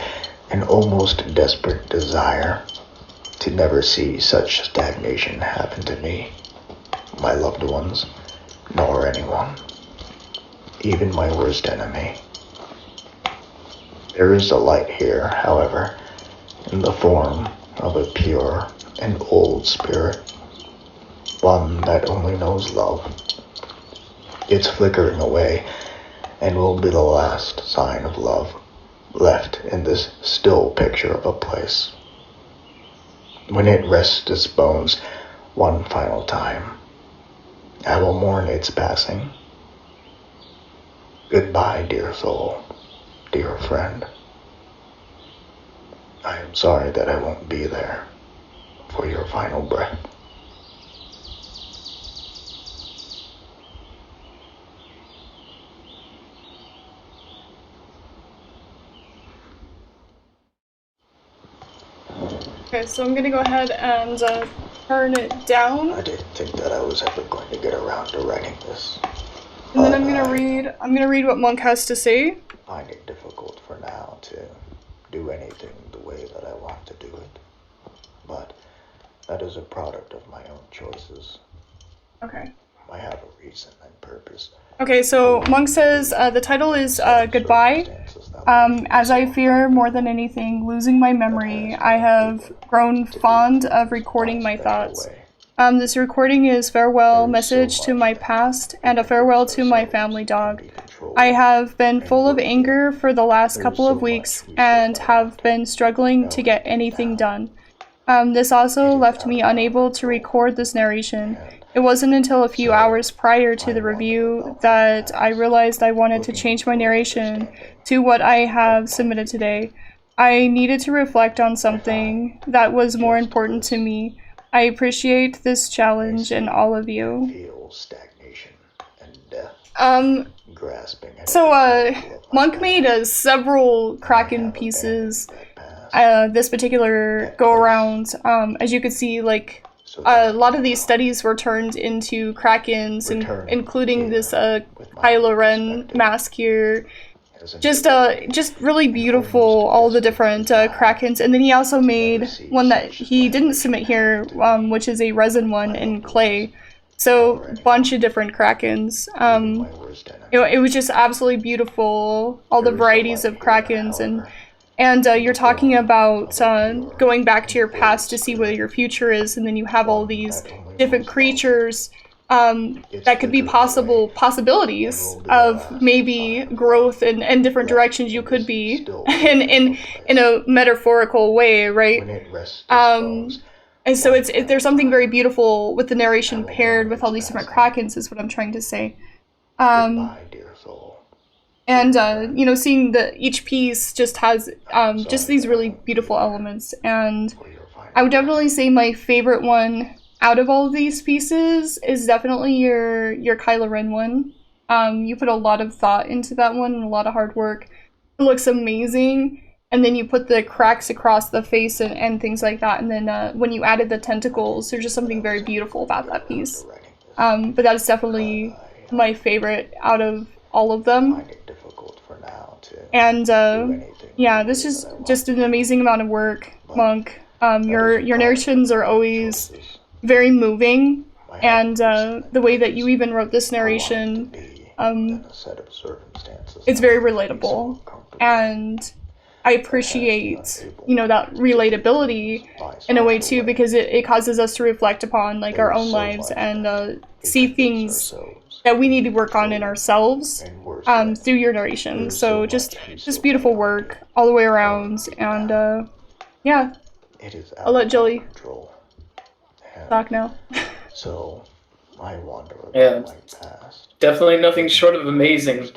an almost desperate desire to never see such stagnation happen to me, my loved ones, nor anyone, even my worst enemy. There is a light here, however, in the form of a pure and old spirit, one that only knows love. It's flickering away, and will be the last sign of love left in this still picture of a place. When it rests its bones one final time, I will mourn its passing. Goodbye, dear soul, dear friend. I am sorry that I won't be there for your final breath. Okay, so I'm gonna go ahead and turn it down. I didn't think that I was ever going to get around to writing this. And then I'm gonna read what Monk has to say. I find it difficult for now to do anything the way that I want to do it. But that is a product of my own choices. Okay. I have a reason and purpose. Okay, so Monk says the title is Goodbye. As I fear more than anything losing my memory, I have grown fond of recording my thoughts. This recording is farewell message to my past and a farewell to my family dog. I have been full of anger for the last couple of weeks and have been struggling to get anything done. This also left me unable to record this narration. It wasn't until a few hours prior to the review that I realized I wanted to change my narration to what I have submitted today. I needed to reflect on something that was more important to me. I appreciate this challenge and all of you. So Monk made several Kraken pieces this particular go around. As you could see, like a lot of these studies were turned into Krakens, including this Kylo Ren mask here, just really beautiful, all the different Krakens. And then he also made one that he didn't submit here, which is a resin one in clay. So a bunch of different Krakens. It was just absolutely beautiful, all the varieties of Krakens. And you're talking about going back to your past to see where your future is, and then you have all these different creatures that could be possibilities of maybe growth and different directions you could be in a metaphorical way, right? And so there's something very beautiful with the narration paired with all these different Krakens is what I'm trying to say. And seeing that each piece just has just these really beautiful elements, and I would definitely say my favorite one out of all of these pieces is definitely your Kylo Ren one. You put a lot of thought into that one and a lot of hard work. It looks amazing, and then you put the cracks across the face and things like that, and then when you added the tentacles, there's just something very beautiful about that piece. But that is definitely my favorite out of all of them. And yeah, this is just an amazing amount of work, Monk. Your narrations are always very moving, and the way that you even wrote this narration, it's very relatable, and I appreciate that relatability in a way too, because it causes us to reflect upon like our own lives and see things that we need to work on in ourselves through your narration. So just beautiful work all the way around, and yeah, I'll let Jilly talk now. So I wonder about my past. Definitely nothing short of amazing.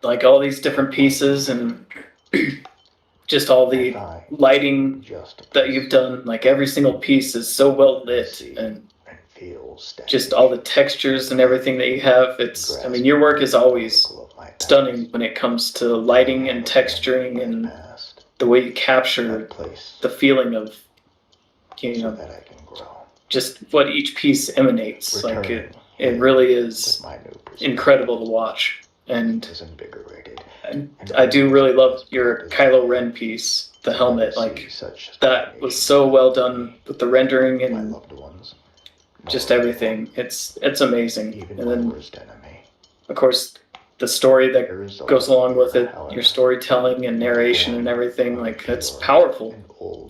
Like all these different pieces and just all the lighting that you've done. Like every single piece is so well lit, and just all the textures and everything that you have. I mean, your work is always stunning when it comes to lighting and texturing and the way you capture the feeling of, just what each piece emanates. Like it really is incredible to watch. And I do really love your Kylo Ren piece, the helmet. Like that was so well done with the rendering and just everything. It's amazing. And then, of course, the story that goes along with it, your storytelling and narration and everything, like it's powerful.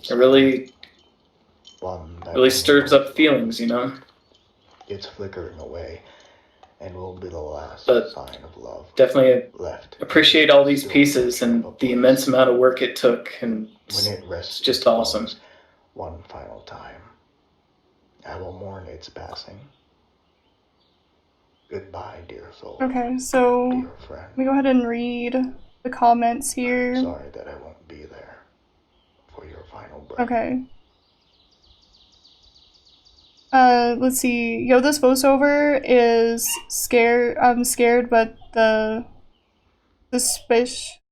It really stirs up feelings, It's flickering away, and will be the last sign of love. Definitely appreciate all these pieces and the immense amount of work it took, and it's just awesome. One final time, I will mourn its passing. Goodbye, dear soul. Okay, so dear friend. Let me go ahead and read the comments here. I'm sorry that I won't be there for your final breath. Okay. Let's see. Yoda's voiceover is scared. I'm scared, but the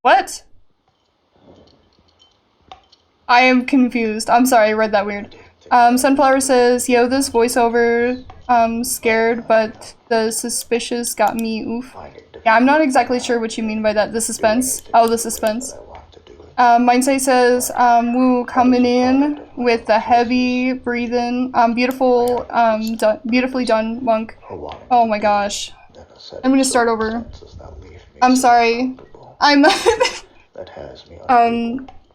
What? I am confused. I'm sorry, I read that weird. Sunflower says, Yoda's voiceover, scared, but the suspicious got me, oof. Yeah, I'm not exactly sure what you mean by that. The suspense. Oh, the suspense. Mindsight says, woo, coming in with the heavy breathing, beautifully done, Monk. Oh my gosh. I'm gonna start over. I'm sorry.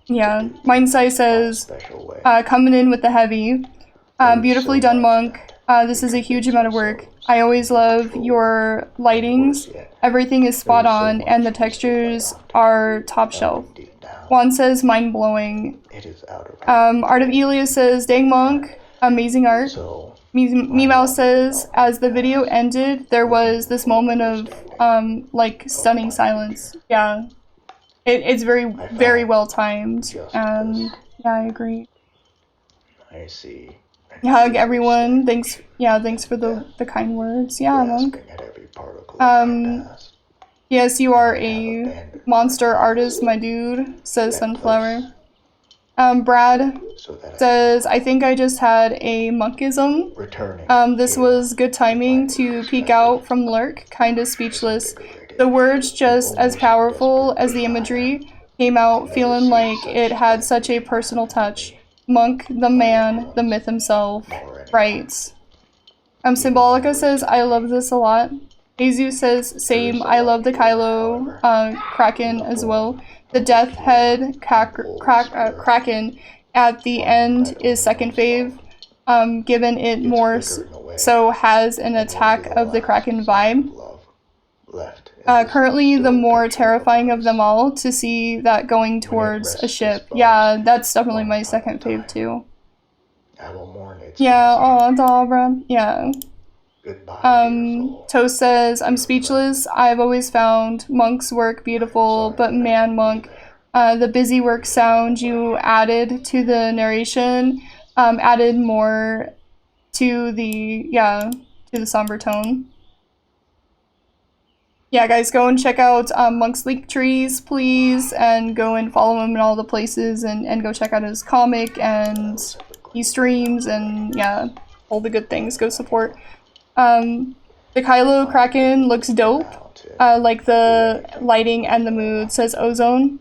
Yeah, Mindsight says, coming in with the heavy, beautifully done, Monk. This is a huge amount of work. I always love your lightings. Everything is spot on, and the textures are top shelf. Juan says, mind-blowing. Art of Elias says, dang, Monk, amazing art. Memow says, as the video ended, there was this moment of, like, stunning silence. Yeah. It's very, very well timed. Yeah, I agree. I see. Hug everyone. Thanks for the kind words. Yeah, Monk. Yes, you are a monster artist, my dude, says Sunflower. Brad says, I think I just had a monkism. This was good timing to peek out from Lurk, kinda speechless. The words just as powerful as the imagery came out, feeling like it had such a personal touch. Monk, the man, the myth himself, writes. Symbolica says, I love this a lot. Jesus says, same, I love the Kylo Kraken as well. The Death Head Kraken at the end is second fave, given it more so has an Attack of the Kraken vibe. Currently the more terrifying of them all to see that going towards a ship. Yeah, that's definitely my second fave too. Yeah, oh, Dalbra. Yeah. Toast says, I'm speechless. I've always found Monk's work beautiful, but man, Monk, the busy work sound you added to the narration added more to the somber tone. Yeah, guys, go and check out Monk's Leak Trees, please, and go and follow him in all the places, and go check out his comic, and he streams, and yeah, all the good things. Go support. The Kylo Kraken looks dope, like the lighting and the mood, says Ozone.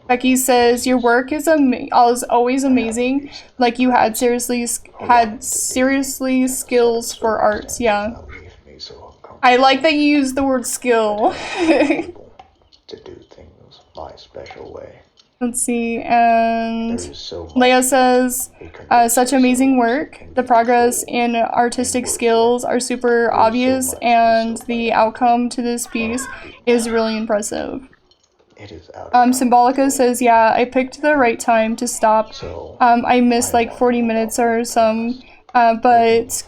Becky says, your work is always amazing, like you had seriously skills for arts, yeah. I like that you use the word skill. To do things my special way. Let's see, and Leia says, such amazing work. The progress in artistic skills are super obvious, and the outcome to this piece is really impressive. Symbolica says, yeah, I picked the right time to stop. I missed like 40 minutes or some, but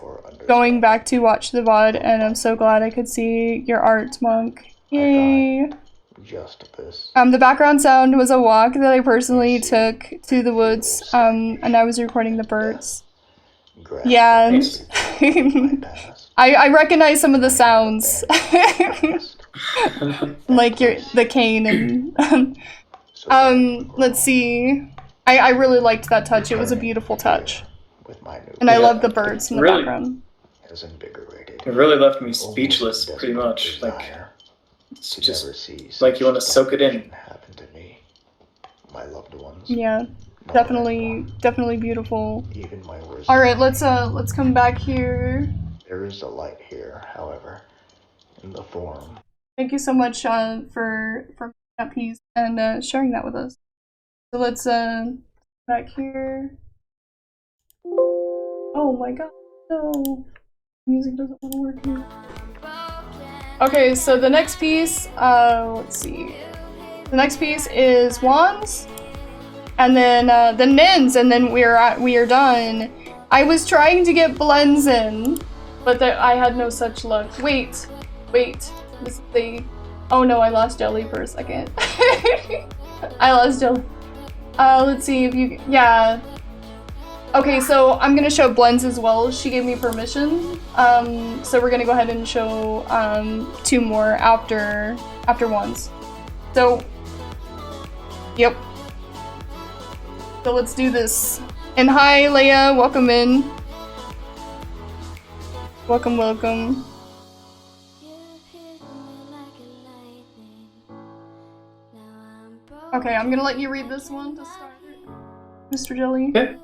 going back to watch the VOD, and I'm so glad I could see your art, Monk. Yay! The background sound was a walk that I personally took to the woods, and I was recording the birds. Yeah. I recognize some of the sounds. Like the cane and let's see. I really liked that touch. It was a beautiful touch. And I love the birds in the background. It really left me speechless, pretty much. Like, it's just like you want to soak it in. Yeah, definitely beautiful. All right, let's come back here. There is a light here, however, in the form. Thank you so much for that piece and sharing that with us. So let's back here. Oh my god, no. Music doesn't want to work here. Okay, so the next piece, let's see. The next piece is wands, and then the nins, and then we are done. I was trying to get blends in, but I had no such luck. Wait. This is the. Oh no, I lost Jelly for a second. I lost Jelly. Let's see if you. Yeah. Okay, so I'm gonna show blends as well. She gave me permission. So we're gonna go ahead and show 2 more after wands. So, yep. So let's do this. And hi, Leia, welcome in. Welcome. Okay, I'm gonna let you read this one to start, Mr. Jelly. Okay.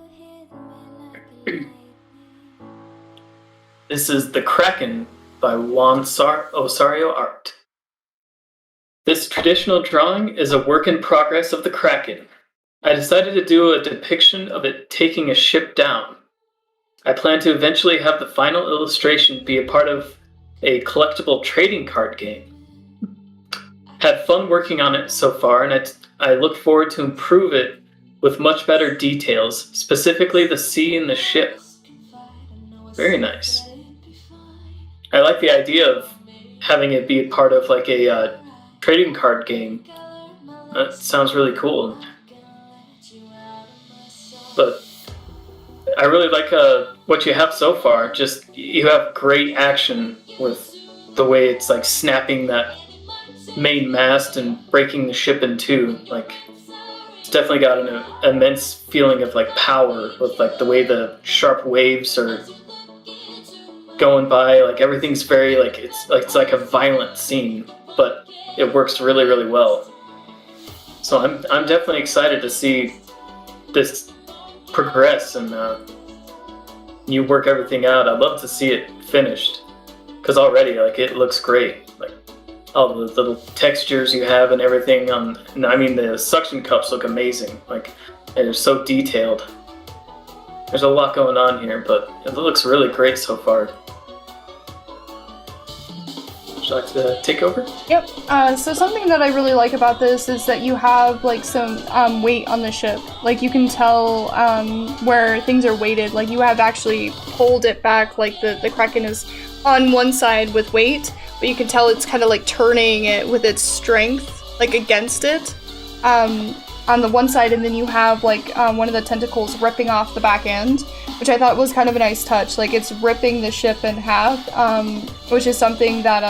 This is The Kraken by Juan Osario Art. This traditional drawing is a work in progress of the Kraken. I decided to do a depiction of it taking a ship down. I plan to eventually have the final illustration be a part of a collectible trading card game. Had fun working on it so far, and I look forward to improve it with much better details, specifically the sea and the ship. Very nice. I like the idea of having it be a part of like a trading card game. That sounds really cool. But I really like what you have so far. Just, you have great action with the way it's like snapping that main mast and breaking the ship in two. Like, it's definitely got an immense feeling of like power with like the way the sharp waves are going by. Like everything's very like it's like a violent scene, but it works really really well. So I'm definitely excited to see this progress and you work everything out. I'd love to see it finished because already like it looks great. Like all the little textures you have and everything. I mean the suction cups look amazing. Like they're so detailed. There's a lot going on here, but it looks really great so far. Would you like to take over? Yep. So something that I really like about this is that you have like some weight on the ship. Like you can tell where things are weighted. Like you have actually pulled it back. Like the Kraken is on one side with weight, but you can tell it's kind of like turning it with its strength, like against it. On the one side, and then you have like one of the tentacles ripping off the back end, which I thought was kind of a nice touch. Like it's ripping the ship in half, which is something that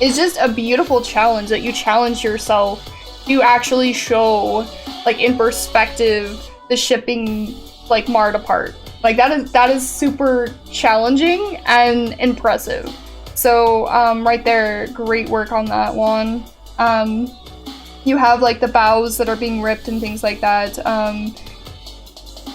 is just a beautiful challenge, that you challenge yourself to actually show like in perspective the ship being like marred apart. Like that is super challenging and impressive. So right there, great work on that one. You have like the bows that are being ripped and things like that.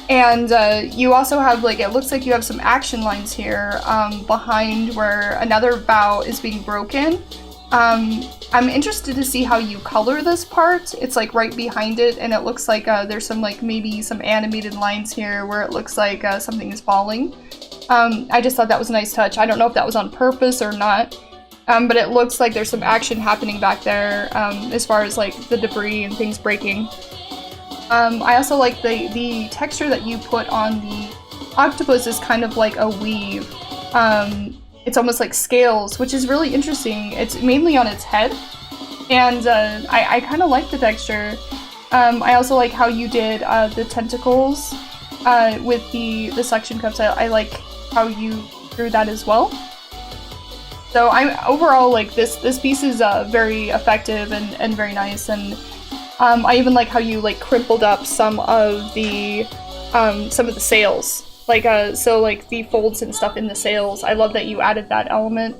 And you also have like, it looks like you have some action lines here behind where another bow is being broken. I'm interested to see how you color this part. It's like right behind it, and it looks like there's some like maybe some animated lines here where it looks like something is falling. I just thought that was a nice touch. I don't know if that was on purpose or not. But it looks like there's some action happening back there as far as like the debris and things breaking. I also like the texture that you put on the octopus is kind of like a weave. It's almost like scales, which is really interesting. It's mainly on its head, and I kind of like the texture. I also like how you did the tentacles with the suction cups. I like how you drew that as well. So I'm overall like this piece is very effective and very nice, and I even like how you like crumpled up some of the sails, like so like the folds and stuff in the sails. I love that you added that element,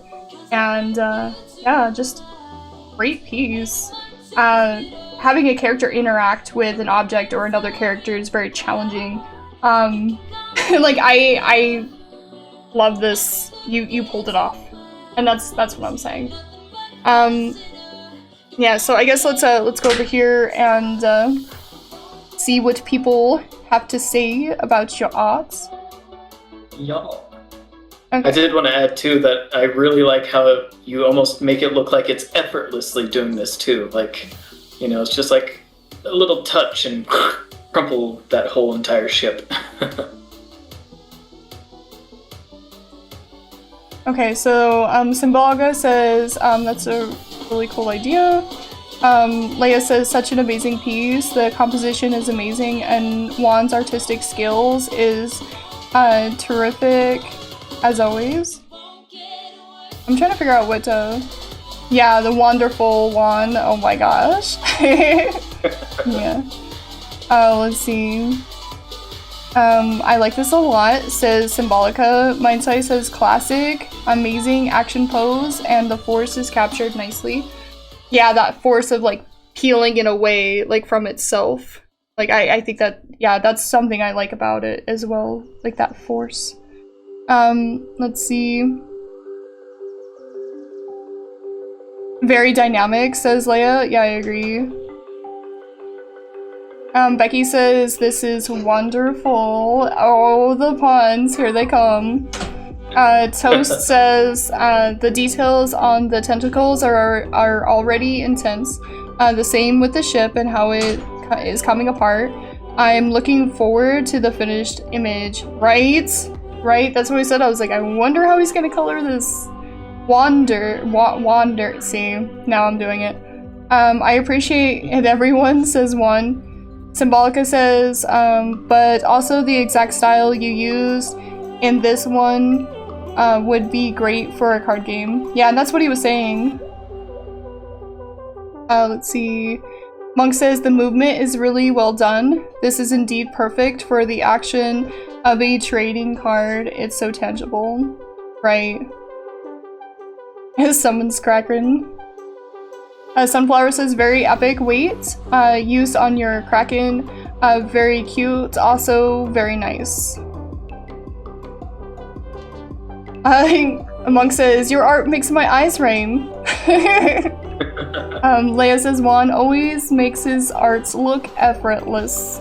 and yeah, just great piece. Having a character interact with an object or another character is very challenging. Like I love this. You pulled it off. And that's what I'm saying. Yeah, so I guess let's go over here and see what people have to say about your art. Y'all. Okay. I did want to add too that I really like how you almost make it look like it's effortlessly doing this too. Like, you know, it's just like a little touch and crumple that whole entire ship. Okay, so Symbolica says that's a really cool idea. Leia says such an amazing piece. The composition is amazing, and Juan's artistic skills is terrific as always. I'm trying to figure out what to. Yeah, the wonderful Juan. Oh my gosh. Yeah. Let's see. I like this a lot, says Symbolica. Mindsight says classic, amazing action pose, and the force is captured nicely. Yeah, that force of like peeling it away like from itself. Like I think that, yeah, that's something I like about it as well, like that force. Let's see. Very dynamic, says Leia. Yeah, I agree. Becky says, this is wonderful. Oh, the puns, here they come. Toast says, the details on the tentacles are already intense. The same with the ship and how it is coming apart. I'm looking forward to the finished image. Right? Right? That's what I said. I was like, I wonder how he's gonna color this. Wander. See, now I'm doing it. I appreciate it, everyone, says one. Symbolica says, but also the exact style you used in this one would be great for a card game. Yeah, and that's what he was saying. Let's see. Monk says, the movement is really well done. This is indeed perfect for the action of a trading card. It's so tangible. Right. Summons Kraken. Sunflower says, very epic weight. Used on your Kraken. Very cute. Also very nice. Monk says, your art makes my eyes rain. Leia says, Juan always makes his arts look effortless.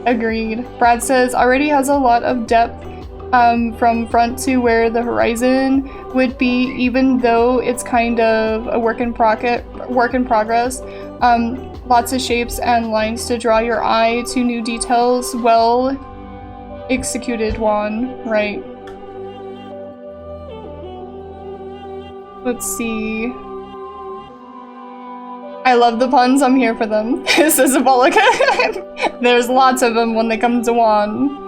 Agreed. Brad says, already has a lot of depth from front to where the horizon would be, even though it's kind of a work in progress. Lots of shapes and lines to draw your eye to new details. Well executed, Juan. Right. Let's see. I love the puns, I'm here for them, says Abolica. There's lots of them when they come to Juan.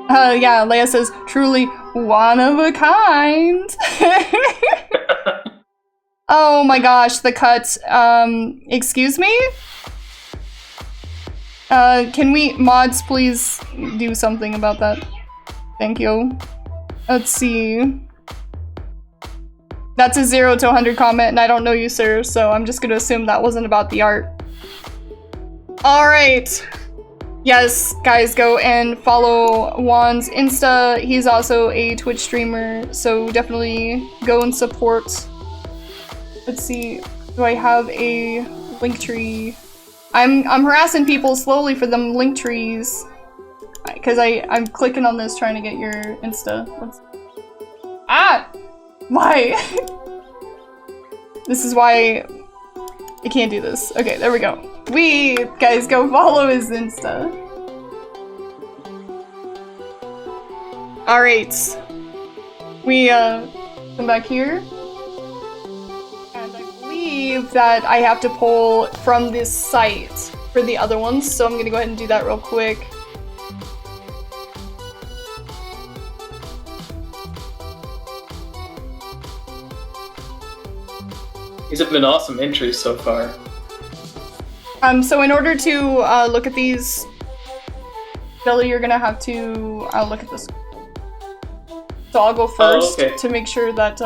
Yeah, Leia says, truly one of a kind. Oh my gosh, the cut. Excuse me? Can we, mods, please do something about that? Thank you. Let's see. That's a 0 to 100 comment, and I don't know you, sir, so I'm just gonna assume that wasn't about the art. Alright. Yes, guys, go and follow Juan's Insta. He's also a Twitch streamer, so definitely go and support. Let's see. Do I have a link tree? I'm harassing people slowly for them link trees. Because I'm clicking on this trying to get your Insta. Ah! Why? This is why I can't do this. Okay, there we go. Guys, go follow his Insta. Alright. We, come back here. And I believe that I have to pull from this site for the other ones, so I'm gonna go ahead and do that real quick. These have been awesome entries so far. So in order to look at these, Billy, you're gonna have to look at this. So I'll go first to make sure that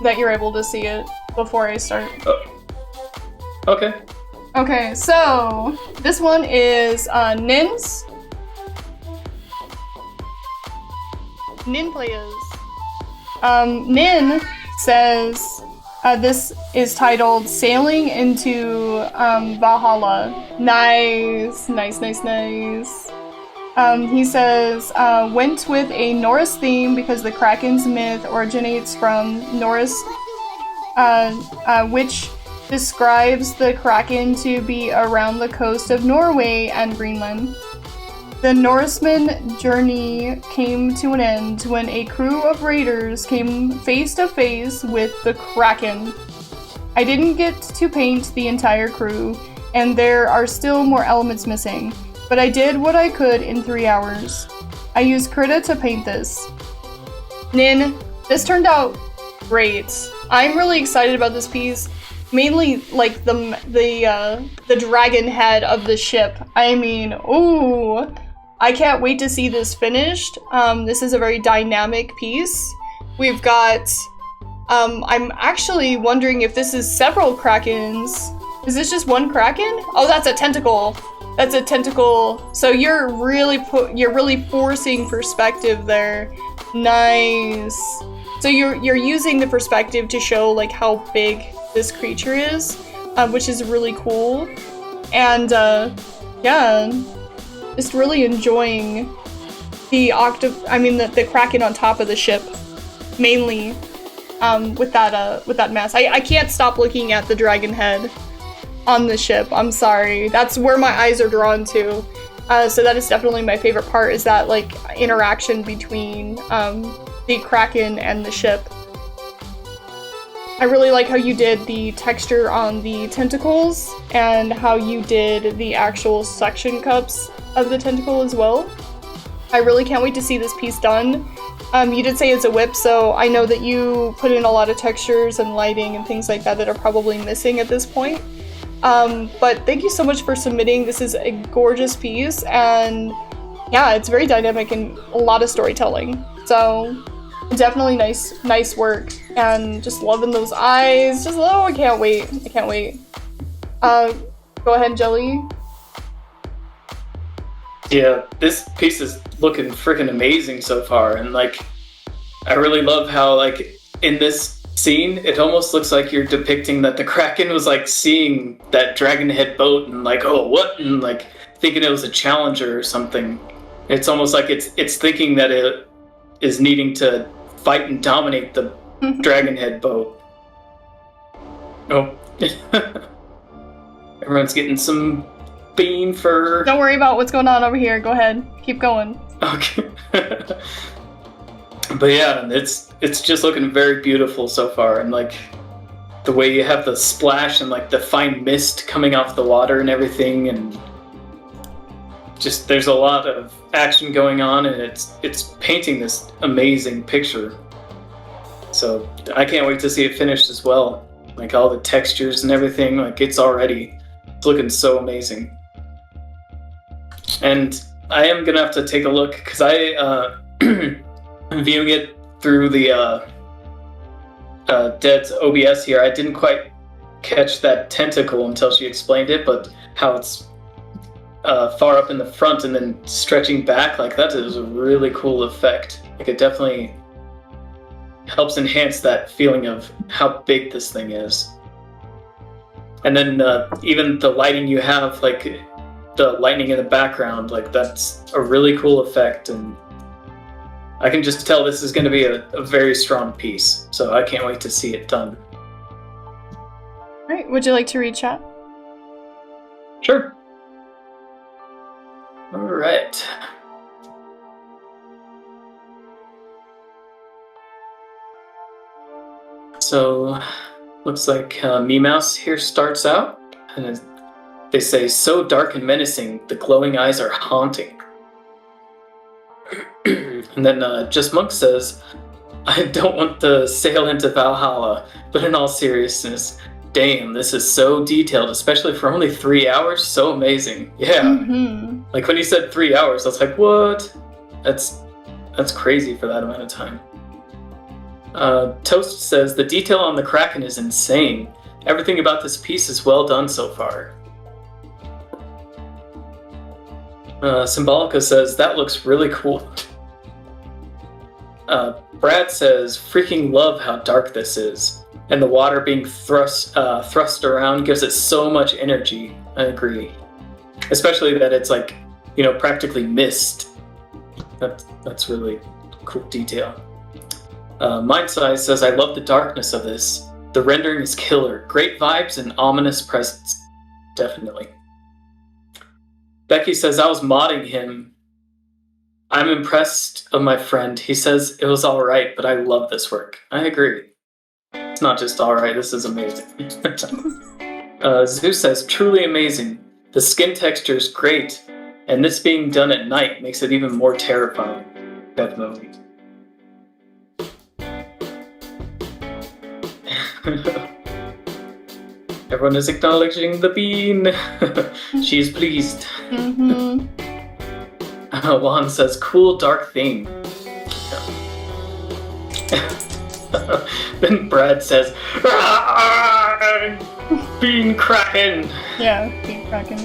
that you're able to see it before I start. Oh. Okay. Okay, so this one is Nin's. Nin players. Nin says this is titled Sailing into Valhalla. Nice, nice, nice, nice. He says, went with a Norse theme because the Kraken's myth originates from Norse, which describes the Kraken to be around the coast of Norway and Greenland. The Norseman journey came to an end when a crew of raiders came face to face with the Kraken. I didn't get to paint the entire crew, and there are still more elements missing, but I did what I could in 3 hours. I used Krita to paint this. Nin, this turned out great. I'm really excited about this piece. Mainly, like, the dragon head of the ship. I mean, ooh. I can't wait to see this finished. This is a very dynamic piece. We've got, I'm actually wondering if this is several Krakens. Is this just one Kraken? Oh, that's a tentacle. That's a tentacle. So you're really forcing perspective there. Nice. So you're using the perspective to show like how big this creature is, which is really cool. And yeah. Just really enjoying the the Kraken on top of the ship, mainly with that mess. I can't stop looking at the dragon head on the ship. I'm sorry. That's where my eyes are drawn to. So that is definitely my favorite part. Is that like interaction between the Kraken and the ship. I really like how you did the texture on the tentacles and how you did the actual suction cups of the tentacle as well. I really can't wait to see this piece done. You did say it's a whip, so I know that you put in a lot of textures and lighting and things like that are probably missing at this point. But thank you so much for submitting. This is a gorgeous piece, and yeah, it's very dynamic and a lot of storytelling. So definitely nice work, and just loving those eyes. Just I can't wait. Go ahead, Jelly. Yeah, this piece is looking freaking amazing so far, and like, I really love how like in this scene, it almost looks like you're depicting that the Kraken was like seeing that dragon head boat and like, oh what, and like thinking it was a challenger or something. It's almost like it's thinking that it is needing to fight and dominate the dragon head boat. Oh, everyone's getting some bean for. Don't worry about what's going on over here. Go ahead, keep going. Okay. But yeah, it's just looking very beautiful so far, and like the way you have the splash and like the fine mist coming off the water and everything, and just there's a lot of action going on, and it's painting this amazing picture. So I can't wait to see it finished as well. Like all the textures and everything, like it's looking so amazing. And I am gonna have to take a look because I'm viewing it through the Dead's OBS here. I didn't quite catch that tentacle until she explained it, but how it's far up in the front and then stretching back, like that is a really cool effect. Like it definitely helps enhance that feeling of how big this thing is. And then even the lighting you have, like the lightning in the background, like that's a really cool effect, and I can just tell this is going to be a very strong piece, so I can't wait to see it done. Alright, would you like to read chat? Sure. Alright. So, looks like Me Mouse here starts out, and they say, so dark and menacing, the glowing eyes are haunting. And then Just Monk says, I don't want to sail into Valhalla, but in all seriousness, damn, this is so detailed, especially for only 3 hours, so amazing. Yeah. Mm-hmm. Like when he said 3 hours, I was like, what? That's crazy for that amount of time. Toast says, the detail on the Kraken is insane. Everything about this piece is well done so far. Symbolica says, that looks really cool. Brad says, freaking love how dark this is. And the water being thrust around gives it so much energy. I agree. Especially that it's like, practically mist. That's really cool detail. Mindsize says, I love the darkness of this. The rendering is killer. Great vibes and ominous presence. Definitely. Becky says, I was modding him. I'm impressed of my friend. He says it was alright, but I love this work. I agree. It's not just alright, this is amazing. Zeus says, truly amazing. The skin texture is great, and this being done at night makes it even more terrifying. Definitely. Everyone is acknowledging the bean. She's pleased. Mm-hmm. Juan says, cool dark theme. Then Brad says, Bean Kraken! Yeah, Bean Kraken.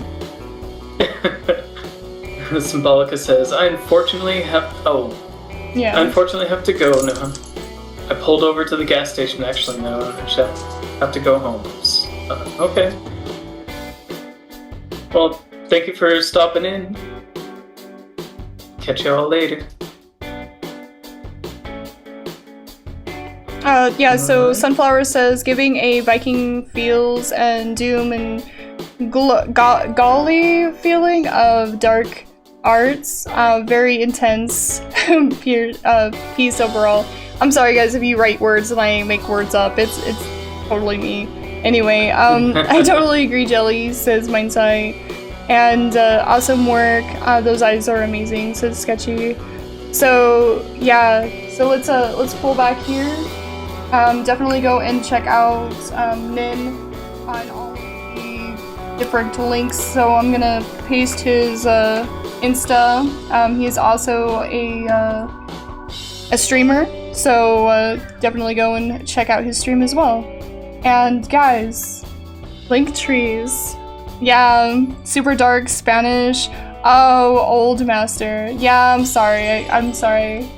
Symbolica says, I unfortunately have to go now. I pulled over to the gas station actually now. I shall have to go home. Okay. Well, thank you for stopping in. Catch y'all later. So Sunflower says, giving a Viking feels and doom and golly feeling of dark arts. Very intense piece overall. I'm sorry guys if you write words and I make words up. It's totally me. Anyway, I totally agree, Jelly, says Mindsai. And awesome work. Those eyes are amazing, says Sketchy. So yeah, so let's pull back here. Definitely go and check out Nin on all the different links. So I'm gonna paste his Insta. He's also a streamer, so definitely go and check out his stream as well. And guys, link trees. Yeah, super dark Spanish. Oh, old master. Yeah, I'm sorry. I'm sorry.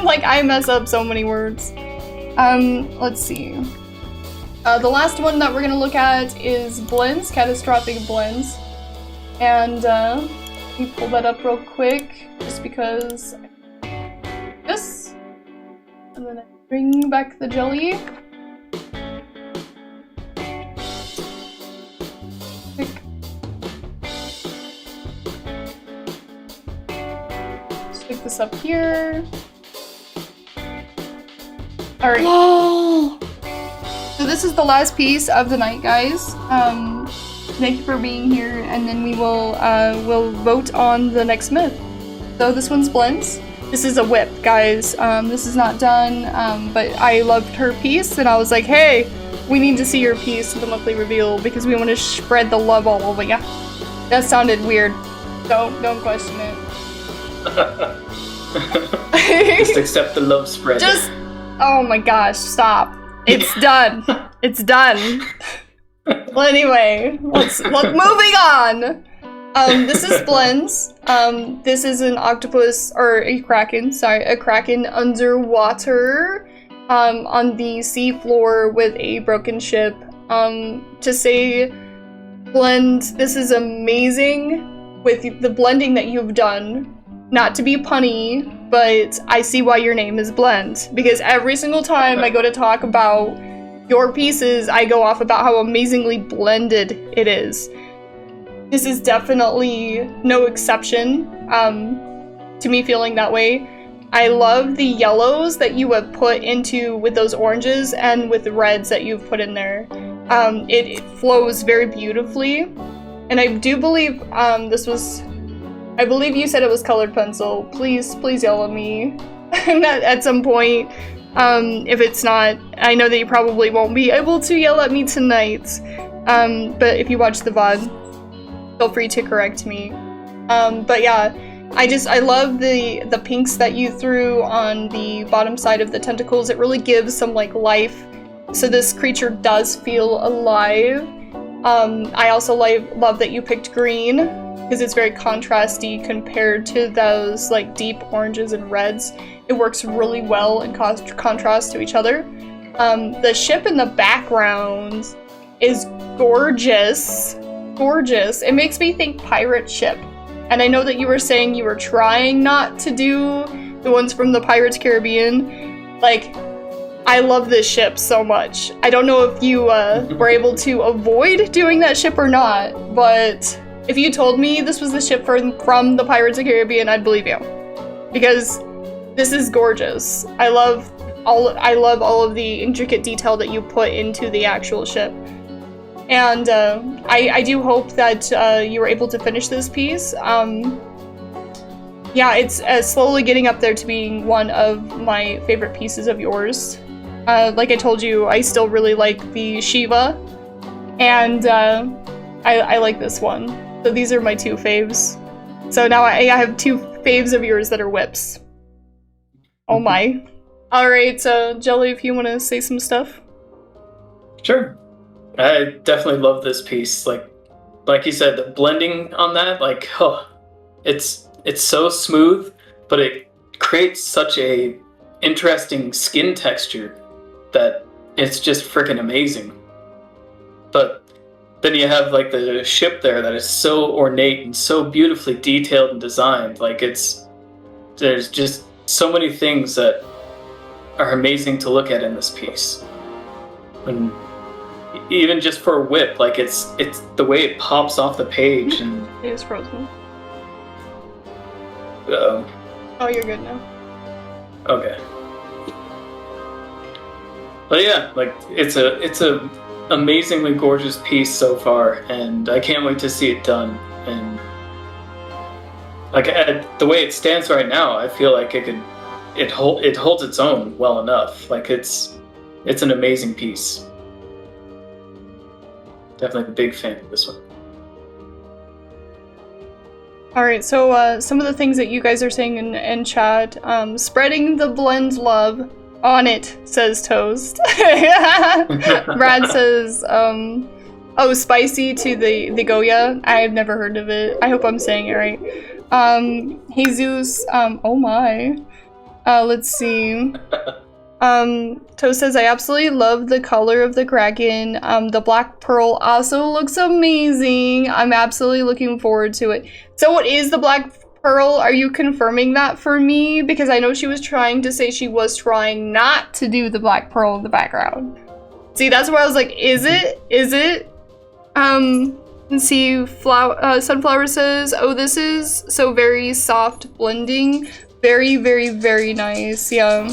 Like, I mess up so many words. Let's see. The last one that we're gonna look at is blends, catastrophic blends. And, let me pull that up real quick, just because this. And then I bring back the jelly. Quick. Stick this up here. Alright. So this is the last piece of the night, guys. Thank you for being here, and then we will we'll vote on the next myth. So this one's blends. This is a whip, guys. This is not done, but I loved her piece, and I was like, hey, we need to see your piece at the monthly reveal because we want to spread the love all over ya. That sounded weird. Don't question it. Just accept the love spread. Oh my gosh, stop. It's done. It's done. Well, anyway, let's moving on. This is blends. This is an octopus, or a kraken, sorry, a kraken underwater, on the sea floor with a broken ship. To say, blend, this is amazing with the blending that you've done. Not to be punny, but I see why your name is Blend, because every single time I go to talk about your pieces, I go off about how amazingly blended it is. This is definitely no exception to me feeling that way. I love the yellows that you have put into with those oranges and with the reds that you've put in there. It flows very beautifully, and I do believe I believe you said it was colored pencil. Please yell at me at some point. If it's not, I know that you probably won't be able to yell at me tonight. But if you watch the VOD, feel free to correct me. But yeah, I love the pinks that you threw on the bottom side of the tentacles. It really gives some like life, so this creature does feel alive. I also love that you picked green, because it's very contrasty compared to those like deep oranges and reds. It works really well in contrast to each other. The ship in the background is gorgeous. Gorgeous. It makes me think pirate ship. And I know that you were saying you were trying not to do the ones from the Pirates Caribbean. Like, I love this ship so much. I don't know if you were able to avoid doing that ship or not, but if you told me this was the ship from the Pirates of the Caribbean, I'd believe you. Because this is gorgeous. I love all of the intricate detail that you put into the actual ship. And I do hope that you were able to finish this piece. Yeah, it's slowly getting up there to being one of my favorite pieces of yours. Like I told you, I still really like the Shiva, and I like this one. So these are my two faves. So now I have two faves of yours that are whips. Oh my. Alright, so Jelly, if you want to say some stuff. Sure. I definitely love this piece. Like you said, the blending on that, like, oh, it's so smooth, but it creates such a interesting skin texture that it's just freaking amazing. But then you have like the ship there that is so ornate and so beautifully detailed and designed. Like there's just so many things that are amazing to look at in this piece. And even just for a whip, like it's the way it pops off the page and It is frozen. Oh, you're good now. okay. But yeah, like it's a amazingly gorgeous piece so far, and I can't wait to see it done. And like the way it stands right now, I feel like it holds its own well enough. Like it's an amazing piece. Definitely a big fan of this one. Alright, so some of the things that you guys are saying in chat, spreading the blend love on it, says Toast. Brad says, oh, spicy to the Goya. I've never heard of it. I hope I'm saying it right. Jesus, oh my. Let's see. Toast says, I absolutely love the color of the Kraken. The black pearl also looks amazing. I'm absolutely looking forward to it. So what is the black pearl? Are you confirming that for me? Because I know she was trying to say she was trying not to do the black pearl in the background. See, that's where I was like, is it? Is it? Let's see, Sunflower says, oh, this is so very soft blending. Very, very, very nice, yeah.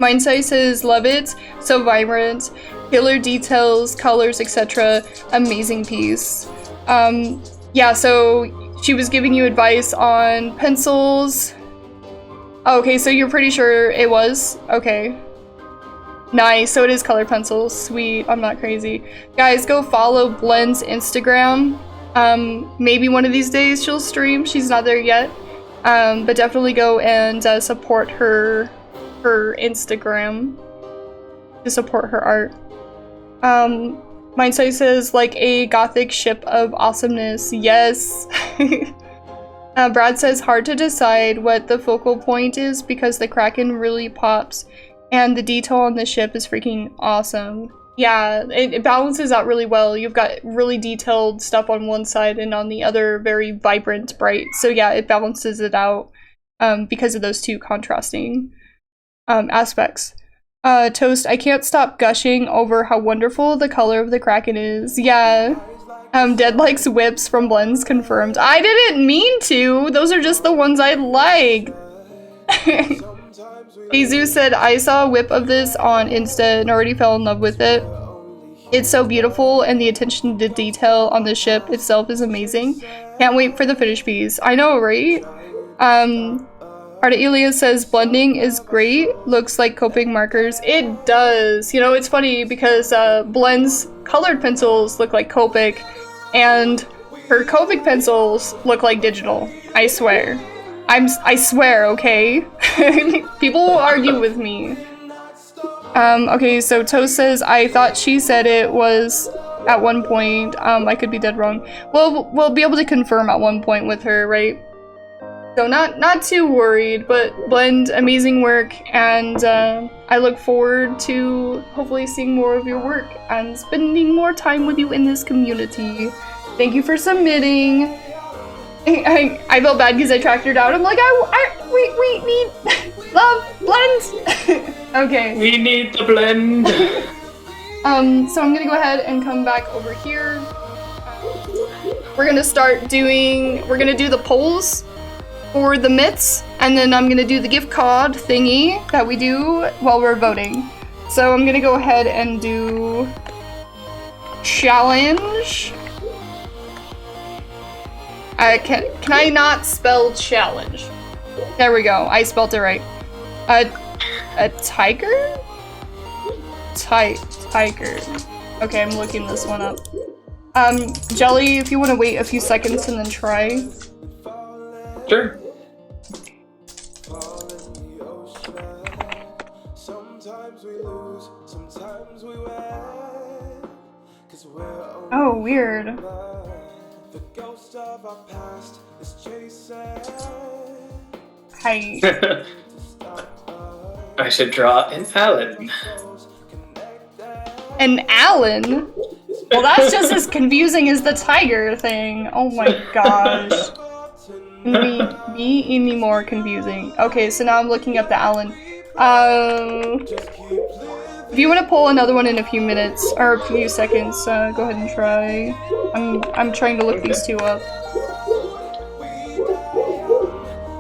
Mindsight says, love it, so vibrant, killer details, colors, etc. Amazing piece. Yeah, so she was giving you advice on pencils. Okay, so you're pretty sure it was? Okay. Nice, so it is color pencils. Sweet, I'm not crazy. Guys, go follow Blend's Instagram. Maybe one of these days she'll stream. She's not there yet. But definitely go and support her Instagram to support her art. Mindsight says, like a gothic ship of awesomeness. Yes. Brad says, hard to decide what the focal point is because the Kraken really pops and the detail on the ship is freaking awesome. Yeah, it balances out really well. You've got really detailed stuff on one side and on the other very vibrant, bright. So yeah, it balances it out because of those two contrasting aspects. Toast, I can't stop gushing over how wonderful the color of the Kraken is. Yeah. Dead likes whips from Blends confirmed. I didn't mean to! Those are just the ones I like! Jesus said, I saw a whip of this on Insta and already fell in love with it. It's so beautiful and the attention to detail on the ship itself is amazing. Can't wait for the finished piece. I know, right? Arta says, blending is great. Looks like Copic markers. It does. You know, it's funny because Blend's colored pencils look like Copic and her Copic pencils look like digital. I swear. I swear, okay? People will argue with me. Okay, so Toast says, I thought she said it was at one point. I could be dead wrong. Well, we'll be able to confirm at one point with her, right? So not too worried, but Blend, amazing work, and I look forward to hopefully seeing more of your work and spending more time with you in this community. Thank you for submitting. I felt bad because I tracked her down. I'm like, we need love, Blend. Okay. We need the blend. So I'm gonna go ahead and come back over here. We're gonna do the polls for the myths, and then I'm gonna do the gift card thingy that we do while we're voting. So I'm gonna go ahead and do challenge. Can I not spell challenge? There we go. I spelled it right. A tiger? Tiger. Okay, I'm looking this one up. Jelly, if you want to wait a few seconds and then try. Sure. Oh, weird. Hi. I should draw an Alan. An Alan? Well, that's just as confusing as the tiger thing. Oh my gosh. Can we be any more confusing? Okay, so now I'm looking up the Alan. If you want to pull another one in a few minutes, or a few seconds, go ahead and try. I'm trying to look these two up.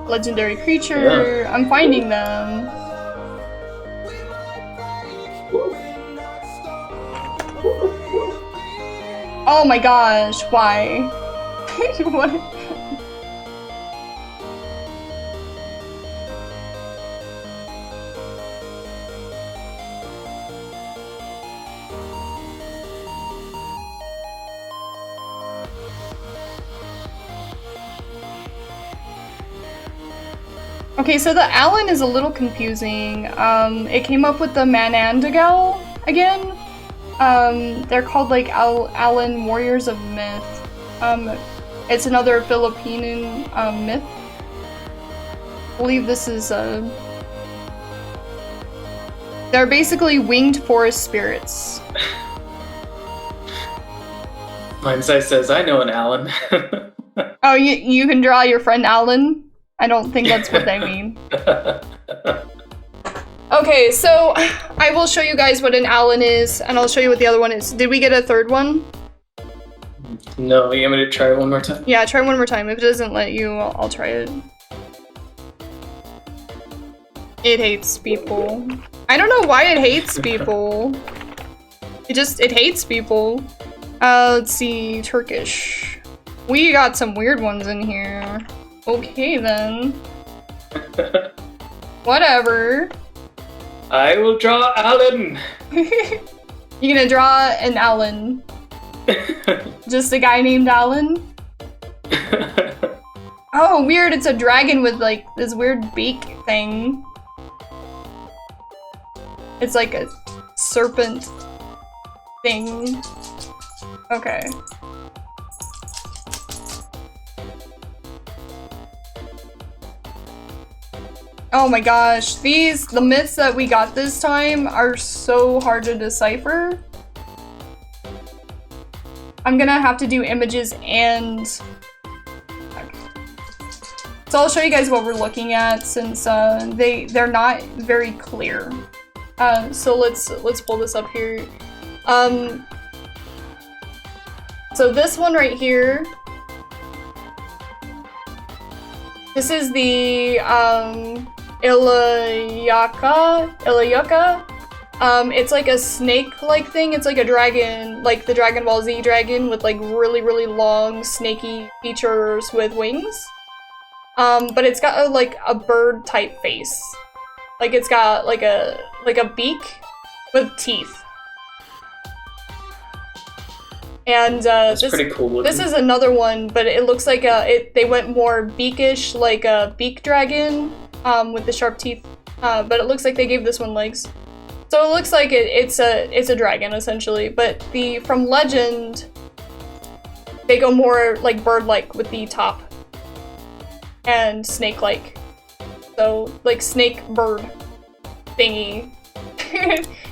Legendary creature. Yeah. I'm finding them. Oh my gosh, why? What? Okay, so the Alan is a little confusing. It came up with the Manandagal again. They're called like Alan Warriors of Myth. It's another Filipino myth. I believe this is they're basically winged forest spirits. Mindsight says, I know an Alan. Oh, you can draw your friend Alan? I don't think that's what they mean. Okay, so I will show you guys what an Alan is, and I'll show you what the other one is. Did we get a third one? No, you want me to try one more time? Yeah, try one more time. If it doesn't let you, I'll try it. It hates people. I don't know why it hates people. It hates people. Let's see, Turkish. We got some weird ones in here. Okay then. Whatever. I will draw Alan. You gonna draw an Alan? Just a guy named Alan? Oh, weird, it's a dragon with like this weird beak thing. It's like a serpent thing. Okay. Oh my gosh, the myths that we got this time are so hard to decipher. I'm gonna have to do images and... So I'll show you guys what we're looking at since they're not very clear. So let's pull this up here. So this one right here, this is the Ilayaka. It's like a snake-like thing. It's like a dragon, like the Dragon Ball Z dragon with like really, really long snaky features with wings. But it's got like a bird type face. Like it's got like a beak with teeth. And That's pretty cool looking. This is another one, but it looks like they went more beakish, like a beak dragon, with the sharp teeth. But it looks like they gave this one legs. So it looks like it's a dragon essentially. But from Legend, they go more like bird-like with the top and snake-like. So like snake bird thingy.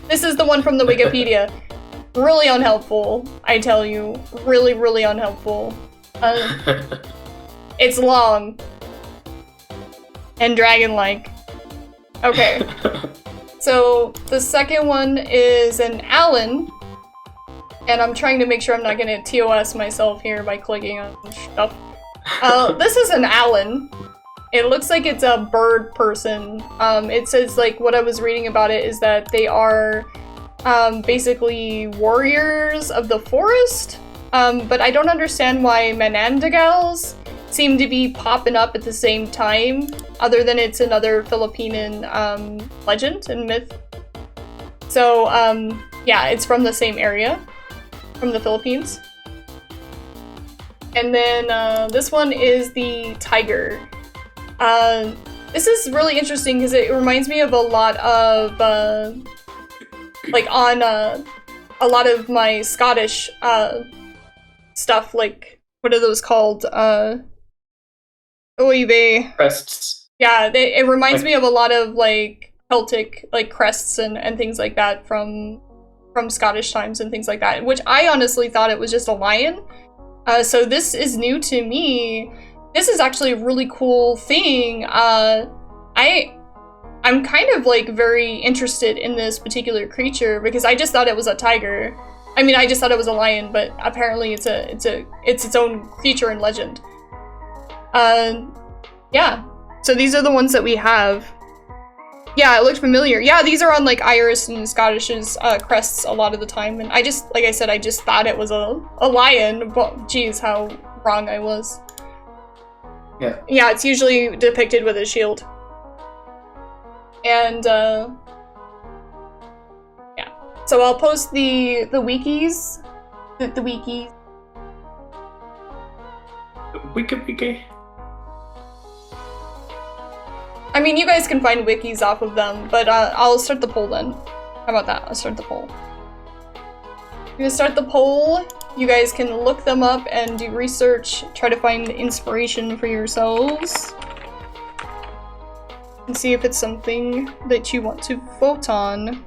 This is the one from the Wikipedia. Really unhelpful, I tell you. Really, really unhelpful. It's long. And dragon-like. Okay. So, the second one is an Alan. And I'm trying to make sure I'm not gonna TOS myself here by clicking on stuff. This is an Alan. It looks like it's a bird person. It says, like, what I was reading about it is that they are basically warriors of the forest, but I don't understand why Manandagals seem to be popping up at the same time, other than it's another Filipino legend and myth. So, yeah, it's from the same area, from the Philippines. And then this one is the tiger. This is really interesting because it reminds me of a lot of like on a lot of my Scottish stuff, like what are those called? Crests. Yeah, it reminds me of a lot of like Celtic like crests and things like that from Scottish times and things like that, which I honestly thought it was just a lion. So this is new to me. This is actually a really cool thing. I'm kind of like very interested in this particular creature because I just thought it was a tiger. I mean, I just thought it was a lion, but apparently it's its own creature in legend. Yeah. So these are the ones that we have. Yeah, it looked familiar. Yeah, these are on like Irish and Scottish's crests a lot of the time, and I just, like I said, I just thought it was a lion. But geez, how wrong I was. Yeah. Yeah, it's usually depicted with a shield. And, yeah. So I'll post the wikis. The wikis. Wiki. I mean, you guys can find wikis off of them, but I'll start the poll then. How about that? I'll start the poll. I'm gonna start the poll. You guys can look them up and do research, try to find inspiration for yourselves. And see if it's something that you want to vote on.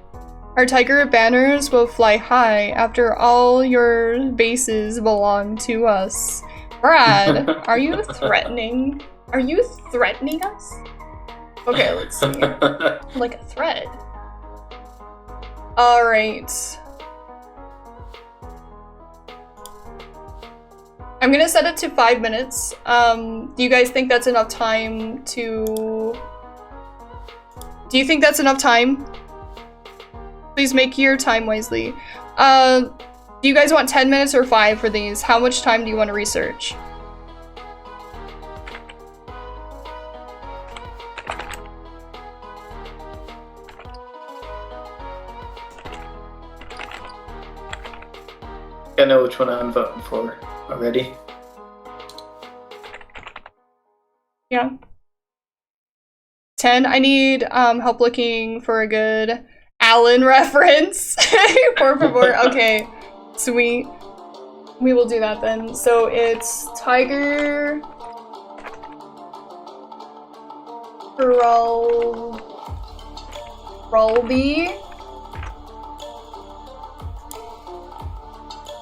Our tiger banners will fly high. After all, your bases belong to us. Brad, are you threatening? Are you threatening us? Okay, let's see. Like a threat. Alright. I'm gonna set it to 5 minutes. Do you guys think that's enough time to... Do you think that's enough time? Please make your time wisely. Do you guys want 10 minutes or 5 for these? How much time do you want to research? I know which one I'm voting for already. Yeah. 10. I need help looking for a good Alan reference. Por favor. Okay. Sweet. We will do that then. So it's Tiger Ralby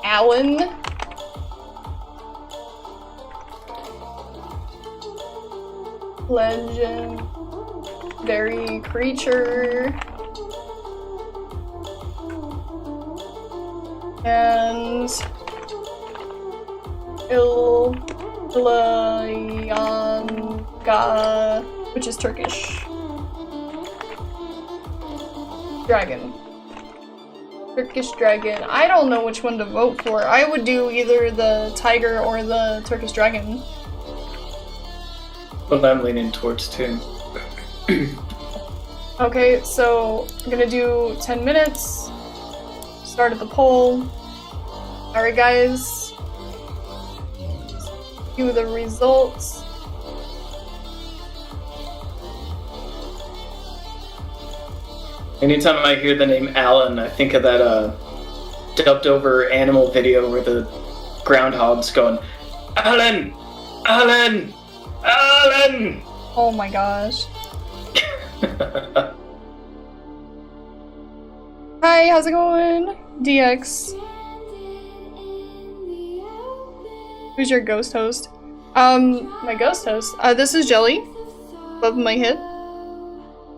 Alan Legendary creature and Ilyanga, which is Turkish. Dragon. Turkish dragon. I don't know which one to vote for. I would do either the tiger or the Turkish dragon. What I'm leaning towards too. Okay, so I'm gonna do 10 minutes. Start at the poll. Alright guys. Do the results. Anytime I hear the name Alan, I think of that dubbed over animal video where the groundhog's going, Alan! Alan! Alan! Oh my gosh. Hi, how's it going? DX. Who's your ghost host? My ghost host? This is Jelly. Above my head.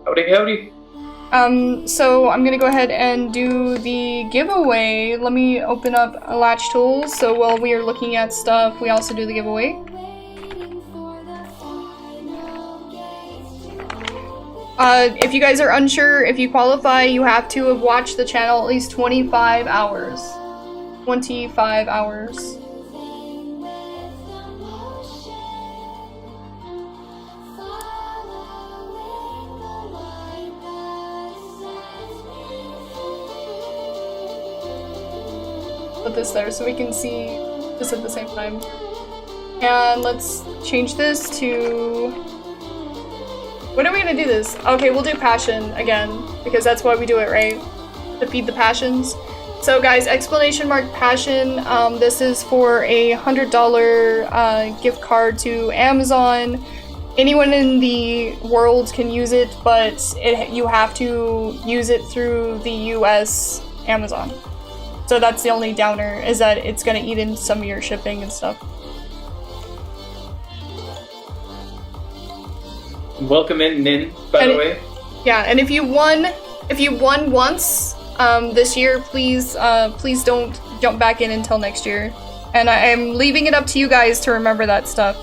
Howdy, howdy. So I'm gonna go ahead and do the giveaway. Let me open up a Latch Tools, so while we are looking at stuff, we also do the giveaway. If you guys are unsure, if you qualify, you have to have watched the channel at least 25 hours. 25 hours. Put this there so we can see this at the same time. And let's change this to... When are we gonna do this? Okay, we'll do passion again, because that's why we do it, right? To feed the passions. So guys, exclamation mark passion. This is for a $100 gift card to Amazon. Anyone in the world can use it, but you have to use it through the US Amazon. So that's the only downer, is that it's gonna eat in some of your shipping and stuff. Welcome in, Nin, by the way. Yeah, and if you won once this year, please don't jump back in until next year. And I'm leaving it up to you guys to remember that stuff.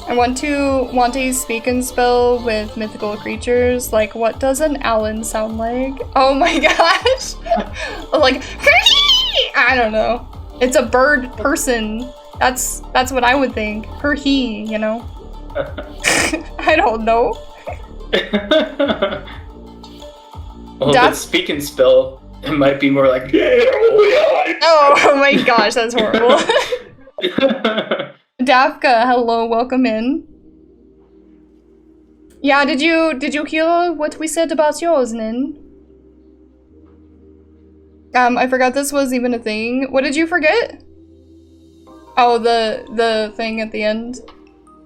I want a speak and spell with mythical creatures. Like, what does an Alan sound like? Oh my gosh! Like, I don't know. It's a bird person. That's what I would think. Her, he, you know. I don't know. Well, if it's speak and spell, it might be more like. Oh Oh my gosh, that's horrible. Dafka, hello, welcome in. Yeah, did you hear what we said about yours, Nin? I forgot this was even a thing. What did you forget? Oh, the thing at the end.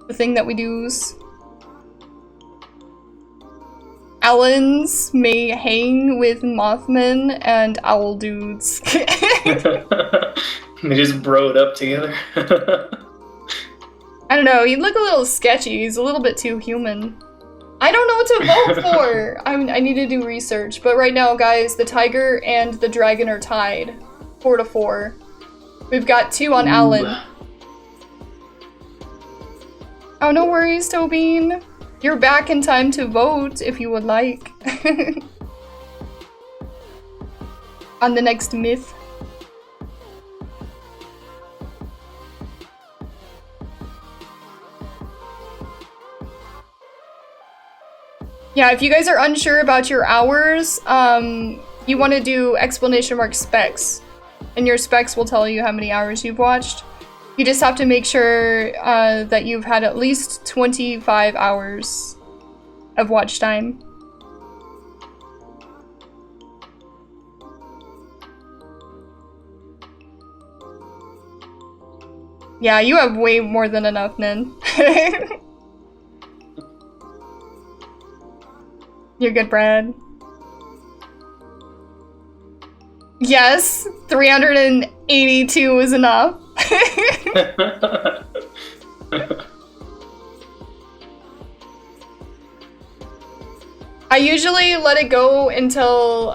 The thing that we do's. Allens may hang with Mothmen and owl dudes. They just broed up together. I don't know, he look a little sketchy. He's a little bit too human. I don't know what to vote for! I need to do research. But right now, guys, the tiger and the dragon are tied. 4-4. We've got 2 on Alan. Oh, no worries, Tobin. You're back in time to vote, if you would like. On the next myth. Yeah, if you guys are unsure about your hours, you want to do ! specs. And your specs will tell you how many hours you've watched. You just have to make sure that you've had at least 25 hours of watch time. Yeah, you have way more than enough, Nin. You're good, Brad. Yes, 382 is enough. I usually let it go until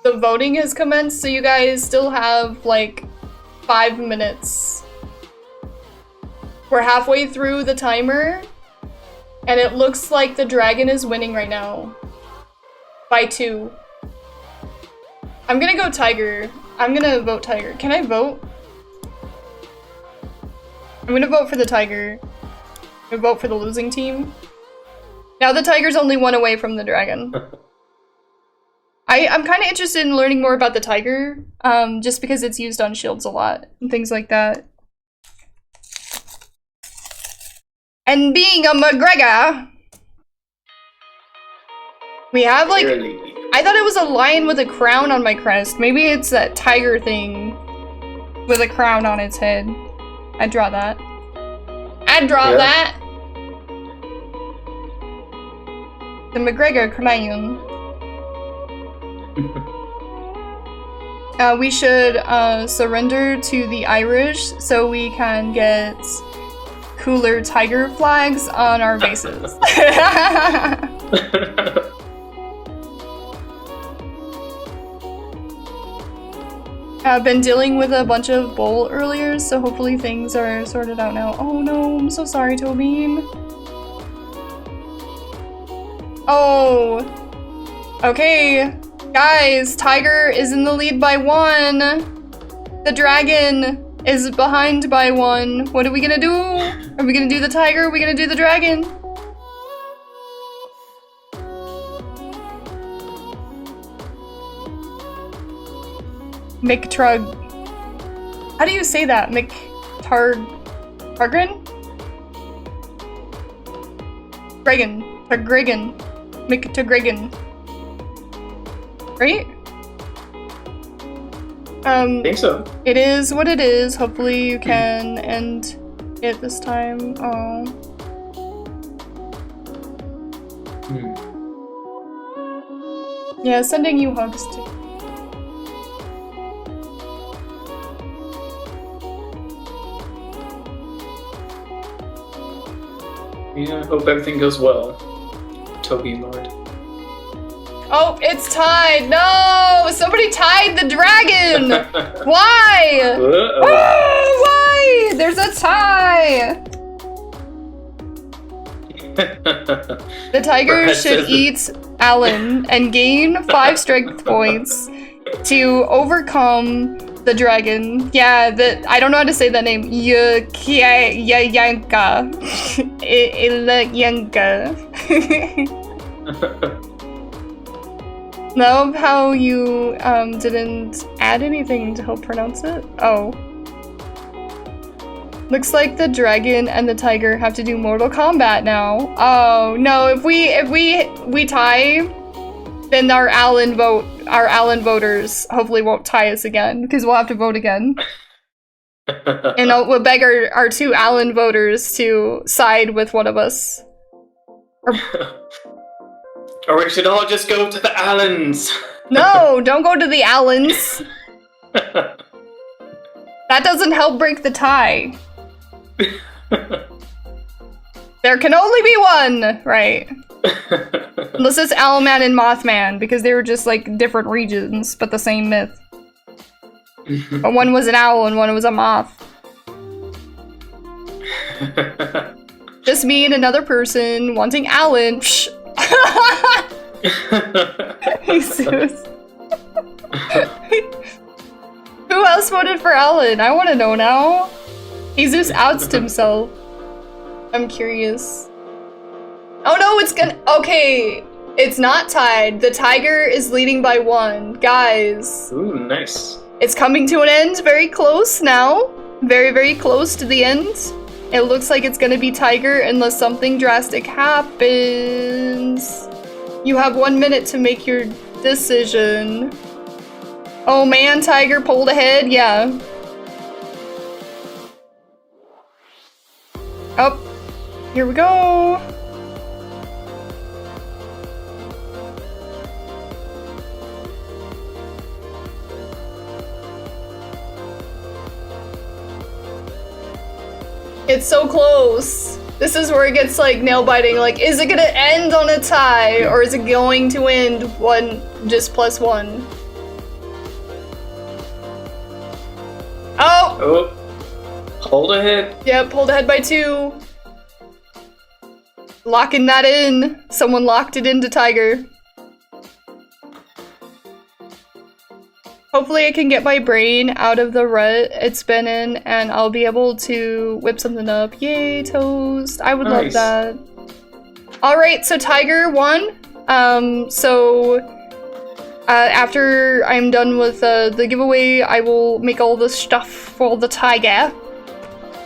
the voting has commenced, so you guys still have like 5 minutes. We're halfway through the timer, and it looks like the dragon is winning right now by 2. I'm gonna go tiger. I'm gonna vote tiger. Can I vote? I'm gonna vote for the tiger. I'm gonna vote for the losing team. Now the tiger's only 1 away from the dragon. I'm kind of interested in learning more about the tiger, just because it's used on shields a lot and things like that. And being a McGregor, we have like, I thought it was a lion with a crown on my crest. Maybe it's that tiger thing with a crown on its head. I'd draw that. I'd draw that. The McGregor crown. We should surrender to the Irish so we can get cooler tiger flags on our bases. I've been dealing with a bunch of bull earlier, so hopefully things are sorted out now. Oh no, I'm so sorry, Tobin. Oh. Okay. Guys, Tiger is in the lead by 1. The dragon is behind by 1. What are we gonna do? Are we gonna do the tiger? Are we gonna do the dragon? McTrug. How do you say that? Targren? Gregan. Targregan. McTargregan. Right? I think so. It is what it is. Hopefully you can end it this time. Oh. Yeah, sending you hugs too. Yeah, hope everything goes well, Toby Lord. Oh, it's tied! No! Somebody tied the dragon! Why? Oh, why? There's a tie! The tiger should eat Alan and gain 5 strength points to overcome the dragon. Yeah, I don't know how to say that name. Yanka. Yanka. Love how you didn't add anything to help pronounce it. Oh. Looks like the dragon and the tiger have to do Mortal Kombat now. Oh no! If we tie, then our Allen voters hopefully won't tie us again because we'll have to vote again. And we'll beg our two Allen voters to side with one of us. Or we should all just go to the Allens. No, don't go to the Allens. That doesn't help break the tie. There can only be one, right? Unless it's Owlman and Mothman, because they were just like different regions, but the same myth. But one was an owl and one was a moth. Just me and another person wanting Alan. Jesus. Who else voted for Alan? I want to know now. Jesus outsed himself. I'm curious. Oh no, it's gonna- okay. It's not tied. The tiger is leading by 1. Guys. Ooh, nice. It's coming to an end. Very close now. Very, very close to the end. It looks like it's gonna be tiger unless something drastic happens. You have 1 minute to make your decision. Oh man, tiger pulled ahead. Yeah. Oh, here we go. It's so close. This is where it gets like nail biting. Like, is it gonna end on a tie or is it going to end just +1? Oh! Oh. Hold ahead. Yep, pulled ahead by 2. Locking that in. Someone locked it into tiger. Hopefully I can get my brain out of the rut it's been in and I'll be able to whip something up. Yay, toast. I would love that. Alright, so tiger won. After I'm done with the giveaway, I will make all the stuff for the tiger.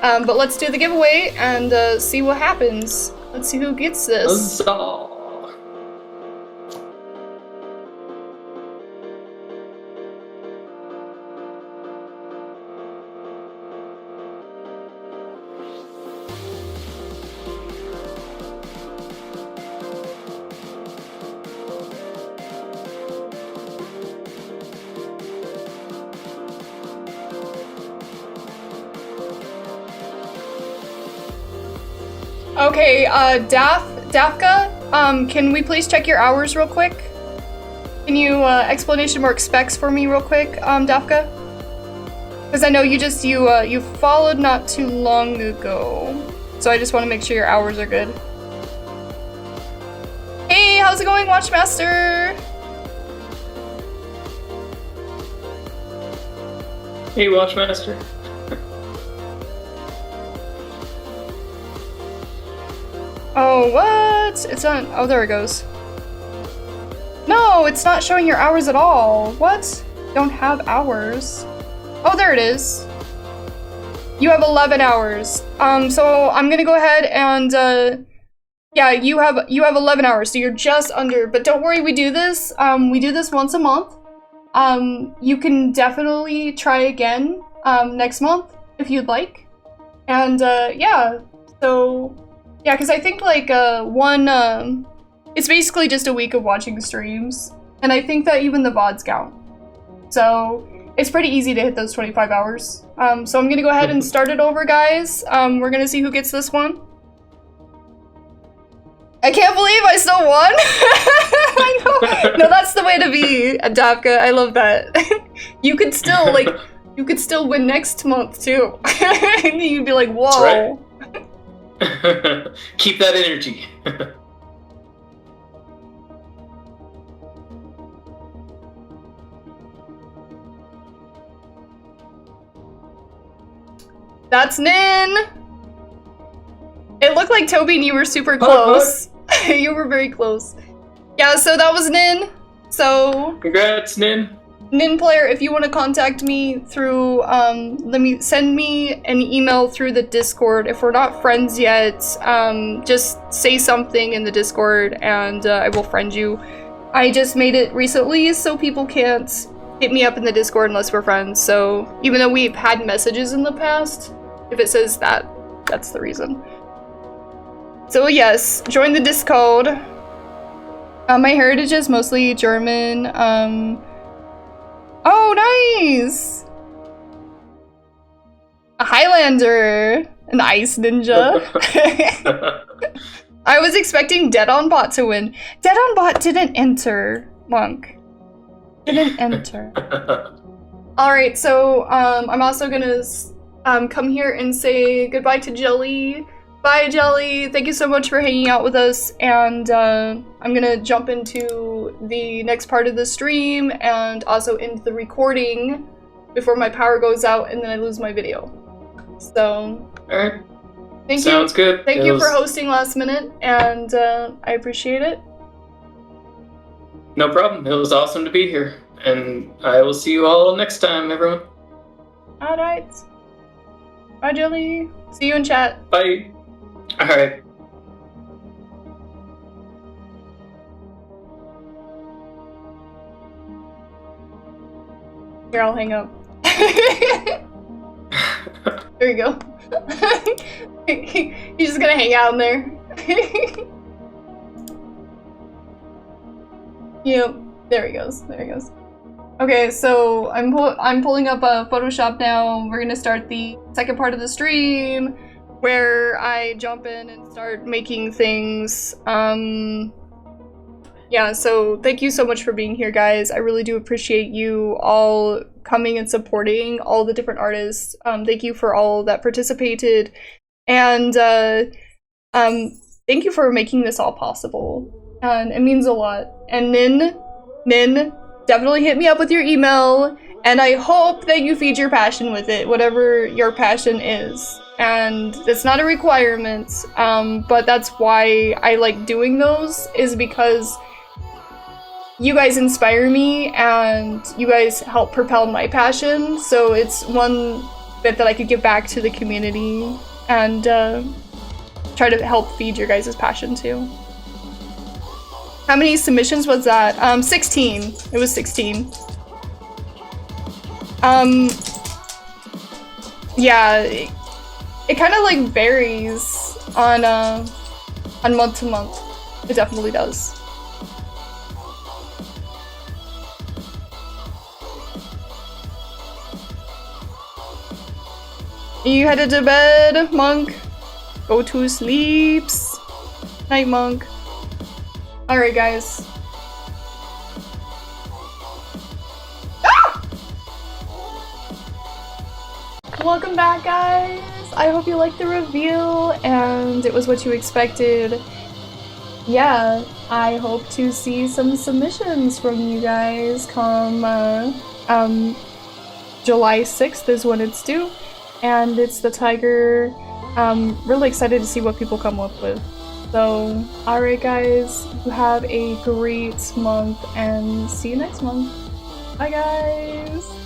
But let's do the giveaway and see what happens. Let's see who gets this. Huzzah. Okay, Dafka, can we please check your hours real quick? Can you, explanation mark specs for me real quick, Dafka? Because I know you followed not too long ago. So I just want to make sure your hours are good. Hey, how's it going, Watchmaster? Hey, Watchmaster. Oh, what? It's not- oh, there it goes. No, it's not showing your hours at all. What? Don't have hours. Oh, there it is. You have 11 hours. So I'm gonna go ahead and, yeah, you have 11 hours, so you're just under, but don't worry, we do this once a month. You can definitely try again, next month, if you'd like. And, yeah, so... yeah, because I think, like, it's basically just a week of watching streams, and I think that even the VODs count. So, it's pretty easy to hit those 25 hours. So I'm gonna go ahead and start it over, guys. We're gonna see who gets this one. I can't believe I still won! I know! No, that's the way to be, Adapka. I love that. You could still, like, you could still win next month, too. And you'd be like, whoa. That's right. Keep that energy. That's Nin! It looked like Toby and you were super close. You were very close. Yeah, so that was Nin. So, Congrats, Nin. Nin player, if you want to contact me through, send me an email through the Discord. If we're not friends yet, just say something in the Discord and I will friend you. I just made it recently so people can't hit me up in the Discord unless we're friends. So even though we've had messages in the past, if it says that, that's the reason. So yes, join the Discord. My heritage is mostly German. Oh, nice! A Highlander! An ice ninja. I was expecting Dead on Bot to win. Dead on Bot didn't enter, Monk. Didn't enter. Alright, so I'm also gonna come here and say goodbye to Jelly. Bye, Jelly. Thank you so much for hanging out with us, and I'm gonna jump into the next part of the stream and also into the recording before my power goes out and then I lose my video. So, Alright. Thank Sounds you. good. Thank you for hosting last minute, and I appreciate it. No problem. It was awesome to be here. And I will see you all next time, everyone. Alright. Bye, Jelly. See you in chat. Bye. Alright. Here, I'll hang up. There you go. He's just gonna hang out in there. Yep. There he goes. There he goes. Okay, so I'm pulling up a Photoshop now. We're gonna start the second part of the stream where I jump in and start making things. Yeah, so thank you so much for being here, guys. I really do appreciate you all coming and supporting all the different artists. Thank you for all that participated. And thank you for making this all possible. And it means a lot. And Nin, definitely hit me up with your email. And I hope that you feed your passion with it, whatever your passion is. And it's not a requirement, but that's why I like doing those, is because you guys inspire me and you guys help propel my passion. So it's one bit that I could give back to the community and try to help feed your guys' passion too. How many submissions was that? 16. It was 16. Yeah, it kind of like varies on month to month. It definitely does. You headed to bed, Monk? Go to sleeps. Night, Monk. Alright, guys. Ah! Welcome back, guys. I hope you liked the reveal and it was what you expected. Yeah, I hope to see some submissions from you guys come July 6th is when it's due. And it's the Tiger. Really excited to see what people come up with. So, alright guys, you have a great month and see you next month. Bye guys!